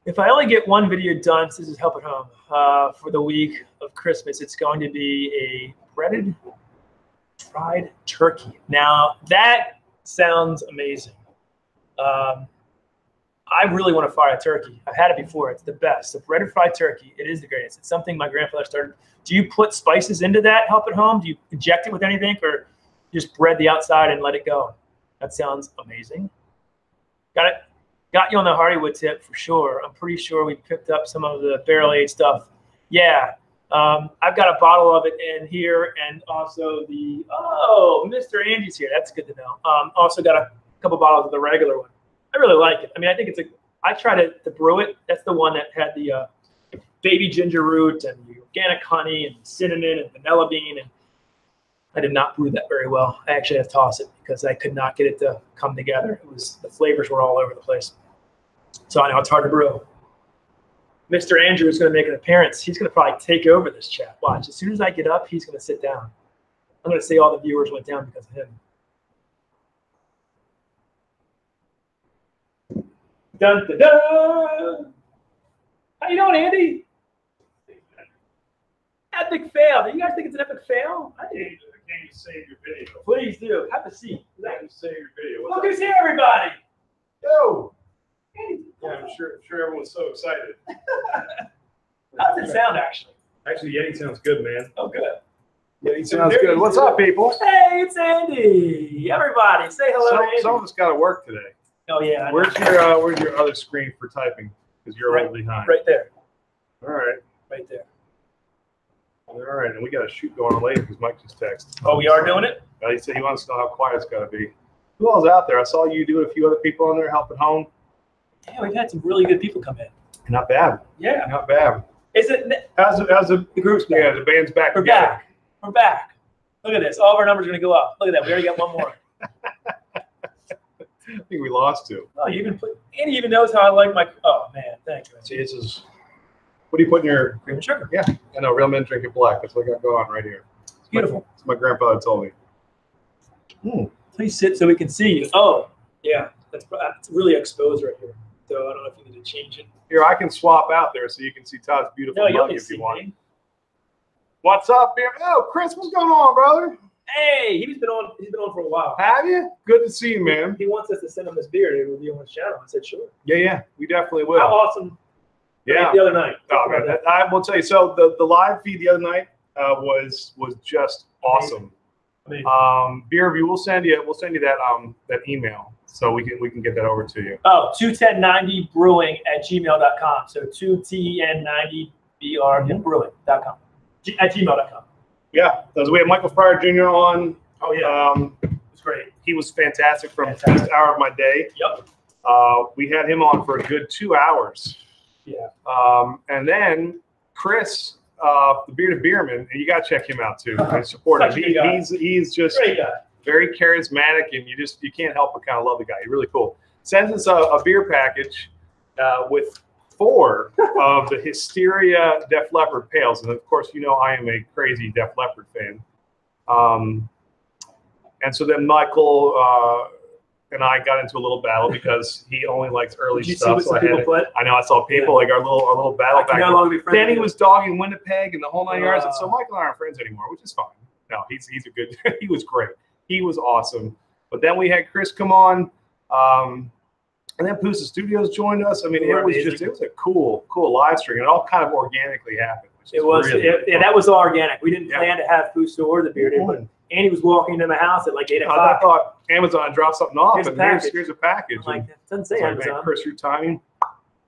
If I only get one video done, so this is Help at Home, for the week of Christmas, it's going to be a breaded fried turkey. Now, that sounds amazing. I really want to fry a turkey. I've had it before. It's the best. So breaded fried turkey, it is the greatest. It's something my grandfather started. Do you put spices into that, Help at Home? Do you inject it with anything, or just bread the outside and let it go? That sounds amazing. Got it. Got you on the Hardywood tip for sure. I'm pretty sure we picked up some of the barrel-aged stuff. Yeah. I've got a bottle of it in here, and also Mr. Andy's here. That's good to know. Also got a couple bottles of the regular one. I really like it. I mean, I think I tried to brew it. That's the one that had the baby ginger root and the organic honey and cinnamon and vanilla bean, and I did not brew that very well. I actually had to toss it because I could not get it to come together. The flavors were all over the place. So I know it's hard to brew. Mr. Andrew is going to make an appearance. He's going to probably take over this chat. Watch. As soon as I get up, he's going to sit down. I'm going to say all the viewers went down because of him. Dun, dun, dun. How you doing, Andy? Epic fail. Do you guys think it's an epic fail? I think. Can you save your video? Please do. Have a seat. Can you save your video? Look who's here, everybody. Yo. Andy. Yeah, I'm sure everyone's so excited. How does it sound, actually? Actually, Yeti sounds good, man. Oh, good. Yeti sounds good. What's up, people? Hey, it's Andy. Everybody, say hello to Andy. Some of us got to work today. Oh, yeah. Where's your other screen for typing? because you're a little behind. Right there. All right. Right there. All right, and we got a shoot going on later because Mike just texted. Oh, we are doing it? He said he wants to know how quiet it's got to be. Who else out there? I saw you do a few other people on there helping home. Yeah, we've had some really good people come in. Not bad. Yeah. Not bad. Is it? How's the group's back? Yeah, the band's back. We're together. back. We're back. Look at this. All of our numbers are going to go up. Look at that. We already got one more. I think we lost two. Oh, Andy even knows how I like my. Oh man, thank you. See, this is. What do you put in your cream and sugar? Yeah, I know. Real men drink it black. That's what I got going right here. It's beautiful. That's my grandfather told me. Please sit so we can see you. Oh, yeah. That's really exposed right here. So I don't know if you need to change it. Here, I can swap out there so you can see Todd's beautiful mug if you want. What's up, here? Oh, Chris, what's going on, brother? Hey, he's been on for a while. Have you? Good to see you, man. He wants us to send him this beer to review on his channel. I said, sure. Yeah, we definitely will. How awesome. Yeah. The other night. Oh, man, I will tell you. So the live feed the other night was just awesome. Amazing. Beer review. We'll send you that email so we can get that over to you. Oh, 21090brewing@gmail.com. So 2ten90br brewing.com at gmail.com. Yeah, we have Michael Fryer Jr. on. Oh yeah, it was great. He was fantastic from the first hour of my day. Yep. We had him on for a good 2 hours. Yeah. And then Chris, the Bearded Beerman, and you got to check him out too. I support him. He's just very charismatic, and you can't help but kind of love the guy. He's really cool. Sends us a beer package with 4 of the Hysteria Def Leppard pails, and of course, you know I am a crazy Def Leppard fan. And so then Michael and I got into a little battle because he only likes early stuff. So I know I saw people like our little battle back. Then he was dogging Winnipeg and the whole 9 yards. And so Michael and I aren't friends anymore, which is fine. No, he's a good. He was great. He was awesome. But then we had Chris come on, and then Pusa Studios joined us. I mean, it was a cool live stream. It all kind of organically happened. That was all organic. We didn't plan to have Pusa or the Bearded, but Andy was walking into my house at like 8 o'clock. I thought Amazon dropped something off, here's a package. I'm like, it doesn't say Amazon. Man, Chris, your timing,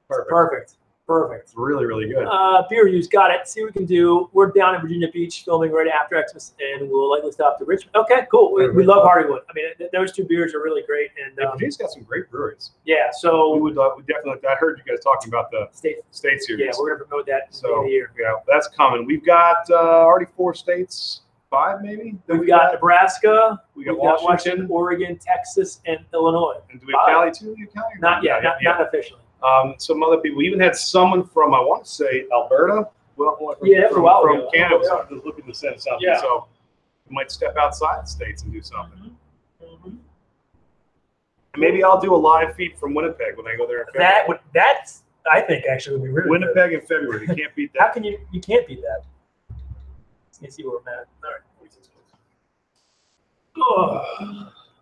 perfect. It's really, really good. Beer reviews, got it. See what we can do. We're down in Virginia Beach filming right after Xmas, and we'll likely stop to Richmond. Okay, cool. We love Hardywood. I mean, those 2 beers are really great. And Virginia's got some great breweries. Yeah, so we definitely. I heard you guys talking about the state series. Yeah, we're gonna promote that. So yeah, that's coming. We've got already 4 states. 5 maybe? We've got Nebraska, we got Washington, Oregon, Texas, and Illinois. And do we have Cali too? Not yet, not officially. Some other people. We even had someone from, I want to say, Alberta. Well, from Canada was looking to send something. Yeah. So we might step outside the states and do something. And maybe I'll do a live feed from Winnipeg when I go there in February. That's I think actually would be really Winnipeg in February. You can't beat that. How can you can't beat that. Let's see where we're at. All right.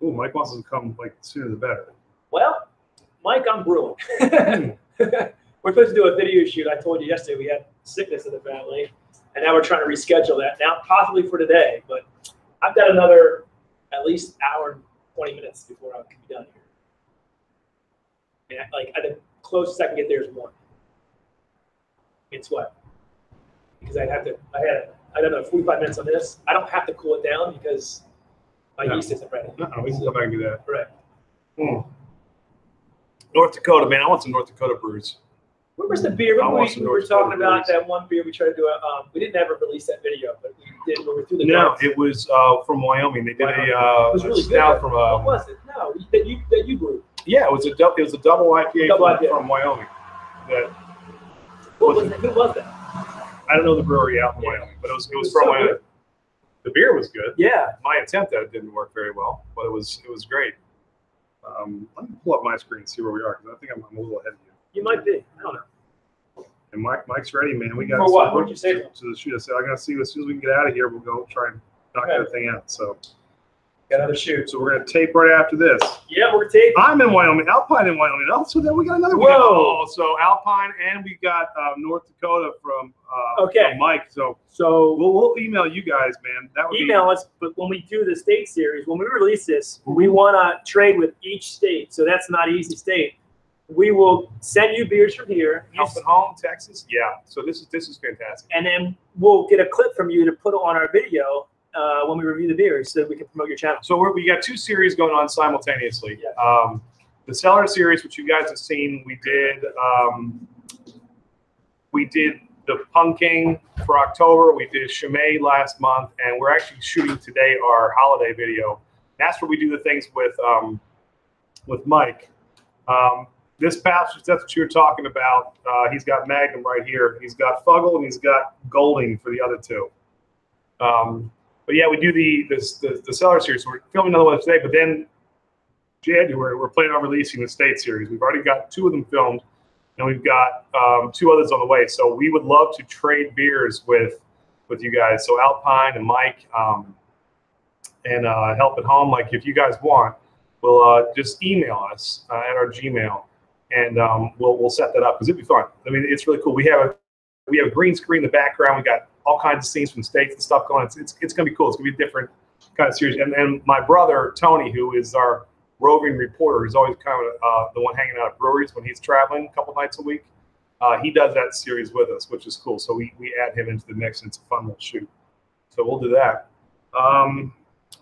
Oh, Mike wants us to come like sooner the better. Well, Mike, I'm brewing. We're supposed to do a video shoot. I told you yesterday we had sickness in the family, and now we're trying to reschedule that. Now, possibly for today, but I've got another at least hour and 20 minutes before I can be done here. And the closest I can get there is 1. It's what? Because I had another 45 minutes on this. I don't have to cool it down because my yeast isn't ready. No, we can go back and do that. Right. North Dakota, man. I want some North Dakota brews. What was the beer? We were talking about that one beer we tried to do. We didn't ever release that video, but we did when we were through the No, it was from Wyoming. They did it was really stout good. From what was it? No, that you brewed. Yeah, it was a double IPA from Wyoming. Who was that? I don't know the brewery out in Wyoming, but it was from Wyoming. Good. The beer was good. Yeah. My attempt at it didn't work very well, but it was great. Let me pull up my screen and see where we are, because I think I'm a little ahead of you. You might be. I don't know. And Mike's ready, man. We got for what? What'd you say? To the shoot. I said, I gotta see as soon as we can get out of here, we'll go try and knock that thing out. So got another shoot. So we're gonna tape right after this. Yeah, we're taping. I'm in Wyoming, Alpine in Wyoming. Oh, so then we got another one. Whoa! So Alpine, and we got North Dakota from Mike. So we'll email you guys, man. That would email us. But when we do the state series, when we release this, we want to trade with each state. So that's not easy state. we will send you beers from here. Helping Home, Texas. Yeah. So this is fantastic. And then we'll get a clip from you to put on our video when we review the beers, so that we can promote your channel. So we got 2 series going on simultaneously. Yeah. The Cellar series, which you guys have seen, we did the Pumpkin for October. We did Chimay last month, and we're actually shooting today our holiday video. That's where we do the things with Mike. This pouch, that's what you were talking about. He's got Magnum right here. He's got Fuggle, and he's got Golding for the other 2. But yeah, we do the Cellar series. So we're filming another one today, but then January we're planning on releasing the State series. We've already got 2 of them filmed, and we've got 2 others on the way. So we would love to trade beers with you guys. So Alpine and Mike and Help at Home. Like, if you guys want, we'll just email us at our Gmail, and we'll set that up because it'd be fun. I mean, it's really cool. We have a green screen in the background. We got all kinds of scenes from States and stuff going on. It's gonna be cool. It's gonna be a different kind of series. And my brother Tony, who is our roving reporter, he's always kind of the one hanging out at breweries when he's traveling a couple nights a week. He does that series with us, which is cool. So we add him into the mix, and it's a fun little shoot. So we'll do that.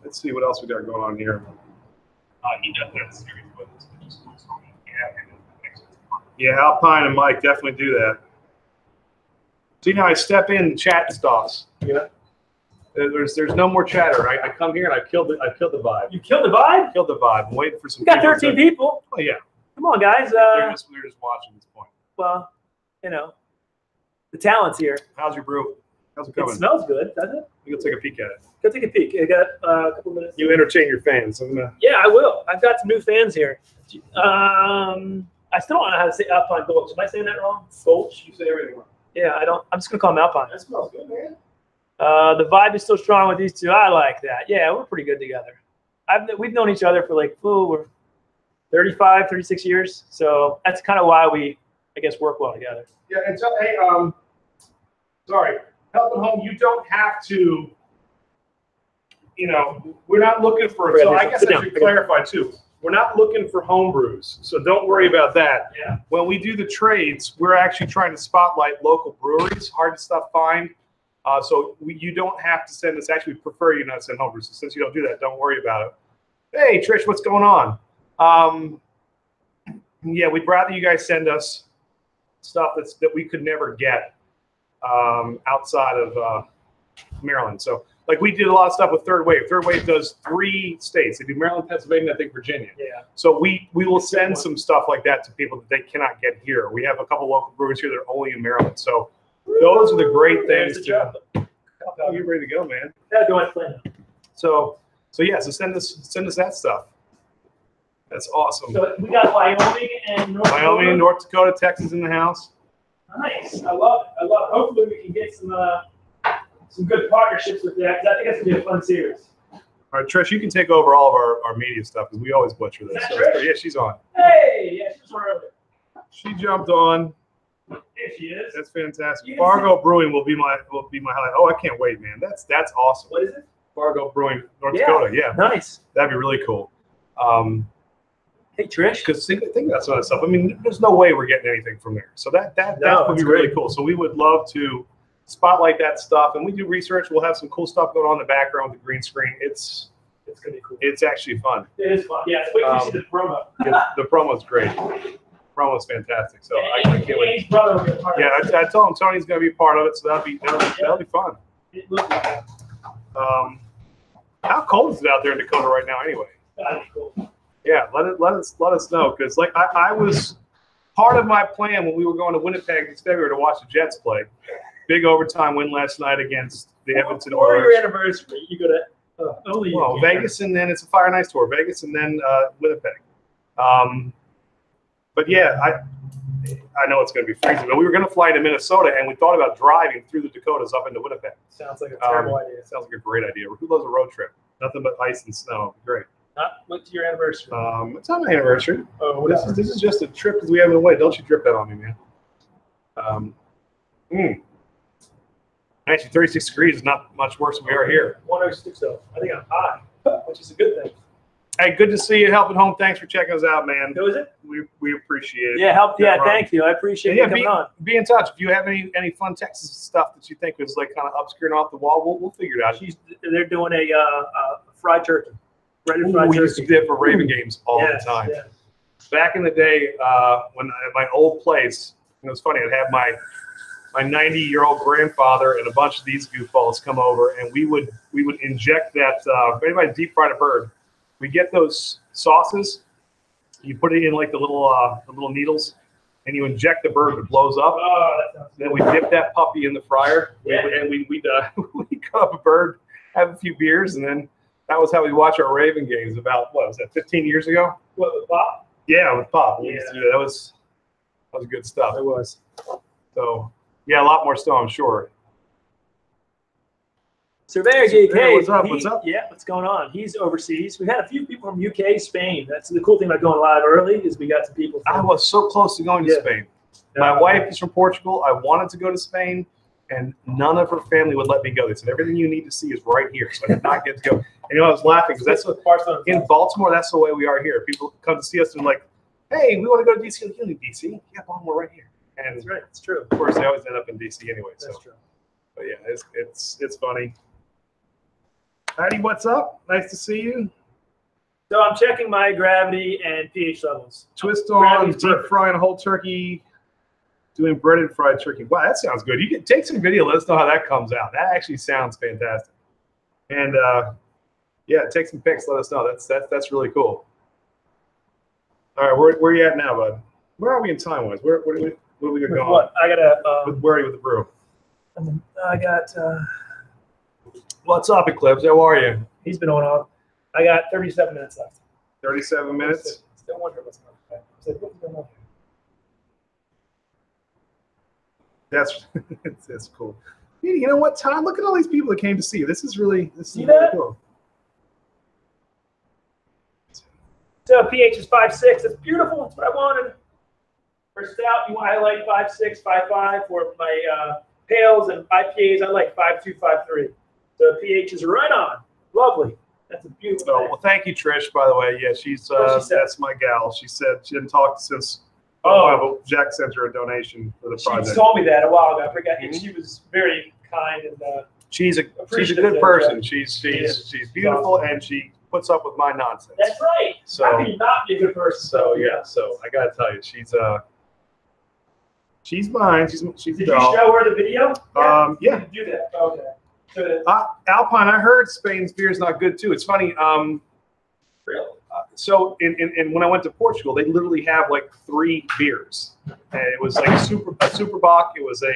Let's see what else we got going on here. He does that series with us, which is cool. So we add him into the mix. Yeah, Alpine and Mike definitely do that. See, now I step in, chat stops. Yeah. There's no more chatter. I come here and I killed the vibe. You killed the vibe? Killed the vibe. I'm waiting for some. You got 13 people. Oh yeah. Come on, guys. We're just watching at this point. Well, you know, the talent's here. How's your brew? How's it coming? It smells good, doesn't it? You go take a peek at it. Go take a peek. I got a couple minutes. You entertain your fans. Yeah, I will. I've got some new fans here. I still don't know how to say Alpine Gulch. Am I saying that wrong? Gulch? You say everything wrong. Yeah, I don't. I'm just gonna call them Alpine. That smells good, man. The vibe is still strong with these 2. I like that. Yeah, we're pretty good together. We've known each other for like, we're 35, 36 years. So that's kind of why we, I guess, work well together. Yeah, and so, hey, sorry, Help at Home, you don't have to, you know, we're not looking for, so I guess I should clarify too. We're not looking for home brews, so don't worry about that. Yeah. When we do the trades, we're actually trying to spotlight local breweries, hard to find. So you don't have to send us. Actually, we prefer you not send home brews. So since you don't do that, don't worry about it. Hey, Trish, what's going on? Yeah, we'd rather you guys send us stuff that we could never get outside of Maryland. So, like, we did a lot of stuff with Third Wave. Third Wave does 3 states. They do Maryland, Pennsylvania, I think Virginia. Yeah. So we will send some stuff like that to people that they cannot get here. We have a couple local brewers here that are only in Maryland. So those are the great things. Oh, you're ready to go, man. Yeah, go ahead, plan. So yeah. So send us that stuff. That's awesome. So we got Wyoming and North Dakota. Wyoming, North Dakota, Texas in the house. Nice. I love it. Hopefully we can get some good partnerships with that, because I think that's going to be a fun series. All right, Trish, you can take over all of our media stuff because we always butcher this. So, yeah, she's on. Hey, yeah, she's on earlier. She jumped on. There she is. That's fantastic. Fargo Brewing will be my highlight. Oh, I can't wait, man. That's awesome. What is it? Fargo Brewing, North Dakota. Yeah. Nice. That'd be really cool. Hey, Trish. Because think about some of that stuff. I mean, there's no way we're getting anything from there. So that would be really cool. So we would love to spotlight that stuff, and we do research. We'll have some cool stuff going on in the background with the green screen. It's gonna be cool. It's actually fun. It is fun. Yeah, wait till you see the promo. The promo's great. The promo's fantastic. So I can't wait. Yeah, I told him Tony's gonna be part of it, so that'll be fun. It looks like it. How cold is it out there in Dakota right now, anyway? Cool. Yeah, let us know, because like I was part of my plan when we were going to Winnipeg this February to watch the Jets play. Big overtime win last night against the Edmonton Oilers. For your anniversary, you go to Vegas, and then it's a Fire and Ice tour. Vegas and then Winnipeg. But yeah, I know it's going to be freezing. But we were going to fly to Minnesota, and we thought about driving through the Dakotas up into Winnipeg. Sounds like a terrible idea. Sounds like a great idea. Who loves a road trip? Nothing but ice and snow. Great. What's your anniversary? It's not my anniversary. Oh, this is just a trip because we haven't been away. Don't you drip that on me, man. Actually, 36 degrees is not much worse than we are here. 106 though. I think I'm high, which is a good thing. Hey, good to see you. Help at Home. Thanks for checking us out, man. Who is it? we appreciate it. Yeah, thank you. I appreciate you coming on. Be in touch. If you have any fun Texas stuff that you think was like kind of obscure and off the wall, we'll figure it out. They're doing a fried turkey. Breaded fried turkey. We used to do it for Raven games all the time. Yeah. Back in the day, when at my old place, it was funny. I'd have my 90-year-old grandfather and a bunch of these goofballs come over, and we would inject that. If anybody deep fried a bird, we get those sauces. You put it in like the little needles, and you inject the bird. It blows up. Then we dip that puppy in the fryer, and we'd cut up a bird, have a few beers, and then that was how we watch our Raven games. About what was that? 15 years ago. What, with Pop? Yeah, with Pop. We used to do that. That was good stuff. It was. So yeah, a lot more still, I'm sure. Surveyor Geek, hey, what's up? What's up? Yeah, what's going on? He's overseas. We've had a few people from UK, Spain. That's the cool thing about going live early is we got some people. I was so close to going to Spain. My wife is from Portugal. I wanted to go to Spain, and none of her family would let me go. They said everything you need to see is right here, so I did not get to go. And I was laughing because that's what in Baltimore. That's the way we are here. People come to see us and like, hey, we want to go to DC. You live in DC? Yeah, Baltimore, right here. And that's right. It's true. Of course, they always end up in DC anyway. That's true. But yeah, it's funny. Patty, what's up? Nice to see you. So I'm checking my gravity and pH levels. Twist on, deep frying a whole turkey, doing breaded fried turkey. Wow, that sounds good. You can take some video. Let us know how that comes out. That actually sounds fantastic. And yeah, take some pics. Let us know. That's really cool. All right, where are you at now, bud? Where are we in time wise? What are we going on? What? I got where are you with the brew? I got. What's up, Eclipse? How are you? He's been on. I got 37 minutes left. 37 minutes? Still wondering what's going on. That's cool. You know what, Todd? Look at all these people that came to see you. This is really really cool. So pH is 5.6. It's beautiful. That's what I wanted. For stout, I like 5.6, 5.5. For my pales and IPAs, I like 5.2, 5.3. So pH is right on. Lovely. That's a beautiful thing. Well, thank you, Trish, by the way. Yeah, she's that's my gal. She said she didn't talk since but Jack sent her a donation for the project. She told me that a while ago. I forgot. She was very kind and she's a good person. She's beautiful and she puts up with my nonsense. That's right. So how can you not be a good person? So yeah, so I gotta tell you, she's mine. She's Did you show her the video? Yeah. Do that. Okay. Alpine, I heard Spain's beer is not good too. It's funny. Really? So in when I went to Portugal, they literally have like 3 beers, and it was like a Superbock. It was a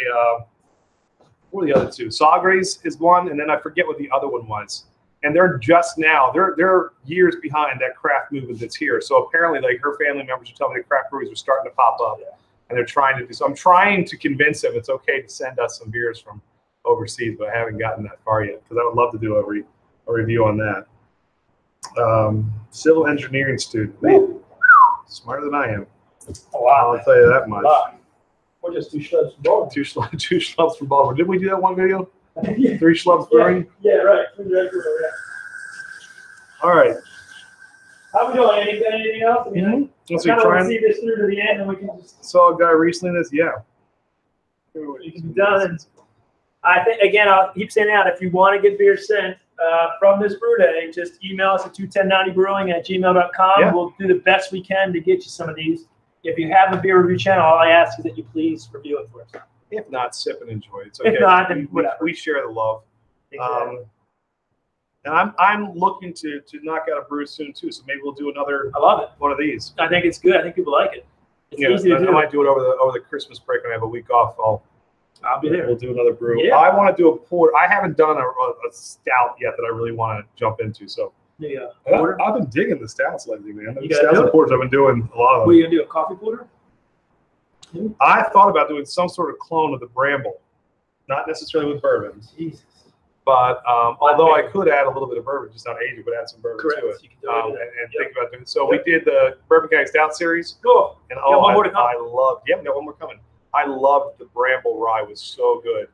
what are the other 2? Sagres is one, and then I forget what the other one was. And they're just now they're years behind that craft movement that's here. So apparently, like her family members are telling me that craft breweries are starting to pop up, and they're trying to do. So I'm trying to convince them it's okay to send us some beers from overseas, but I haven't gotten that far yet because I would love to do a review on that. Civil engineering student. Man, smarter than I am. Oh, wow. I'll tell you that much. Wow. We're just 2 schlubs from Baltimore. Two schlubs from Baltimore. Didn't we do that one video? 3 schlubs brewing? Yeah, right. All right. How we doing? Anything else? I mean, I kind of want to see this through to the end, and we can just. Saw a guy recently that's You can be done. I think again, I'll keep saying that if you want to get beer sent from this brew day, just email us at 21090brewing@gmail.com. Yeah. We'll do the best we can to get you some of these. If you have a beer review channel, all I ask is that you please review it for us. If not, sip and enjoy. It's okay. If not, then whatever. We share the love. Exactly. And I'm looking to knock out a brew soon too. So maybe we'll do another. I love it. One of these. I think it's good. I think people like it. It's easy to do. I might do it over the Christmas break when I have a week off. I'll be there. We'll do another brew. Yeah. I want to do a pour. I haven't done a stout yet that I really want to jump into. So I've been digging the stouts lately, man. The stouts and porters I've been doing a lot of them. What are you gonna do? A coffee porter? I thought about doing some sort of clone of the Bramble, not necessarily with bourbon. Jesus. But although I could add a little bit of bourbon, just not age it, but add some bourbon Correct. to it. You can do it. And think about doing it. So we did the Bourbon County Stout series. Cool. And one more to come. I loved. Yeah, we got one more coming. I loved the Bramble Rye. It was so good.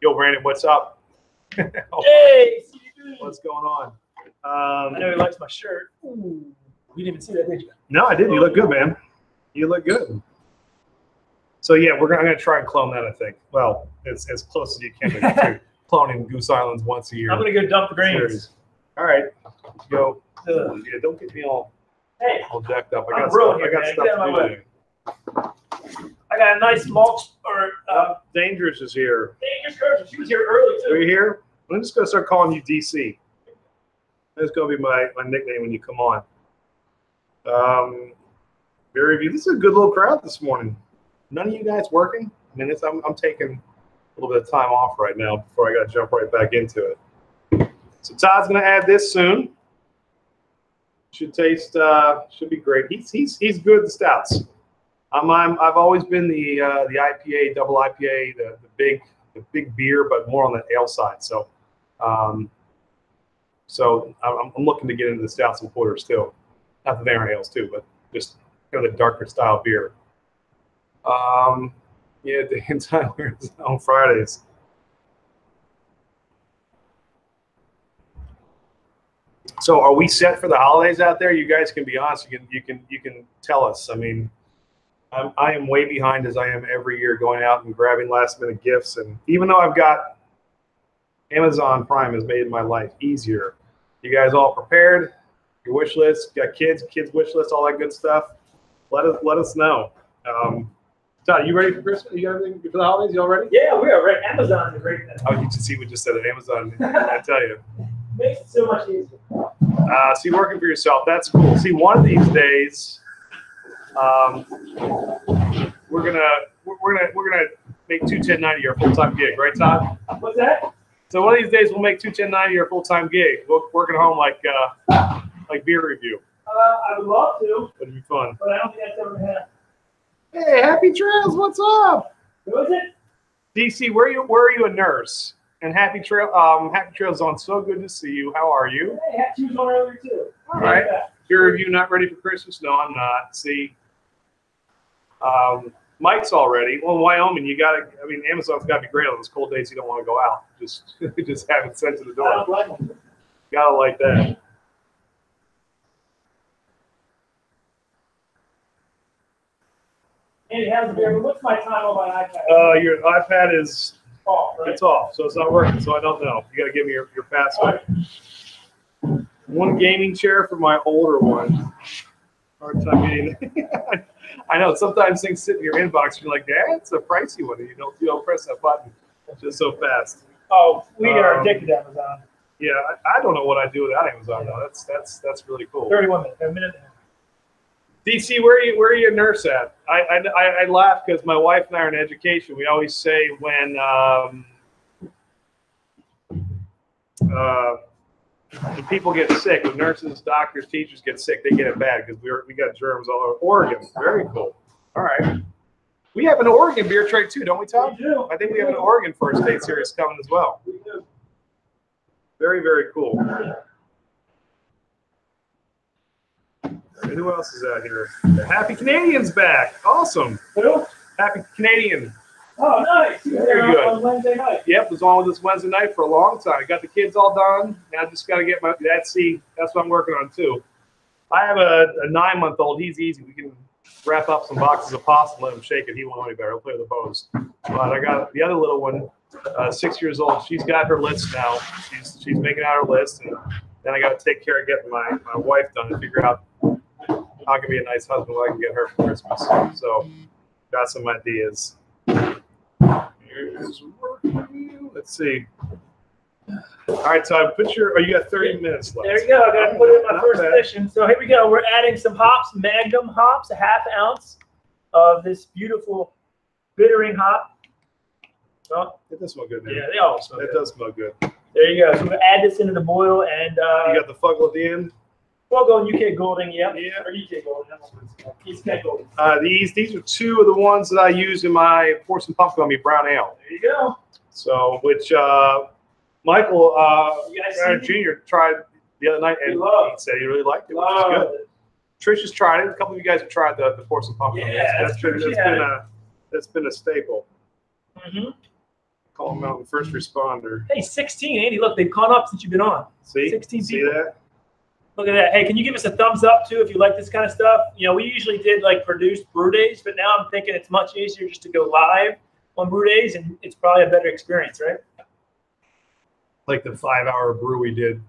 Yo, Brandon, what's up? Hey, what's going on? I know he likes my shirt. Ooh. You didn't even see that, did you? No, I didn't. You look good, man. You look good. So yeah, I'm gonna try and clone that. I think. Well, it's as close as you can to cloning Goose Islands once a year. I'm gonna go dump the grains. Series. All right, let's go. Yeah, don't get me all jacked up. I got stuff to do today. I got a nice mulch or Dangerous is here. Dangerous Kirsten. She was here early too. Are you here? I'm just gonna start calling you DC. That's gonna be my nickname when you come on. Beer review. This is a good little crowd this morning. None of you guys working? I mean, I'm taking a little bit of time off right now before I got to jump right back into it. So Todd's gonna add this soon. Should taste. Should be great. He's good at the stouts. I've always been the IPA, double IPA, the big beer, but more on the ale side. So, I'm looking to get into the stouts and porters too, not the Van ales too, but just kind of the darker style beer. Yeah, Dan Tyler is on Fridays. So, are we set for the holidays out there? You guys can be honest. You can tell us. I mean. I am way behind as I am every year going out and grabbing last minute gifts. And even though I've got Amazon Prime has made my life easier. You guys all prepared? Your wish list, got kids wish list, all that good stuff. Let us know. Todd, you ready for Christmas? You got everything for the holidays? You all ready? Yeah, we are ready. Amazon is a great thing. Oh, you can see we just said it. Amazon, I tell you. Makes it so much easier. See, working for yourself, that's cool. See, one of these days. We're gonna make 21090 your full-time gig, right, Todd? What's that? So one of these days we'll make 21090 your full-time gig. Working at home like beer review. I would love to. It'd be fun. But I don't think that's ever gonna happen. Hey, Happy Trails, what's up? Who is it? DC, where are you a nurse? And Happy Trails on. So good to see you. How are you? Hey, she was on earlier too. All right. Beer review not ready for Christmas? No, I'm not. See. Mike's all ready. Well, in Wyoming, Amazon's got to be great on those cold days you don't want to go out. Just have it sent to the door. I don't like them. Gotta like that. Andy, how's the beer? What's my time on my iPad? Your iPad is off, right? It's off, so it's not working. So I don't know. You got to give me your password. Right. One gaming chair for my older one. Hard time getting. I know sometimes things sit in your inbox. And you're like, "Yeah, it's a pricey one." And you don't press that button just so fast. Oh, we are addicted to Amazon. Yeah, I don't know what I do without Amazon though. That's really cool. 31 minutes, a minute and a half. DC, where are you a nurse at? I laugh because my wife and I are in education. We always say when people get sick, when nurses, doctors, teachers get sick, they get it bad because we got germs all over Oregon. Very cool. All right. We have an Oregon beer trade too, don't we, Tom? We do. I think we have an Oregon First State Series coming as well. We do. Very, very cool. And who else is out here? The Happy Canadian's back. Awesome. Who? Happy Canadian. Oh, nice. Very good. On Wednesday night. Yep, was on with us Wednesday night for a long time. Got the kids all done. Now I just got to get that's what I'm working on too. I have a 9-month-old. He's easy. We can wrap up some boxes of pasta and let him shake it. He won't any better. He'll play with the bows. But I got the other little one, 6 years old. She's got her list now. She's making out her list, and then I got to take care of getting my wife done and figure out how I can be a nice husband so I can get her for Christmas. So got some ideas. Here's work for you. Let's see. All right, Todd, you got 30 minutes left. There you go. I got to put it in my first edition. So here we go. We're adding some hops, Magnum hops, a ½ ounce of this beautiful bittering hop. Oh, it does smell good, man. Yeah, they all smell good. It does smell good. There you go. So we'll add this into the boil and you got the Fuggle at the end? Fuggle and UK Golding, yeah. Or UK Golding. East Kent Golding. These are two of the ones that I use in my Pour Some Pumpkin on Me brown ale. There you go. So, which Michael Jr. tried the other night and he said he really liked it, which is good. Trish has tried it. A couple of you guys have tried the Pour Some Pumpkin. Yeah, that's been a staple. Mm-hmm. Call him Mountain First Responder. Hey, 16, Andy. Look, they've caught up since you've been on. See? 16 See people. that? Look at that. Hey, can you give us a thumbs up too if you like this kind of stuff? You know, we usually did like produced brew days, but now I'm thinking it's much easier just to go live on brew days, and it's probably a better experience, right? Like the 5-hour brew we did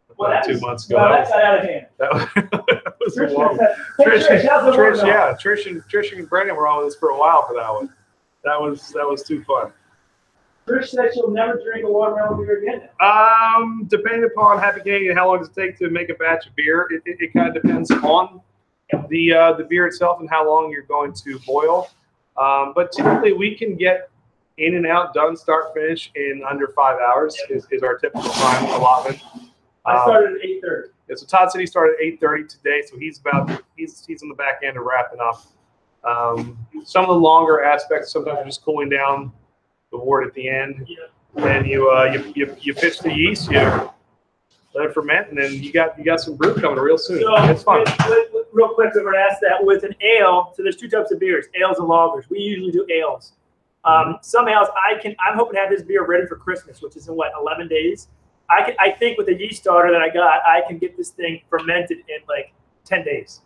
about 2 months ago. Well, that got out of hand. That was a long. Trish and Brendan were on with us for a while for that one. That was too fun. Trish said she'll never drink a watermelon beer again. Depending upon Happy Canadian, how long does it take to make a batch of beer? It kind of depends on the beer itself and how long you're going to boil. But typically we can get in and out, done, start, finish in under 5 hours is our typical time allotment. I started at 8:30. Yeah, so Todd said he started at 8:30 today, so he's on the back end of wrapping up. Some of the longer aspects sometimes are just cooling down the wort at the end. Yeah. Then you pitch the yeast, you let it ferment, and then you got some brew coming real soon. So it's fun. Real quick, we're gonna ask that with an ale. So there's two types of beers: ales and lagers. We usually do ales. Some ales I'm hoping to have this beer ready for Christmas, which is in 11 days. I think with the yeast starter that I got, I can get this thing fermented in like 10 days.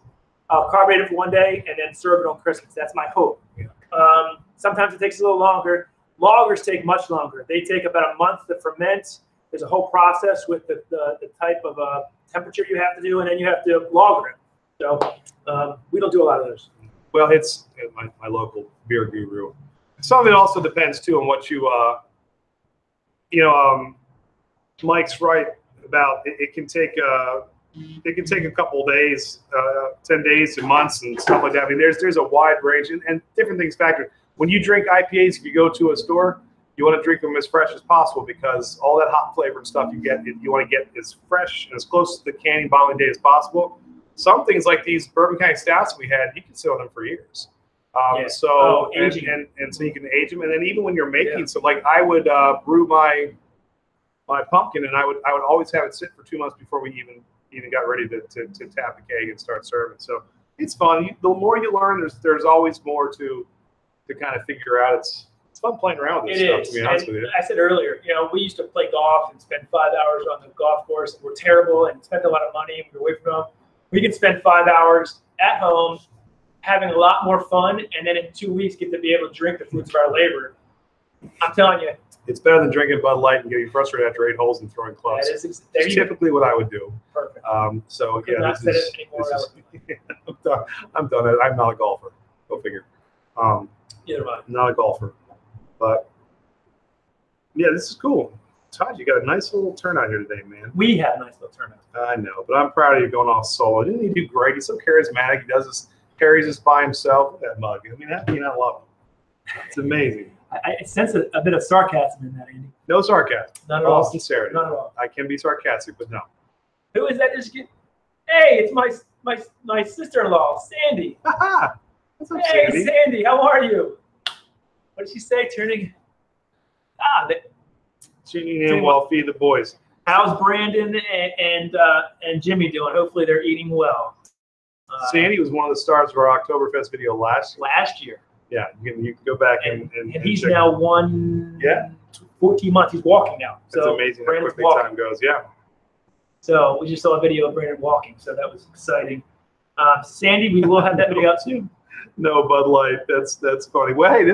I'll carbonate it for 1 day and then serve it on Christmas. That's my hope. Yeah. Sometimes it takes a little longer. Lagers take much longer. They take about a month to ferment. There's a whole process with the type of temperature you have to do, and then you have to lager it. So we don't do a lot of those. Well, it's my local beer guru. Some of it also depends too on what Mike's right about it can take a couple of days, 10 days to months and stuff like that. I mean, there's a wide range and different things factor. When you drink IPAs, if you go to a store, you want to drink them as fresh as possible because all that hop flavor and stuff you want to get as fresh and as close to the canning bottling date as possible. Some things like these Bourbon County stouts we had, you can sit on them for years. So aging. And so you can age them, and then even when you're making, so like I would brew my pumpkin, and I would always have it sit for 2 months before we even got ready to tap the keg and start serving. So it's fun. The more you learn, there's always more to kind of figure out. It's fun playing around with this stuff. To be honest with you, I said earlier, we used to play golf and spend 5 hours on the golf course, and we're terrible and spent a lot of money and we were away from home. We can spend 5 hours at home having a lot more fun, and then in 2 weeks get to be able to drink the fruits of our labor. I'm telling you. It's better than drinking Bud Light and getting frustrated after 8 holes and throwing clubs. That's typically what I would do. Perfect. So yeah, I'm done. I'm not a golfer. Go figure. Either way. Not a golfer, but yeah, this is cool. Todd, you got a nice little turnout here today, man. We have a nice little turnout. I know, but I'm proud of you going off solo. Didn't he do great? He's so charismatic. He does this, carries this by himself. Look at that mug. I mean, how can you not love him? It's amazing. I sense a bit of sarcasm in that, Andy. No sarcasm. Not at all. Sincerity. Not at all. I can be sarcastic, but no. Who is that? Hey, it's my sister-in-law, Sandy. Haha. What's up, hey, Sandy? Sandy, how are you? What did she say? Tuning in while feed the boys. How's Brandon and Jimmy doing? Hopefully they're eating well. Sandy was one of the stars of our Oktoberfest video last year. Yeah, you can go back and he's now 14 months. He's walking now. It's so amazing how Brandon's quickly walking. time goes. Yeah. So we just saw a video of Brandon walking, so that was exciting. Sandy, we will have that video out soon. No Bud Light. That's funny. Well, hey,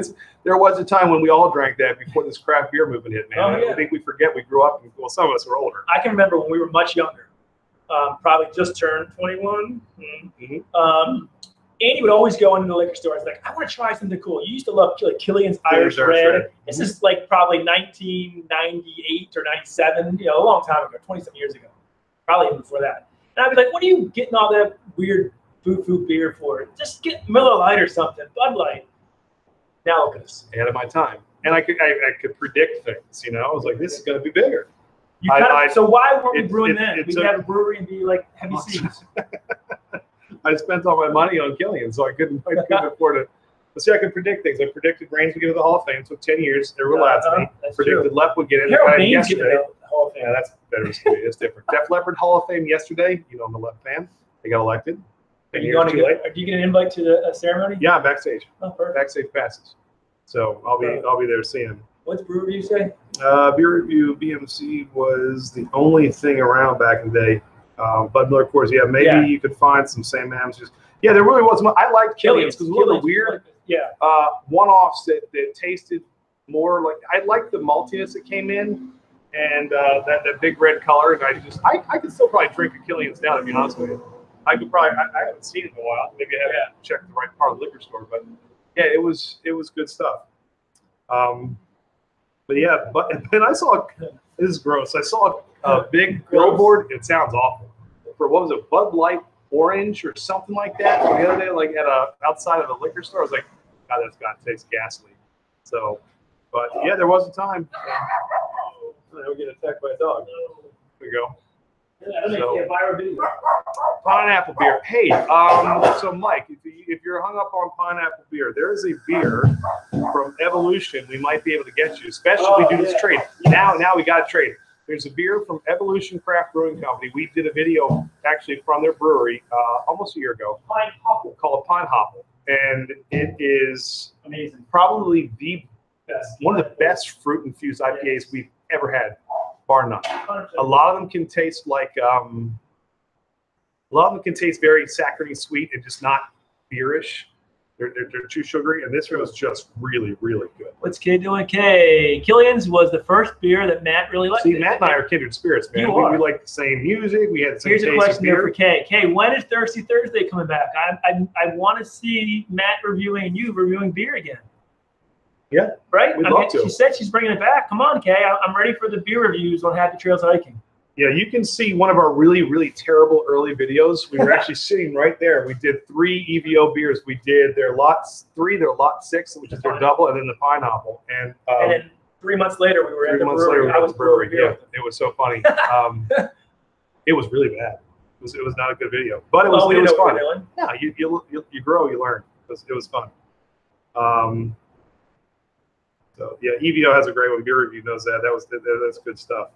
there was a time when we all drank that before this craft beer movement hit, man. Oh, yeah. I think we forget we grew up. Well, some of us are older. I can remember when we were much younger. Probably just turned 21. Mm-hmm. Andy would always go into the liquor store. He's like, I want to try something cool. You used to love Killian's Irish Red. This is like probably 1998 or 97, a long time ago, 20-some years ago. Probably even before that. And I'd be like, what are you getting all that weird foo-foo beer for? Just get Miller Lite or something, Bud Light. Now look at us. Ahead of my time. And I could predict things, I was like, this is going to be bigger. So why weren't we brewing then? We could have a brewery and be like heavy seas. I spent all my money on Killian, so I couldn't afford it. But see, I could predict things. I predicted Reigns would get to the Hall of Fame. It took 10 years. They were allowed to me. Predicted Left would get in. Harold Baines get the Hall of Fame. Yeah, that's better. It's different. Def Leppard Hall of Fame yesterday. I'm the Left fan. They got elected. Are you get an invite to the ceremony? Yeah, I'm backstage. Oh, perfect. Backstage passes. So I'll be there seeing him. What's Brew Review say? Beer Review BMC was the only thing around back in the day. Bud Miller Coors. Yeah, maybe you could find some Sam Adams. Yeah, there really was. I liked Killian's because it was a little weird. One-offs that tasted more like, I liked the maltiness that came in, and that big red color. And I could still probably drink a Killian's now, to be honest with you. I could probably, I haven't seen it in a while. Maybe I haven't checked the right part of the liquor store, but yeah, it was good stuff. But yeah, and I saw, this is gross. I saw a big billboard. It sounds awful. For what was it, Bud Light Orange or something like that the other day, like at outside of the liquor store. I was like, God, that's got to taste ghastly. So, but yeah, there was a time. We're getting attacked by a dog. There we go. Pineapple beer. Hey, so Mike, if you're hung up on pineapple beer, there is a beer from Evolution we might be able to get you, especially if we do this trade. Now we got to trade. There's a beer from Evolution Craft Brewing Company. We did a video actually from their brewery almost a year ago. Pine Hopple. Called Pine Hopple. And it is amazing. Probably the best, one of the best fruit-infused IPAs we've ever had, bar none. A lot of them can taste like, very saccharine sweet and just not beerish. They're too sugary, and this one was just really, really good. What's Kay doing? Kay, Killian's was the first beer that Matt really liked. See, Matt and I are kindred spirits, man. We like the same music. We had the same taste. Here's a question there for Kay. Kay, when is Thirsty Thursday coming back? I want to see Matt reviewing and you reviewing beer again. Yeah, right. We'd love to. She said she's bringing it back. Come on, Kay. I'm ready for the beer reviews on Happy Trails Hiking. Yeah, you can see one of our really, really terrible early videos. We were actually sitting right there. We did 3 EVO beers. We did their lot 3, their lot 6, which is their double, and then the pineapple. And then 3 months later, we were at the brewery. I was brewing. Yeah, it was so funny. It was really bad. It was not a good video, but it was fun. Yeah, you grow, you learn. It was fun. So yeah, EVO has a great one. Beer Review knows that. That's good stuff.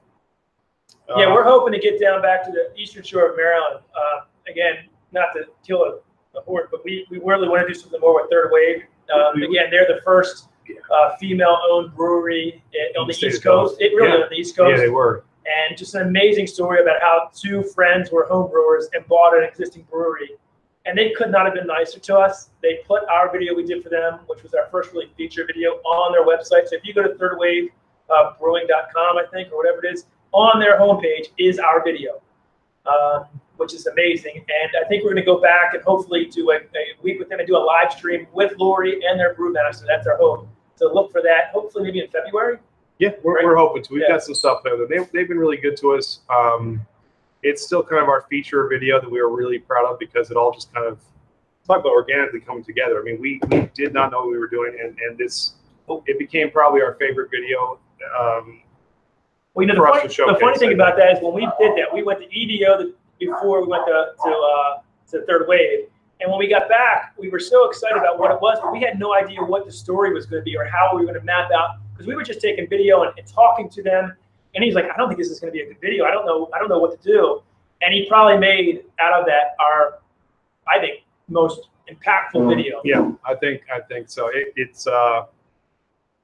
Yeah, we're hoping to get down back to the eastern shore of Maryland. Again, not to kill a horse, but we really want to do something more with Third Wave. Again, they're the first female-owned brewery on the East Coast. It really on the East Coast. Yeah, they were. And just an amazing story about how 2 friends were home brewers and bought an existing brewery. And they could not have been nicer to us. They put our video we did for them, which was our first really feature video, on their website. So if you go to thirdwavebrewing.com, I think, or whatever it is, on their homepage is our video, which is amazing. And I think we're going to go back and hopefully do a week with them and do a live stream with Lori and their brewmaster. That's our hope. So look for that, hopefully maybe in February. Yeah, we're hoping to. We've got some stuff there. They've been really good to us. It's still kind of our feature video that we were really proud of because it all just kind of, talk about organically coming together. I mean, we did not know what we were doing, and it became probably our favorite video. Well, you know, the funny thing about that is when we did that, we went to EDO before we went to Third Wave. And when we got back, we were so excited about what it was, but we had no idea what the story was going to be or how we were going to map out, because we were just taking video and talking to them. And he's like, I don't think this is going to be a good video. I don't know what to do. And he probably made out of that our, I think, most impactful video. Yeah, I think so.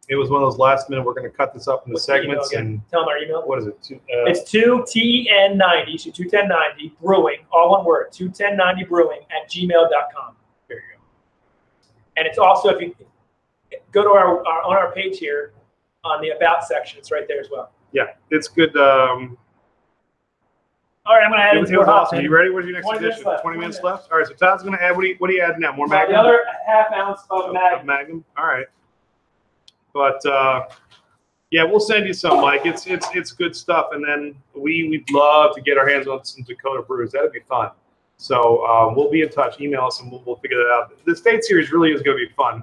It was one of those last minute. We're going to cut this up into segments and tell them our email. What is it? It's 2TN90, so 21090 Brewing, all one word, 21090brewing@gmail.com. There you go. And it's also, if you go to on our page here on the About section, it's right there as well. Yeah, it's good. All right, I'm going to add it to awesome. You ready? What's your next edition? 20 minutes left. All right, so Todd's going to add. What do you add now? More Magnum? The other half ounce of Magnum. Magnum. All right. But yeah, we'll send you some, Mike. It's good stuff, and then we'd love to get our hands on some Dakota brews. That'd be fun. So we'll be in touch. Email us, and we'll figure that out. The state series really is going to be fun.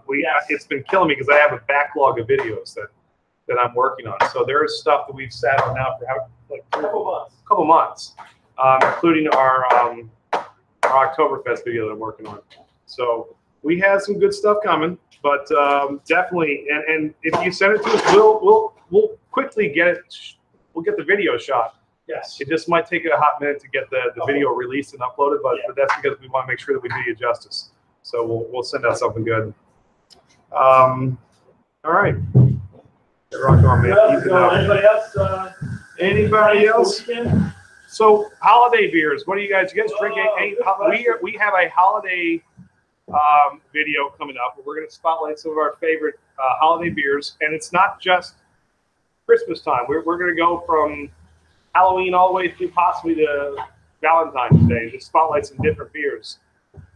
It's been killing me because I have a backlog of videos that I'm working on. So there is stuff that we've sat on now for like a couple months, including our Oktoberfest video that I'm working on. So we have some good stuff coming. But definitely, and if you send it to us, we'll quickly get it. We'll get the video shot. Yes. It just might take a hot minute to get the video released and uploaded, but that's because we want to make sure that we do you justice. So we'll send out something good. All right. Rock on, man. Anybody else? Anybody else? So holiday beers. What do you guys drink? We have a holiday video coming up where we're going to spotlight some of our favorite holiday beers, and it's not just Christmas time. We're going to go from Halloween all the way through possibly to Valentine's Day, just spotlight some different beers.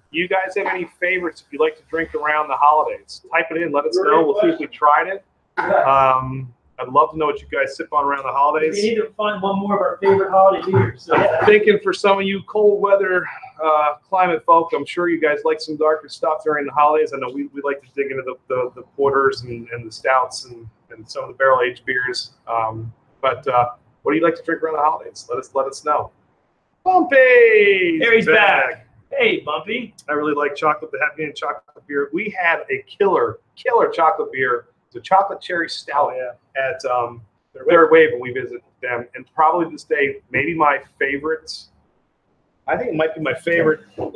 You guys have any favorites if you like to drink around the holidays? Type it in, let us know. We'll see if we tried it. I'd love to know what you guys sip on around the holidays. We need to find one more of our favorite holiday beers. So I'm thinking for some of you cold weather climate folk, I'm sure you guys like some darker stuff during the holidays. I know we like to dig into the porters and the stouts and some of the barrel-aged beers. But what do you like to drink around the holidays? Let us know. Bumpy! There he's back. Hey, Bumpy. I really like the Happy End chocolate beer. We had a killer chocolate beer. It's a chocolate cherry stout at Third Wave when we visited them. And probably to this day, maybe my favorites. I think it might be my favorite. Well,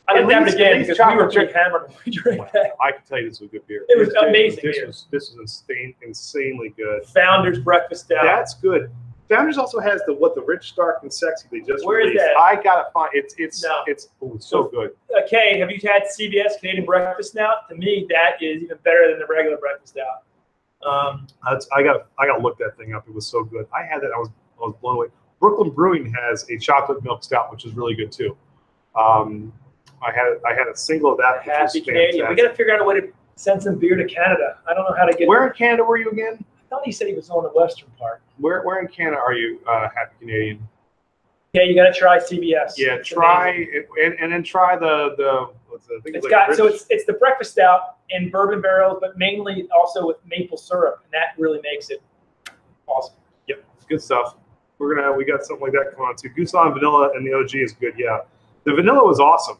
I didn't have it again because we were pretty hammered when we drank that. I can tell you this was a good beer. It was amazing. This was insanely good. Founder's Breakfast Stout. That's good. Founders also has the rich, dark, and sexy. They just Where released. is that? I gotta find it's so good. Okay, have you had CBS Canadian Breakfast Stout? To me, that is even better than the regular breakfast stout. I gotta look that thing up. It was so good. I had that. I was blown away. Brooklyn Brewing has a chocolate milk stout, which is really good too. I had a single of that. Happy Canadian. We gotta figure out a way to send some beer to Canada. I don't know how to get. Where in Canada were you again? I thought he said he was on the western part. Where in Canada are you, Happy Canadian? Yeah, you got to try CBS. Yeah, try it, and then try the what's the thing? It's the breakfast stout in bourbon barrels, but mainly also with maple syrup, and that really makes it awesome. Yep, good stuff. We got something like that coming on too. Goose on vanilla and the OG is good. Yeah, the vanilla was awesome.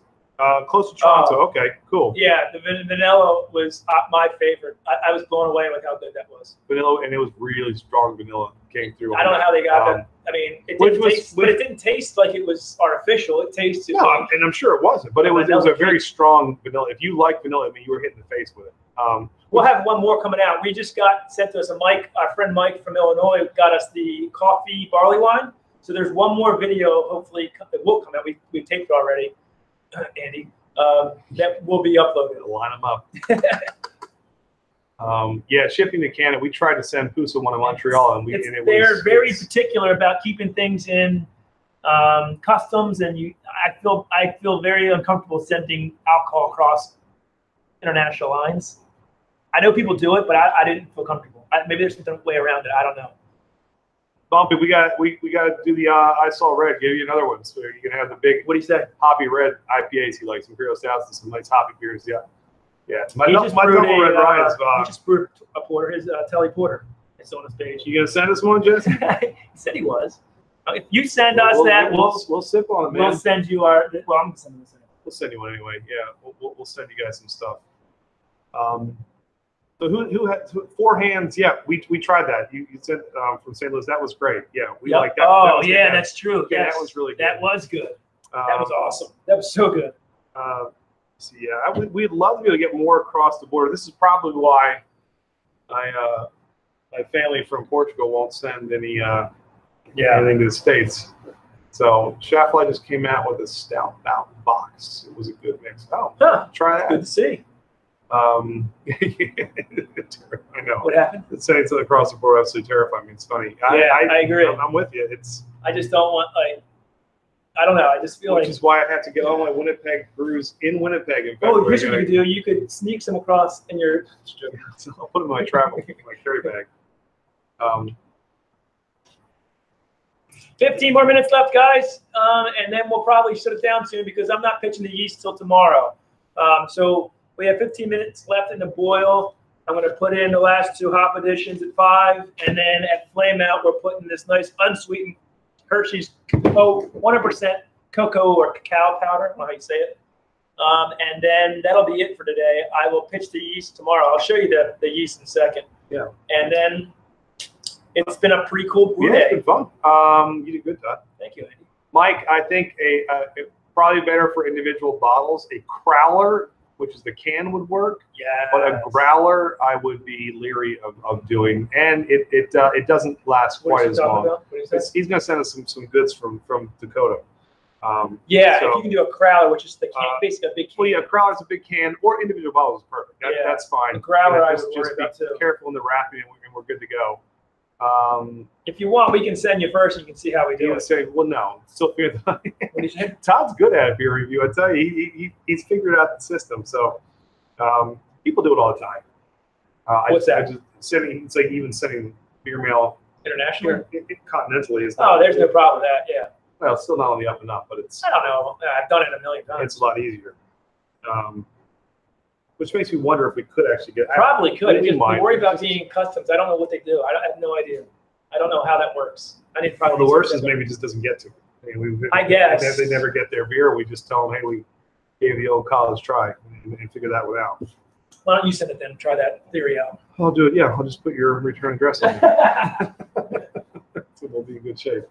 Close to Toronto. Okay, cool. Yeah, the vanilla was my favorite. I was blown away with how good that was. Vanilla, and it was really strong vanilla came through. I don't know how they got that. I mean, it didn't taste like it was artificial. It tasted. No, and I'm sure it wasn't, but it was a very strong vanilla. If you like vanilla, I mean, you were hitting the face with it. We'll have one more coming out. We just got sent to us our friend Mike from Illinois got us the coffee barley wine. So there's one more video. Hopefully, it will come out. We've taped it already. Andy, that will be uploaded. Line them up. Yeah, shipping to Canada. We tried to send Pusa one in Montreal, they're very particular about keeping things in customs, and I feel very uncomfortable sending alcohol across international lines. I know people do it, but I didn't feel comfortable. Maybe there's some way around it. I don't know. Bumpy, we got to do the I Saw Red. Give you another one. So you can have the big. What do you say? Hoppy red IPAs. He likes Imperial Stouts and some nice hoppy beers. Yeah. My He double red Ryan's. He just brewed a porter, his Telly Porter. It's on his page. You gonna send us one, Jesse? He said he was. If you send us that, we'll sip on it, man. We'll send you our. Well, I'm gonna send this. We'll send you one anyway. Yeah, we'll send you guys some stuff. So who had Four Hands? Yeah, we tried that. You said from St. Louis. That was great. Yeah, we like that. Oh, yeah, that's true. Yeah, yes. that was really good. That was good. That was awesome. That was so good. So yeah, we'd love to be able to get more across the border. This is probably why my family from Portugal won't send any anything to the States. So Shaflight just came out with a stout box. It was a good mix. Try that. Good to see. I know. What happened? Sending something across the border absolutely terrifying. I mean, it's funny. I agree. I'm with you. I just don't want I don't know. I just feel which is why I have to get all my Winnipeg brews in Winnipeg in February. Here's what you could do. You could sneak some across in your. So I'll put them in my my carry bag. 15 more minutes left, guys, and then we'll probably shut it down soon because I'm not pitching the yeast till tomorrow. So we have 15 minutes left in the boil. I'm going to put in the last two hop additions at 5, and then at flame out, we're putting this nice unsweetened Hershey's 100% cocoa or cacao powder. I don't know how you say it. And then that'll be it for today. I will pitch the yeast tomorrow. I'll show you the yeast in a second. Yeah. And then it's been a pretty cool brew day. It's been fun. You did good, Todd. Thank you, Andy. Mike, I think probably better for individual bottles. A crowler which is the can, would work. Yeah. But a growler, I would be leery of doing, and it doesn't last quite as long. He's going to send us some goods from Dakota. Yeah, so, if you can do a growler, which is the can, basically a big can. Well, yeah, a growler's a big can, or individual bottles is perfect. That's fine. The growler, I would worry about too. Be careful in the wrapping, and we're good to go. If you want, we can send you first, and you can see how we do it. Say, well, no, still figure. What do you say? Todd's good at a beer review. I tell you, he's figured out the system. So people do it all the time. What's that? It's like even sending beer mail internationally, continentally is. There's no problem with that. Yeah. Well, it's still not on the up and up, but it's. I don't know. I've done it a million times. It's a lot easier. Which makes me wonder if we could actually get. Probably could. We worry about being customs. I don't know what they do. I have no idea. I don't know how that works. I need to probably. Well, the worst is maybe it just doesn't get to it. I guess. They never get their beer. We just tell them, hey, we gave the old college try and figure that one out. Why don't you send it then? Try that theory out. I'll do it. Yeah, I'll just put your return address on there. So we'll be in good shape.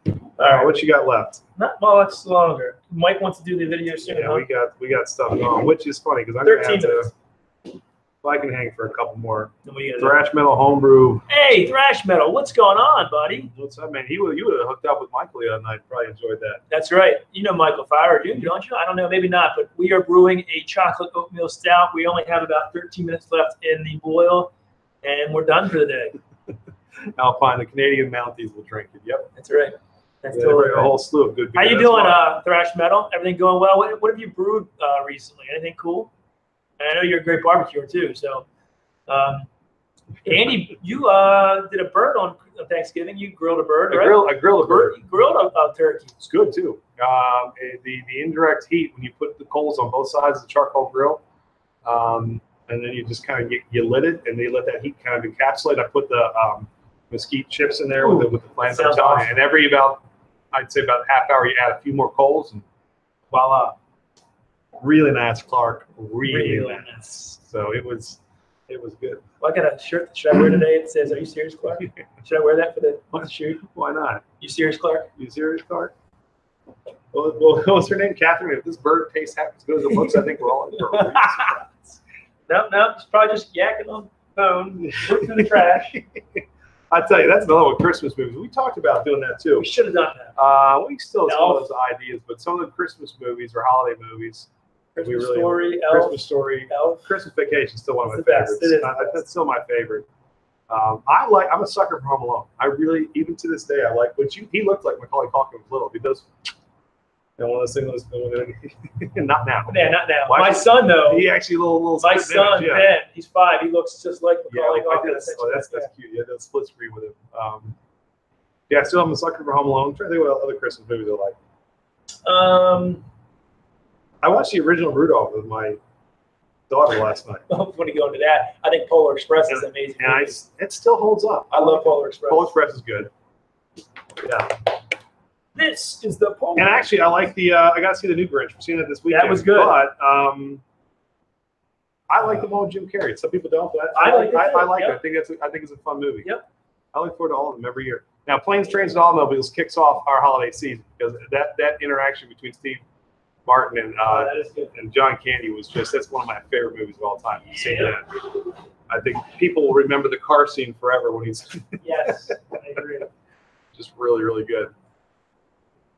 All right, what you got left? Not much longer. Mike wants to do the video soon. Yeah, we got stuff going, which is funny because I'm gonna have to. Well, I can hang for a couple more. Thrash metal homebrew. Hey, thrash metal, what's going on, buddy? What's up, man? You would have hooked up with Michael the other night. Probably enjoyed that. That's right. You know Michael Fire, don't you? I don't know, maybe not, but we are brewing a chocolate oatmeal stout. We only have about 13 minutes left in the boil, and we're done for the day. Alpine, the Canadian Mounties will drink it. Yep, that's right. That's totally right. A whole slew of good beer. How you doing, thrash metal? Everything going well? What have you brewed recently? Anything cool? And I know you're a great barbecuer too. So, Andy, you did a bird on Thanksgiving. You grilled a bird, right? I grilled a bird. You grilled a turkey. It's good too. The indirect heat when you put the coals on both sides of the charcoal grill, and then you just kind of you lit it, and they let that heat kind of encapsulate. I put the mesquite chips in there with the flames. Awesome. And every I'd say about half hour, you add a few more coals, and voila. Really nice, Clark. Really nice. So it was good. Well, I got a shirt. Should I wear today? It says, "Are you serious, Clark?" Should I wear that for the shoot? Why not? You serious, Clark? You serious, Clark? Well, what's her name? Catherine. If this bird tastes half as good as it looks, I think we're all in for a No, it's probably just yakking on the phone. Look through the trash. I tell you, that's another one. Christmas movies. We talked about doing that too. We should have done that. We still have some of those ideas, but some of the Christmas movies or holiday movies. Christmas Story, Elf. Christmas Vacation is still one of my favorites. That's still my favorite. I'm a sucker for Home Alone. I really, even to this day, I like. He looked like Macaulay Culkin was little. He does. One of those things. Not now. Yeah, not now. My son though. He actually little. My son Ben. He's 5. He looks just like Macaulay Culkin. That's cute. Yeah, that's split screen with him. Yeah, still I'm a sucker for Home Alone. I'm trying to think what other Christmas movies I like. I watched the original Rudolph with my daughter last night. When you go into that, I think Polar Express is amazing. And it still holds up. I love Polar Express. Polar Express is good. Yeah. This is the Polar. And actually, I like the. I got to see the new Grinch. We're seeing it this weekend. That was good. But I like the one with Jim Carrey. Some people don't, but I like it. I think it's a fun movie. Yep. I look forward to all of them every year. Now, Planes, Trains, and Automobiles kicks off our holiday season because that interaction between Steve Martin and John Candy was that's one of my favorite movies of all time. You've seen that. I think people will remember the car scene forever when he's. Yes, I agree. Just really, really good.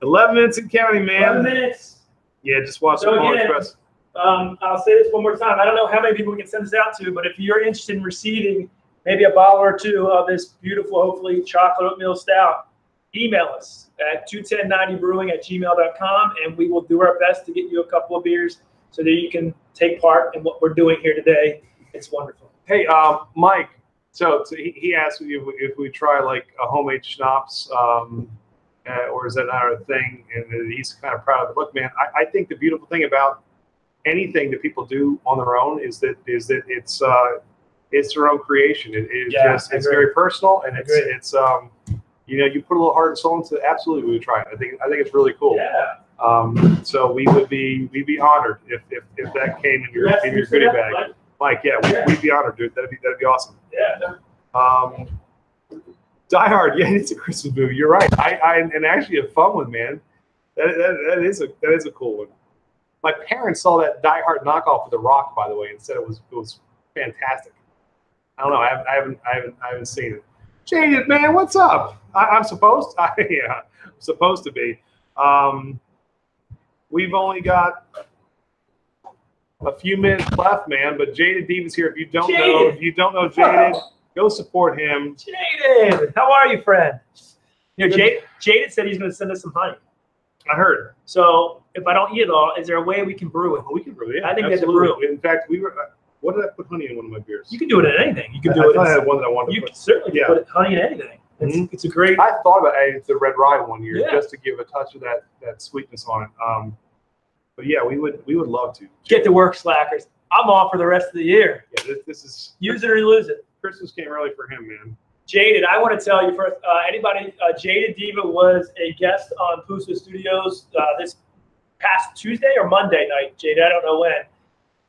11 minutes and counting, man. 11 minutes. Yeah, just watch the Polar Express. I'll say this one more time. I don't know how many people we can send this out to, but if you're interested in receiving maybe a bottle or two of this beautiful, hopefully, chocolate oatmeal stout, email us at 21090brewing@gmail.com, and we will do our best to get you a couple of beers so that you can take part in what we're doing here today. It's wonderful. Hey, Mike, so he asked if we try like a homemade schnapps, or is that not a thing? And he's kind of proud of it. Look, man, I think the beautiful thing about anything that people do on their own is that it's their own creation. It's very personal, and it's you put a little heart and soul into it. Absolutely, we would try it. I think it's really cool. Yeah. So we'd be honored if that came in your goodie bag, Mike. Yeah, we'd be honored, dude. That'd be awesome. Yeah. Die Hard. Yeah, it's a Christmas movie. You're right. I actually have fun with, man. That is a cool one. My parents saw that Die Hard knockoff of The Rock, by the way, and said it was fantastic. I don't know. I haven't seen it. Jaded, man, what's up? I'm supposed. Yeah, I'm supposed to be. We've only got a few minutes left, man. But Jaded Diva's here. If you don't know Jaded, go support him. Jaded, how are you, friend? You know, Jaded said he's going to send us some honey. I heard. So if I don't eat it all, is there a way we can brew it? Oh, we can brew it. Yeah, I think we have to absolutely. brew. In fact, we were. What did I put honey in one of my beers? You can do it in anything. You can do it. I had one that I wanted to You put. can certainly put honey in anything. It's a great. I thought about adding the red rye one year just to give a touch of that sweetness on it. But yeah, we would love to. Get to work, slackers. I'm off for the rest of the year. Yeah, this is use it or lose it. Christmas came early for him, man. Jaded, I want to tell you first. Anybody, Jaded Diva was a guest on Pusa Studios this past Tuesday or Monday night. Jaded, I don't know when.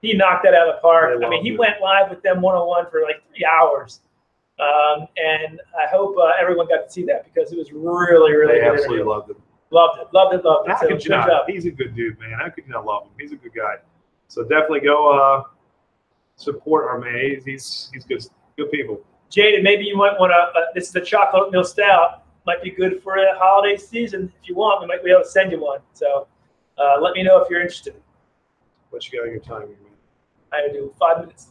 He knocked that out of the park. I mean, he went live with them one-on-one for like 3 hours. And I hope everyone got to see that because it was really, really good. They absolutely loved it. Loved it. How So could you good not? job. He's a good dude, man. How could you not love him? He's a good guy. So definitely go support our man. He's good people. Jaded, maybe you might want to. This is a chocolate oatmeal stout. Might be good for a holiday season. If you want, we might be able to send you one. So let me know if you're interested. What you got on your time, man? I had to do 5 minutes.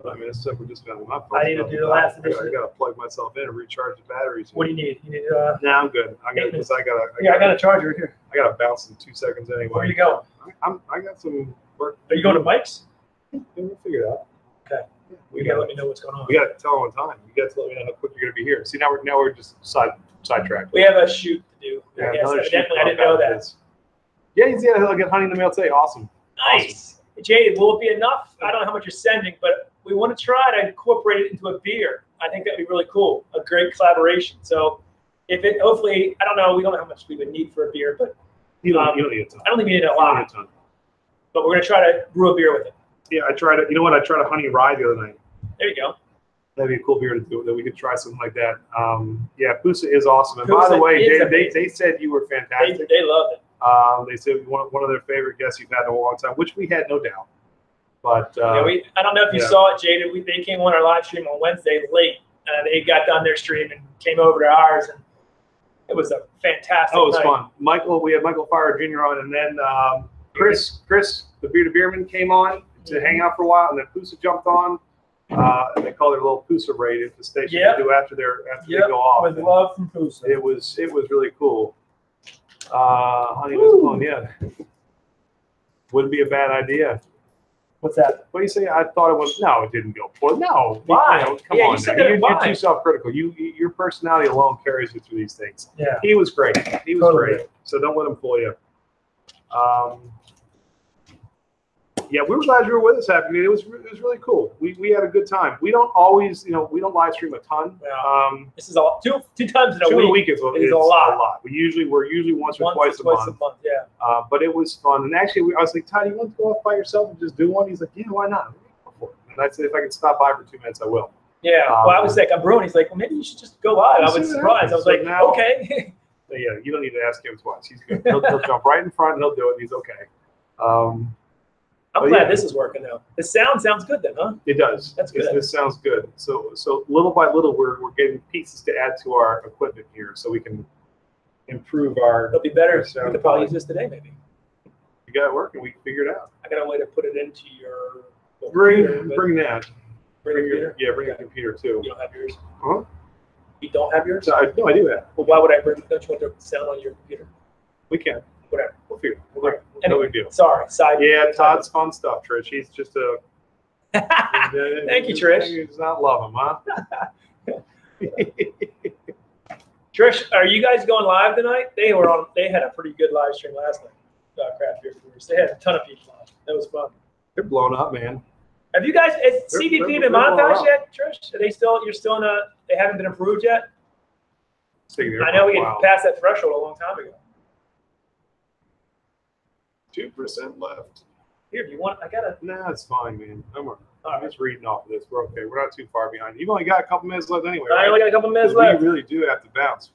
5 minutes stuff. We're just got my phone. I need to do the last edition. I got to plug myself in and recharge the batteries. What do you need? You need. Nah, I'm good. I got a charger right here. I got to bounce in 2 seconds anyway. Where are you going? I got some work. Are you going to Mike's? Yeah, we'll figure it out. Okay. You gotta let me know what's going on. We got to tell them on time. You got to let me know how quick you're going to be here. See, now we're just sidetracked. We have a shoot to do. Yeah, I didn't know that. Yeah, he'll get honey in the mail today. Awesome. Nice. Awesome. Jaded, will it be enough? I don't know how much you're sending, but we want to try to incorporate it into a beer. I think that'd be really cool. A great collaboration. So if it, hopefully, I don't know. We don't know how much we would need for a beer, but you don't need a ton. I don't think we need a lot. But we're gonna try to brew a beer with it. Yeah, I tried it. You know what? I tried a honey rye the other night. There you go. That'd be a cool beer to do. That we could try something like that. Yeah, Pusa is awesome. And Pusa, by the way, they said you were fantastic. They loved it. They said one of their favorite guests you've had in a long time, which we had no doubt. But yeah, I don't know if you saw it, Jaded. They came on our live stream on Wednesday late. They got done their stream and came over to ours, and it was a fantastic. Oh, it was night. fun. We had Michael Fire Jr. on, and then Chris, the Beer to Beerman, came on to hang out for a while, and then Pusa jumped on. And they call it a little Pusa raid at the station they do after they go off. With love from Pusa. It was really cool. Honey was fun, yeah. Wouldn't be a bad idea. What's that? What do you say? I thought it was. No, it didn't go poorly. No. Why? Come on, you're too self-critical. Your personality alone carries you through these things. Yeah. He was great. He was great. So don't let him fool you. Yeah, we were glad you were with us. It was really cool. We had a good time. We don't always, we don't live stream a ton. Yeah. This is all two times in a week. 2 a week is a lot. We're usually once or twice a month. Yeah. But it was fun. And actually, I was like, Todd, you want to go off by yourself and just do one? He's like, yeah, why not? And I said, if I could stop by for 2 minutes, I will. Yeah. Well, I was like, I'm brewing. He's like, well, maybe you should just go live. I was surprised. I was like, okay. Yeah, you don't need to ask him twice. He's good. He'll jump right in front and he'll do it. And he's okay. I'm glad this is working though. The sound sounds good then, huh? It does. That's good. This sounds good. So little by little, we're getting pieces to add to our equipment here, so we can improve our. It'll be better. We could probably use this today, maybe. You got it working. We can figure it out. I got a way to put it into your. Bring that. Bring your computer too. You don't have yours. Huh? You don't have yours? No, I do have. Well, why would I bring? Don't you want the sound on your computer? We can. Whatever. We'll figure it out. Right. No big deal. Sorry. Todd's fun stuff, Trish. He's just a. Thank you, Trish. He does not love him, huh? Trish, are you guys going live tonight? They had a pretty good live stream last night. Craft Beer Brewers. They had a ton of people on. That was fun. They're blown up, man. Have you guys? Is CVP been monetized yet, Trish? Are they still? You're still in a? They haven't been approved yet. I know we had passed that threshold a long time ago. 2% left. Here, do you want? I gotta. Nah, it's fine, man. I'm just reading off of this. We're okay. We're not too far behind. You've only got a couple minutes left anyway. I only got a couple minutes left. We really do have to bounce.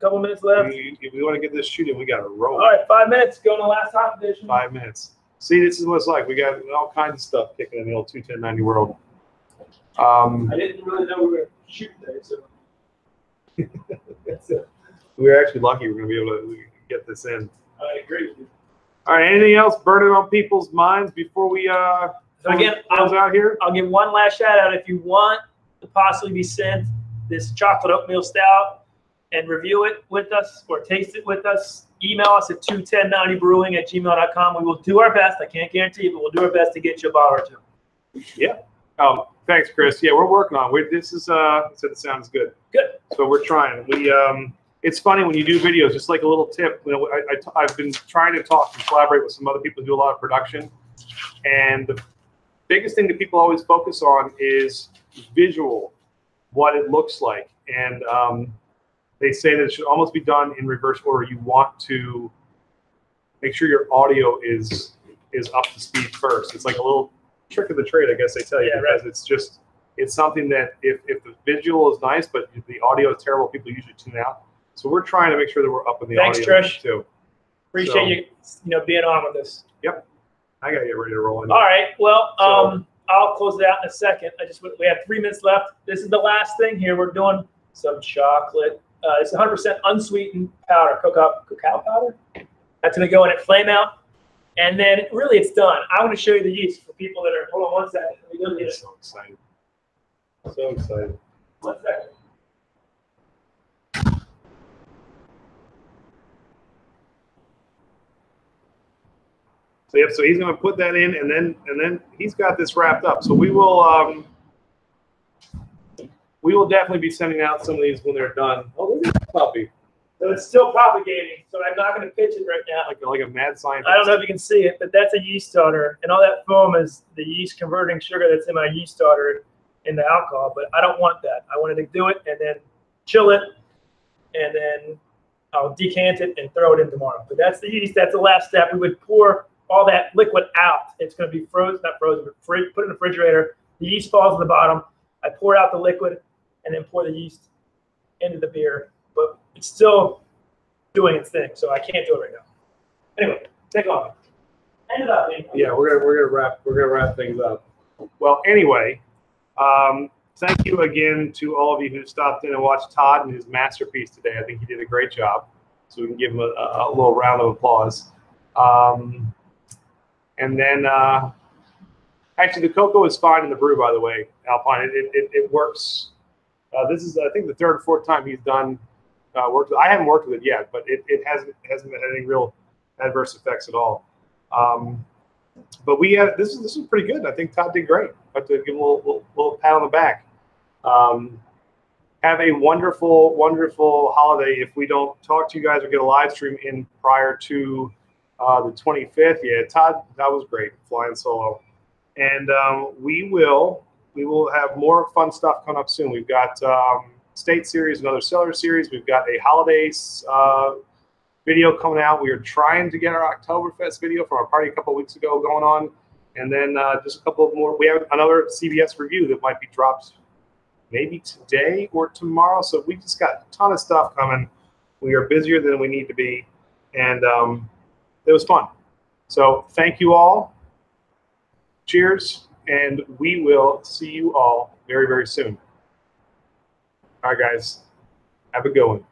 Couple minutes left. If we want to get this shooting, we got to roll. All right, 5 minutes. Go in the last half edition. 5 minutes. See, this is what it's like. We got all kinds of stuff kicking in the old 21090 world. I didn't really know we were shooting today, so. We're actually lucky we're going to be able to get this in. I agree with you. All right, anything else burning on people's minds before we So again, close out here? I'll give one last shout out. If you want to possibly be sent this chocolate oatmeal stout and review it with us or taste it with us, email us at 21090brewing@gmail.com. We will do our best. I can't guarantee it, but we'll do our best to get you a bottle or two. Yeah. Thanks, Chris. Yeah, we're working on it. This is it sounds good. Good. So we're trying. We it's funny when you do videos. Just like a little tip. You know, I've been trying to talk and collaborate with some other people who do a lot of production, and the biggest thing that people always focus on is visual, what it looks like, and they say that it should almost be done in reverse order. You want to make sure your audio is up to speed first. It's like a little trick of the trade, I guess they tell you, because it's something that if the visual is nice, but the audio is terrible, people usually tune out. So we're trying to make sure that we're up in the audio Trish. too. Appreciate you being on with us. Yep. I gotta get ready to roll in. All right. Well, I'll close it out in a second. We have 3 minutes left. This is the last thing here. We're doing some chocolate. It's 100% unsweetened powder, cacao powder. That's gonna go in at flame out. And then really it's done. I want to show you the yeast for people that are, hold on one second. Let me I'm so excited. So excited. 1 second. So yep, so he's gonna put that in and then he's got this wrapped up. So we will definitely be sending out some of these when they're done. Oh, look at that puppy. So it's still propagating, so I'm not going to pitch it right now. Like a mad scientist. I don't know if you can see it, but that's a yeast starter. And all that foam is the yeast converting sugar that's in my yeast starter into alcohol. But I don't want that. I wanted to do it and then chill it, and then I'll decant it and throw it in tomorrow. But that's the yeast. That's the last step. We would pour all that liquid out. It's going to be frozen, not frozen, but put it in the refrigerator. The yeast falls to the bottom. I pour out the liquid and then pour the yeast into the beer. But it's still doing its thing, so I can't do it right now. Anyway, take off. End it up. Yeah, we're gonna wrap things up. Well, anyway, thank you again to all of you who stopped in and watched Todd and his masterpiece today. I think he did a great job, so we can give him a little round of applause. And then, actually, the cocoa is fine in the brew, by the way, Alpine. It works. This is, I think, the third or fourth time he's done. Worked with, I haven't worked with it yet, but it hasn't had any real adverse effects at all. But we had this is pretty good. I think Todd did great. I have to give him a little pat on the back. Have a wonderful, wonderful holiday. If we don't talk to you guys or get a live stream in prior to the 25th, yeah, Todd, that was great flying solo, and we will have more fun stuff coming up soon. We've got State Series, another Cellar Series. We've got a holiday video coming out. We are trying to get our Oktoberfest video from our party a couple of weeks ago going on. And then just a couple of more. We have another CBS review that might be dropped maybe today or tomorrow. So we just got a ton of stuff coming. We are busier than we need to be. And it was fun. So thank you all. Cheers. And we will see you all very, very soon. All right, guys. Have a good one.